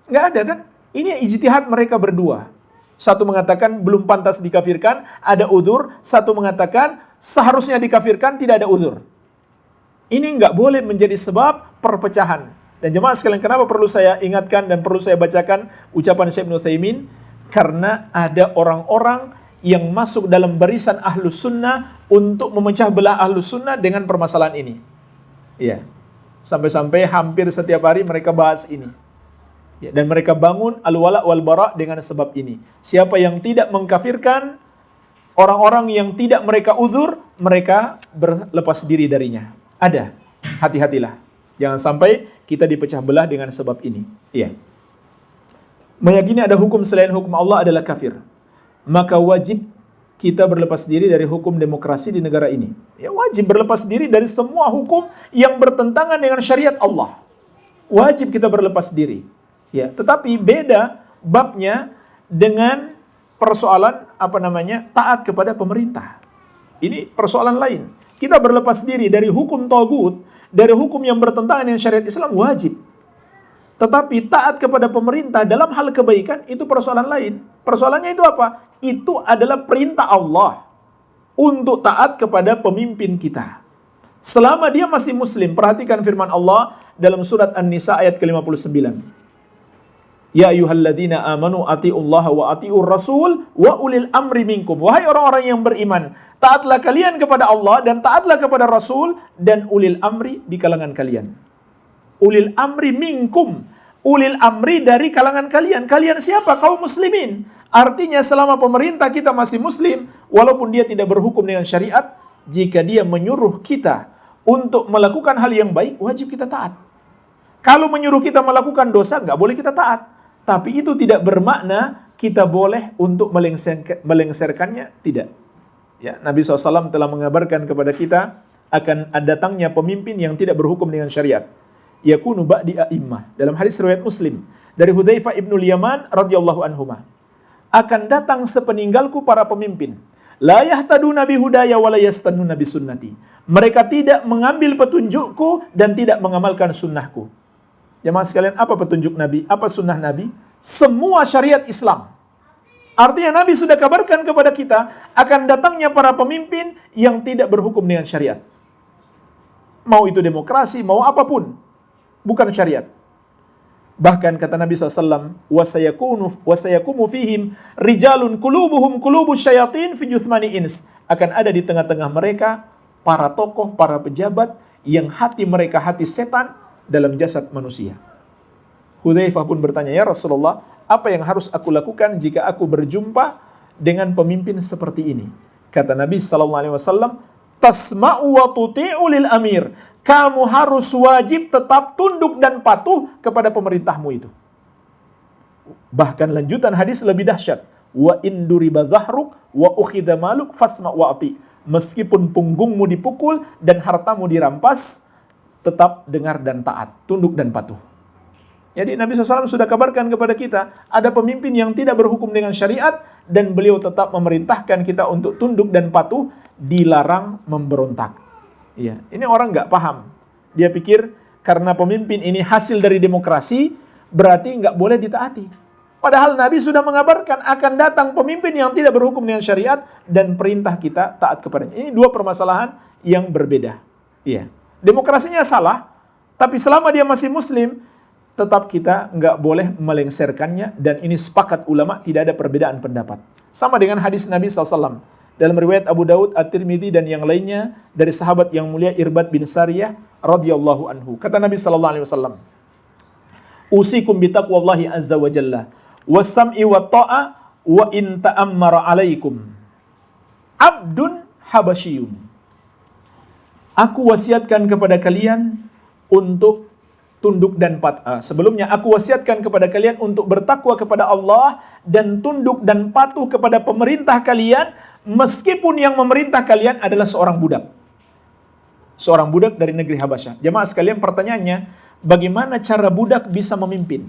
Enggak ada kan? Ini ijtihad mereka berdua. Satu mengatakan belum pantas dikafirkan, ada uzur. Satu mengatakan seharusnya dikafirkan, tidak ada uzur. Ini enggak boleh menjadi sebab perpecahan. Dan jemaah sekalian, kenapa perlu saya ingatkan dan perlu saya bacakan ucapan Syekh Ibnu Utsaimin? Karena ada orang-orang yang masuk dalam barisan ahlus sunnah untuk memecah belah ahlus sunnah dengan permasalahan ini. Iya. Sampai-sampai hampir setiap hari mereka bahas ini. Ya, dan mereka bangun al-wala wal bara dengan sebab ini. Siapa yang tidak mengkafirkan orang-orang yang tidak mereka uzur, mereka berlepas diri darinya. Ada. Hati-hatilah. Jangan sampai kita dipecah belah dengan sebab ini. Iya. Meyakini ada hukum selain hukum Allah adalah kafir. Maka wajib kita berlepas diri dari hukum demokrasi di negara ini. Ya, wajib berlepas diri dari semua hukum yang bertentangan dengan syariat Allah. Wajib kita berlepas diri. Ya, tetapi beda babnya dengan persoalan taat kepada pemerintah. Ini persoalan lain. Kita berlepas diri dari hukum tagut, dari hukum yang bertentangan dengan syariat Islam wajib. Tetapi taat kepada pemerintah dalam hal kebaikan itu persoalan lain. Persoalannya itu apa? Itu adalah perintah Allah untuk taat kepada pemimpin kita. Selama dia masih muslim, perhatikan firman Allah dalam surat An-Nisa ayat ke-59. Ya ayyuhalladzina amanu atiullaha wa atiur rasul wa ulil amri minkum. Wahai orang-orang yang beriman, taatlah kalian kepada Allah dan taatlah kepada Rasul dan ulil amri di kalangan kalian. Ulil amri minkum. Ulil amri dari kalangan kalian. Kalian siapa? Kaum muslimin. Artinya selama pemerintah kita masih muslim, walaupun dia tidak berhukum dengan syariat, jika dia menyuruh kita untuk melakukan hal yang baik, wajib kita taat. Kalau menyuruh kita melakukan dosa, nggak boleh kita taat. Tapi itu tidak bermakna kita boleh untuk melengsarkannya, tidak. Ya, Nabi SAW telah mengabarkan kepada kita akan datangnya pemimpin yang tidak berhukum dengan syariat. Yakunu ba'di a'immah. Dalam hadis riwayat Muslim dari Hudzaifah ibnul Yaman radhiyallahu anhuma. Akan datang sepeninggalku para pemimpin. La yahtaduna bihudaya wa la yastannuna bisunnati. Mereka tidak mengambil petunjukku dan tidak mengamalkan sunnahku. Jemaah sekalian, apa petunjuk Nabi? Apa sunnah Nabi? Semua syariat Islam. Artinya Nabi sudah kabarkan kepada kita akan datangnya para pemimpin yang tidak berhukum dengan syariat. Mau itu demokrasi, mau apapun. Bukan syariat. Bahkan kata Nabi SAW, وَسَيَكُمُ فِيهِمْ rijalun kulubuhum kulubus syayatin fi juthmani ins. Akan ada di tengah-tengah mereka para tokoh, para pejabat yang hati mereka hati setan dalam jasad manusia. Hudzaifah pun bertanya, ya Rasulullah, apa yang harus aku lakukan jika aku berjumpa dengan pemimpin seperti ini? Kata Nabi SAW, tasma'u wa tuti'u lil amir. Kamu harus wajib tetap tunduk dan patuh kepada pemerintahmu itu. Bahkan lanjutan hadis lebih dahsyat. Wa induriba dhahruk wa ukhidha maluk fasma' wa ati. Meskipun punggungmu dipukul dan hartamu dirampas, tetap dengar dan taat, tunduk dan patuh. Jadi Nabi SAW sudah kabarkan kepada kita, ada pemimpin yang tidak berhukum dengan syariat, dan beliau tetap memerintahkan kita untuk tunduk dan patuh, dilarang memberontak. Iya, ini orang nggak paham. Dia pikir karena pemimpin ini hasil dari demokrasi, berarti nggak boleh ditaati. Padahal Nabi sudah mengabarkan akan datang pemimpin yang tidak berhukum dengan syariat, dan perintah kita taat kepadanya. Ini dua permasalahan yang berbeda. Iya. Demokrasinya salah, tapi selama dia masih muslim, tetap kita nggak boleh melengsarkannya, dan ini sepakat ulama, tidak ada perbedaan pendapat. Sama dengan hadis Nabi SAW. Dalam riwayat Abu Daud, At-Tirmidzi, dan yang lainnya, dari sahabat yang mulia Irbad bin Sariyah radhiyallahu anhu. Kata Nabi SAW, usikum bitaqwallahi azza wa jalla, wassam'i wa ta'a, wa in ta'ammara alaikum abdun habasyiyun. Aku wasiatkan kepada kalian untuk tunduk dan patuh. Sebelumnya aku wasiatkan kepada kalian untuk bertakwa kepada Allah dan tunduk dan patuh kepada pemerintah kalian, meskipun yang memerintah kalian adalah seorang budak. Seorang budak dari negeri Habasyah. Jemaah sekalian, pertanyaannya, bagaimana cara budak bisa memimpin?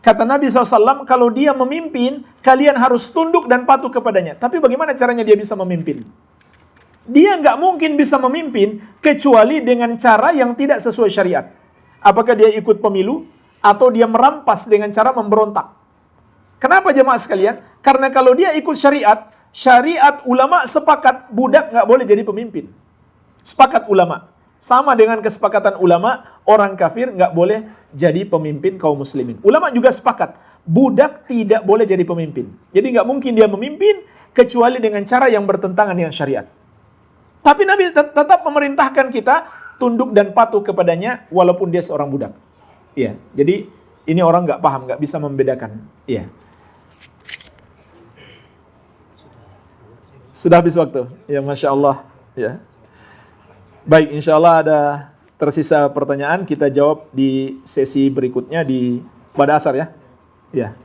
Kata Nabi SAW, kalau dia memimpin, kalian harus tunduk dan patuh kepadanya. Tapi bagaimana caranya dia bisa memimpin? Dia nggak mungkin bisa memimpin kecuali dengan cara yang tidak sesuai syariat. Apakah dia ikut pemilu atau dia merampas dengan cara memberontak? Kenapa jemaah sekalian? Karena kalau dia ikut syariat ulama sepakat budak nggak boleh jadi pemimpin. Sepakat ulama. Sama dengan kesepakatan ulama, orang kafir nggak boleh jadi pemimpin kaum muslimin. Ulama juga sepakat, budak tidak boleh jadi pemimpin. Jadi nggak mungkin dia memimpin kecuali dengan cara yang bertentangan dengan syariat. Tapi Nabi tetap memerintahkan kita tunduk dan patuh kepadanya walaupun dia seorang budak. Iya, jadi ini orang nggak paham, nggak bisa membedakan. Iya. Sudah habis waktu. Ya, Masya Allah. Ya. Baik, insya Allah ada tersisa pertanyaan, kita jawab di sesi berikutnya pada asar ya. Iya.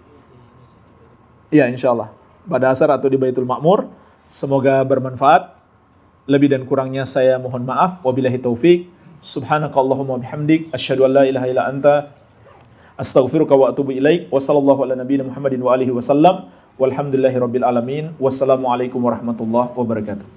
Iya, insya Allah. Pada asar atau di Baitul Ma'mur. Semoga bermanfaat. Lebih dan kurangnya saya mohon maaf. Wabillahi taufik. Subhanakallahumma bihamdik. Asyhadu an la ilaha illa anta Astaghfiruka wa atubu ilaik. Wa sallallahu ala nabiyina Muhammadin wa alihi wasallam. Walhamdulillahirabbil alamin. Wassalamualaikum warahmatullahi wabarakatuh.